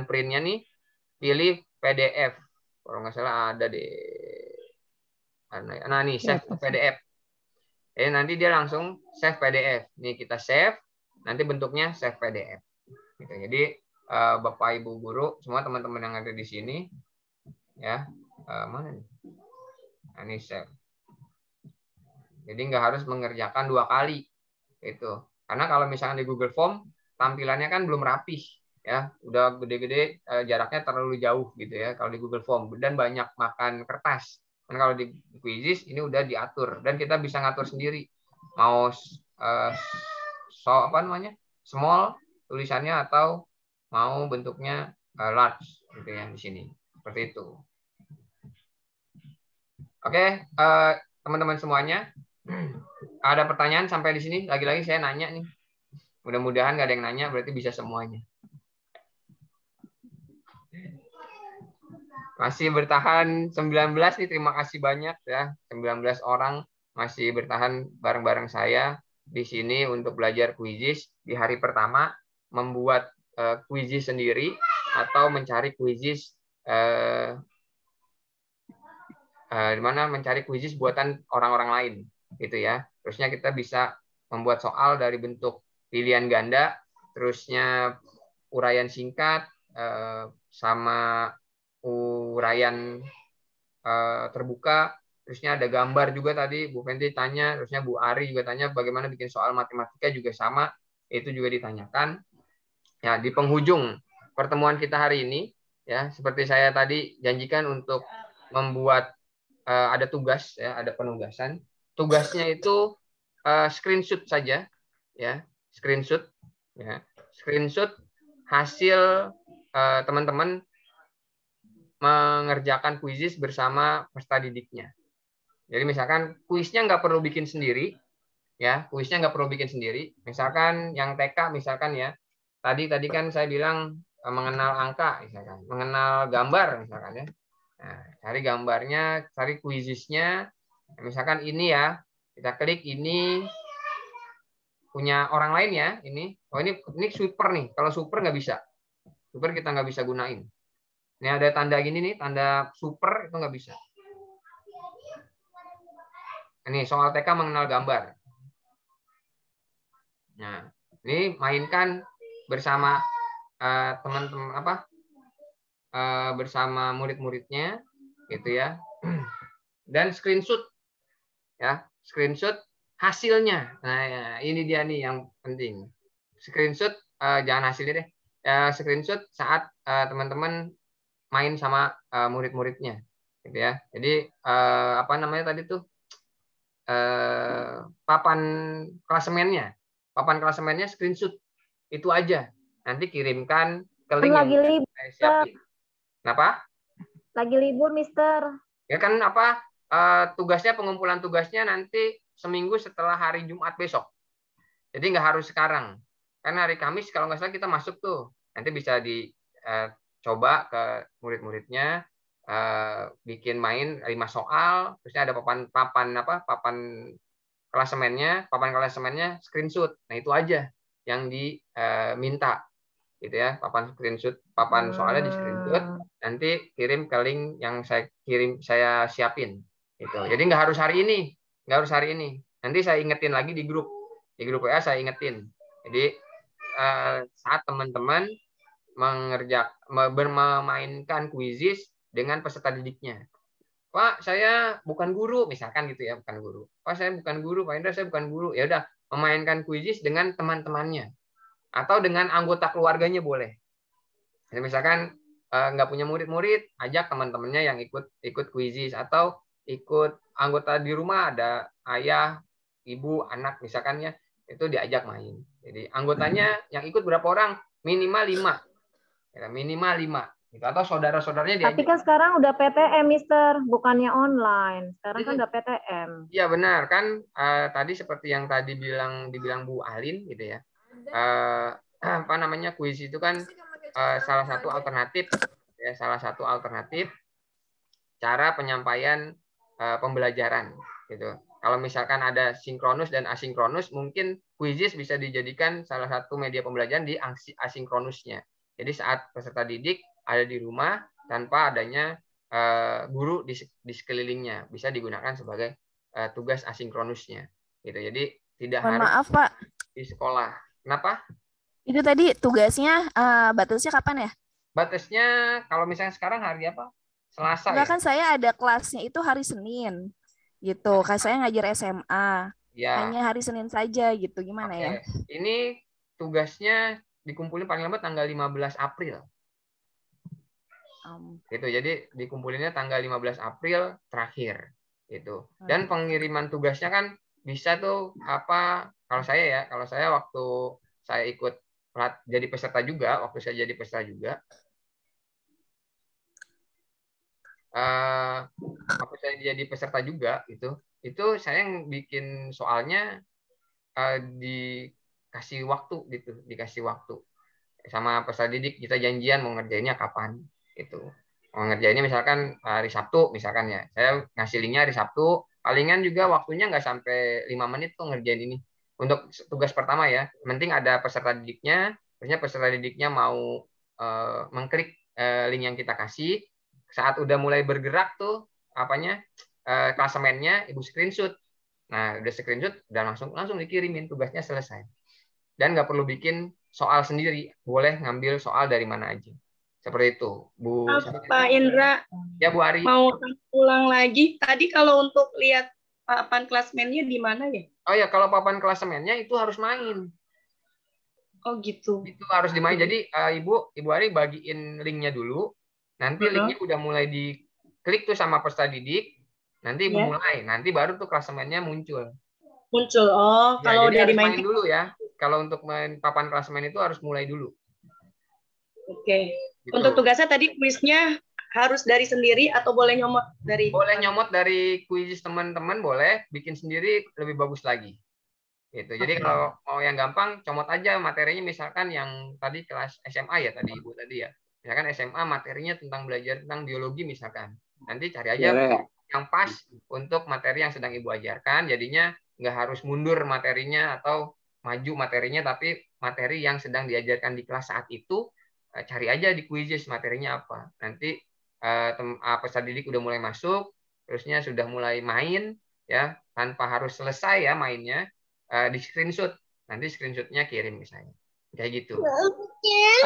printnya nih, pilih PDF. Kalau nggak salah ada di, nah nih save PDF. Nanti dia langsung save PDF. Nih kita save, nanti bentuknya save PDF. Gitu. Jadi Bapak Ibu guru, semua teman-teman yang ada di sini, ya mana nih? Nah, ini save. Jadi nggak harus mengerjakan 2 kali, itu. Karena kalau misalnya di Google Form tampilannya kan belum rapih, ya, udah gede-gede, jaraknya terlalu jauh gitu ya kalau di Google Form dan banyak makan kertas. Dan kalau di Quizzes ini udah diatur dan kita bisa ngatur sendiri mau small tulisannya atau mau bentuknya large gitu ya di sini seperti itu. Oke, teman-teman semuanya, ada pertanyaan sampai di sini? Lagi-lagi saya nanya nih. Mudah-mudahan nggak ada yang nanya, berarti bisa semuanya. Masih bertahan 19 nih, terima kasih banyak ya. 19 orang masih bertahan bareng-bareng saya di sini untuk belajar Quizzes di hari pertama, membuat Quizzes sendiri atau mencari Quizzes di mana mencari Quizzes buatan orang-orang lain gitu ya. Terusnya kita bisa membuat soal dari bentuk pilihan ganda, terusnya uraian singkat sama uraian terbuka, terusnya ada gambar juga tadi Bu Fenty tanya, terusnya Bu Ari juga tanya bagaimana bikin soal matematika juga sama, itu juga ditanyakan. Ya, di penghujung pertemuan kita hari ini ya, seperti saya tadi janjikan untuk membuat ada tugas ya, ada penugasan. Tugasnya itu screenshot saja ya, screenshot ya. Screenshot hasil teman-teman mengerjakan Quizzes bersama peserta didiknya. Jadi misalkan kuisnya nggak perlu bikin sendiri, ya kuisnya nggak perlu bikin sendiri. Misalkan yang TK misalkan ya, tadi kan saya bilang mengenal angka, misalkan mengenal gambar misalkan ya. Nah, cari gambarnya, cari Quizzesnya. Misalkan ini ya, kita klik ini punya orang lain ya, ini. Oh ini super nih. Kalau super nggak bisa, super kita nggak bisa gunain. Ini ada tanda gini nih, tanda super itu nggak bisa. Ini soal TK mengenal gambar. Nah, ini mainkan bersama teman-teman bersama murid-muridnya, gitu ya. Dan screenshot, ya, screenshot hasilnya. Nah, ya, ini dia nih yang penting. Screenshot jangan hasilnya deh. Screenshot saat teman-teman main sama murid-muridnya, gitu ya. Jadi apa namanya tadi tuh papan klasemennya screenshot itu aja. Nanti kirimkan ke link lagi yang libur. saya siapin. Kenapa? Lagi libur, Mister. Ya kan tugasnya, pengumpulan tugasnya nanti seminggu setelah hari Jumat besok. Jadi nggak harus sekarang. Karena hari Kamis kalau nggak salah kita masuk tuh. Nanti bisa coba ke murid-muridnya bikin main 5 soal, terusnya ada papan klasemennya screenshot. Nah, itu aja yang diminta gitu ya, papan screenshot, papan soalnya di screenshot, nanti kirim ke link yang saya siapin gitu. Jadi nggak harus hari ini. Nanti saya ingetin lagi di grup WA, saya ingetin. Jadi saat teman-teman memainkan Quizzes dengan peserta didiknya. Pak, saya bukan guru, misalkan gitu ya, bukan guru. Pak, saya bukan guru, Pak Indra, saya bukan guru. Ya udah, memainkan Quizzes dengan teman-temannya atau dengan anggota keluarganya boleh. Jadi misalkan nggak punya murid-murid, ajak teman-temannya yang ikut Quizzes atau ikut anggota di rumah, ada ayah, ibu, anak misalkan ya, itu diajak main. Jadi anggotanya yang ikut berapa orang? Minimal 5. Ya, minimal 5. gitu. Atau saudara-saudaranya diajak. Tapi kan sekarang udah PTM, Mister, bukannya online. Sekarang kan udah PTM. Iya benar kan, tadi seperti yang tadi dibilang Bu Alin gitu ya. Apa namanya, kuis itu kan salah satu alternatif ya, salah satu alternatif cara penyampaian pembelajaran gitu. Kalau misalkan ada sinkronus dan asinkronus, mungkin Quizizz bisa dijadikan salah satu media pembelajaran di asinkronusnya. Jadi saat peserta didik ada di rumah tanpa adanya guru di sekelilingnya, bisa digunakan sebagai tugas asinkronusnya. Gitu. Jadi tidak harus maaf Pak, di sekolah. Kenapa? Itu tadi tugasnya batasnya kapan ya? Batasnya kalau misalnya sekarang hari apa? Selasa. Enggak, ya? kan saya ada kelasnya itu hari Senin. Gitu. Kayak saya ngajar SMA. Ya. Hanya hari Senin saja gitu. Gimana ya? Ini tugasnya dikumpulin paling lambat tanggal 15 April. Gitu. Jadi dikumpulinnya tanggal 15 April terakhir gitu. Dan pengiriman tugasnya kan bisa tuh apa, kalau saya waktu saya ikut jadi peserta juga, waktu saya jadi peserta juga, waktu saya jadi peserta juga itu saya yang bikin soalnya dikasih waktu sama peserta didik, kita janjian mau ngerjainnya kapan gitu. Mau ngerjainnya misalkan hari Sabtu misalkan ya, saya ngasih linknya hari Sabtu, palingan juga waktunya nggak sampai 5 menit tuh ngerjain ini. Untuk tugas pertama ya, penting ada peserta didiknya, terusnya peserta didiknya mau mengklik link yang kita kasih. Saat udah mulai bergerak tuh klasemennya ibu screenshot. Nah udah screenshot, udah langsung dikirimin, tugasnya selesai. Dan nggak perlu bikin soal sendiri, boleh ngambil soal dari mana aja. Seperti itu, Bu. Pak Indra. Ya, Bu Ari. Mau ulang lagi. Tadi kalau untuk lihat papan klasemennya di mana ya? Oh ya, kalau papan klasemennya itu harus main. Oh gitu. Itu harus dimain. Jadi Ibu Ari bagiin linknya dulu. Nanti linknya udah mulai diklik tuh sama peserta didik. Nanti mulai. Nanti baru tuh klasemennya muncul. Muncul. Oh, ya, kalau udah dimain dulu ya. Kalau untuk main papan klasemen itu harus mulai dulu. Oke. Gitu. Untuk tugasnya tadi kuisnya harus dari sendiri atau boleh nyomot dari? Boleh nyomot dari kuis teman-teman, boleh bikin sendiri lebih bagus lagi. Gitu. Jadi kalau mau yang gampang, comot aja materinya, misalkan yang tadi kelas SMA ya tadi Ibu tadi ya. Misalkan SMA materinya tentang belajar tentang biologi misalkan. Nanti cari aja yang pas untuk materi yang sedang Ibu ajarkan, jadinya nggak harus mundur materinya atau maju materinya, tapi materi yang sedang diajarkan di kelas saat itu cari aja di Quizizz materinya apa. Nanti peserta didik udah mulai masuk, terusnya sudah mulai main ya, tanpa harus selesai ya mainnya, di screenshot. Nanti screenshotnya kirim misalnya. Kayak gitu.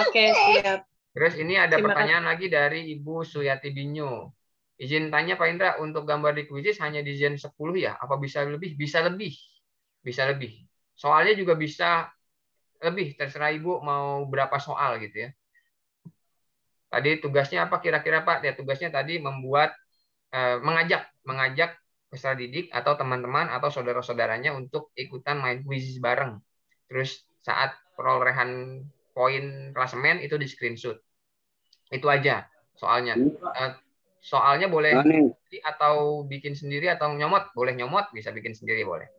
Oke, siap. Terus ini ada pertanyaan lagi dari Ibu Suyati Binyo. Izin tanya Pak Indra, untuk gambar di Quizizz hanya di Zen 10 ya? Apa bisa lebih? Bisa lebih. Bisa lebih. Soalnya juga bisa lebih, terserah Ibu mau berapa soal gitu ya. Tadi tugasnya apa kira-kira Pak? Ya, tugasnya tadi membuat mengajak peserta didik atau teman-teman atau saudara-saudaranya untuk ikutan main Quizizz bareng. Terus saat perolehan poin klasemen itu di screenshot. Itu aja soalnya. Soalnya boleh atau bikin sendiri atau nyomot, boleh nyomot, bisa bikin sendiri boleh.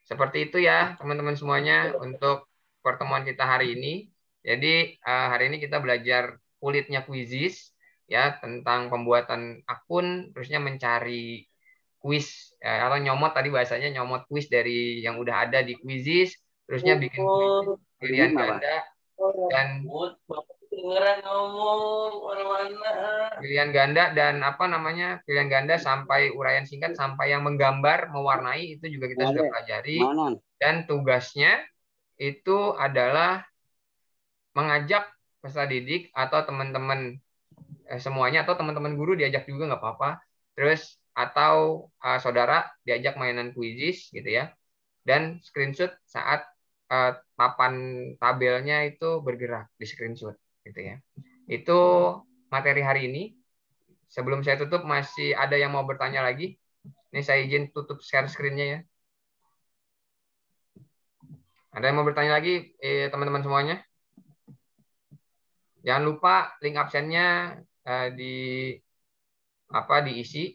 Seperti itu ya teman-teman semuanya untuk pertemuan kita hari ini. Jadi hari ini kita belajar kulitnya Quizizz ya, tentang pembuatan akun, terusnya mencari kuis atau nyomot, tadi bahasanya nyomot kuis dari yang udah ada di Quizizz, terusnya bikin kuis pilihan ganda dan pilihan ganda dan pilihan ganda sampai uraian singkat sampai yang menggambar mewarnai, itu juga kita sudah pelajari. Dan tugasnya itu adalah mengajak peserta didik atau teman-teman semuanya, atau teman-teman guru diajak juga nggak apa-apa, terus atau saudara diajak mainan Quizizz gitu ya, dan screenshot saat papan tabelnya itu bergerak, di screenshot gitu ya. Itu materi hari ini. Sebelum saya tutup, masih ada yang mau bertanya lagi? Ini saya izin tutup share screen-nya ya. Ada yang mau bertanya lagi teman-teman semuanya? Jangan lupa link absennya diisi.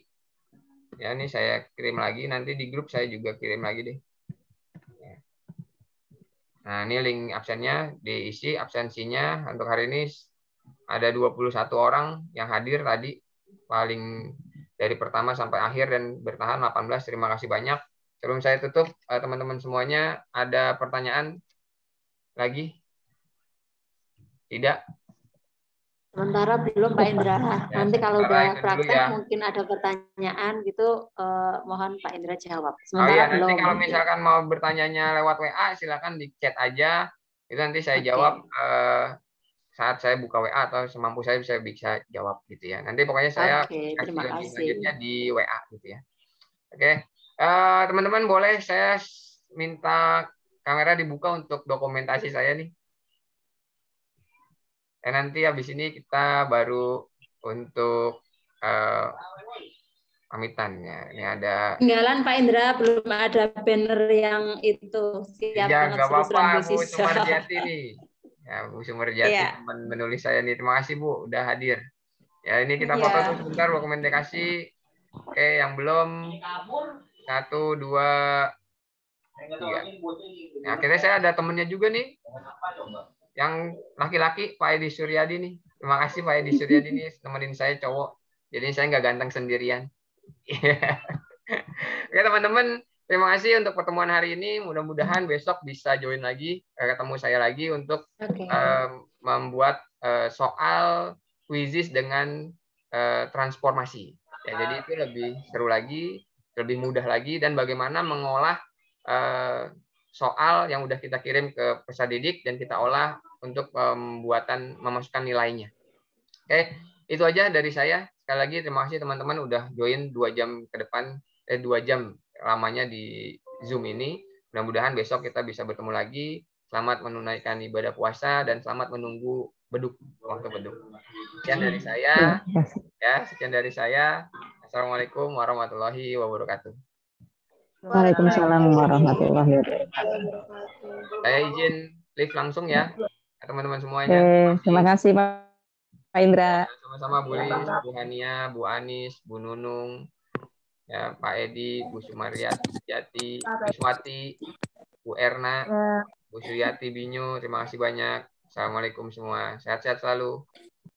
Ya, ini saya kirim lagi, nanti di grup saya juga kirim lagi deh. Nah, ini link absennya diisi, absensinya untuk hari ini ada 21 orang yang hadir tadi, paling dari pertama sampai akhir dan bertahan 18. Terima kasih banyak. Sebelum saya tutup, teman-teman semuanya ada pertanyaan lagi? Tidak? Sementara belum Pak Indra. Nanti kalau udah praktek mungkin ada pertanyaan gitu, mohon Pak Indra jawab. Sementara nanti kalau misalkan mau bertanyanya lewat WA, silakan di chat aja. Itu nanti saya jawab saat saya buka WA atau semampu saya bisa jawab gitu ya. Nanti pokoknya saya terima kasih. Selanjutnya di WA gitu ya. Oke. Teman-teman boleh saya minta kamera dibuka untuk dokumentasi saya nih. Dan nanti habis ini kita baru untuk pamitan ya. Ini ada tinggalan Pak Indra, belum ada banner yang itu. Siap ya, nggak apa-apa Bu Sumarjati nih. Ya, Bu Sumarjati teman menulis saya nih. Terima kasih Bu udah hadir. Ya, ini kita foto tuh sebentar dokumentasi. Oke, yang belum 1, 2, 3. Nah, akhirnya saya ada temennya juga nih. Yang laki-laki, Pak Edi Suryadi nih. Terima kasih Pak Edi Suryadi nih, temenin saya cowok. Jadi saya nggak ganteng sendirian. Oke teman-teman, terima kasih untuk pertemuan hari ini. Mudah-mudahan besok bisa join lagi, ketemu saya lagi untuk membuat soal quizzes dengan transformasi. Ya, jadi itu lebih seru lagi, lebih mudah lagi, dan bagaimana mengolah soal yang udah kita kirim ke peserta didik dan kita olah untuk memasukkan nilainya. Oke, itu aja dari saya. Sekali lagi terima kasih teman-teman udah join 2 jam ke depan, 2 jam lamanya di Zoom ini. Mudah-mudahan besok kita bisa bertemu lagi. Selamat menunaikan ibadah puasa dan selamat menunggu beduk, waktu beduk. Sekian dari saya. Ya, sekian dari saya. Assalamualaikum warahmatullahi wabarakatuh. Waalaikumsalam warahmatullahi wabarakatuh. Saya izin live langsung ya, teman-teman semuanya. Terima kasih Pak Indra. Sama-sama Bu Lis, Bu Hania, Bu Anis, Bu Nunung, ya, Pak Edi, Bu Sumarjati, Bu Swati, Bu Erna, Bu Suryati Binyu. Terima kasih banyak. Assalamualaikum semua. Sehat-sehat selalu.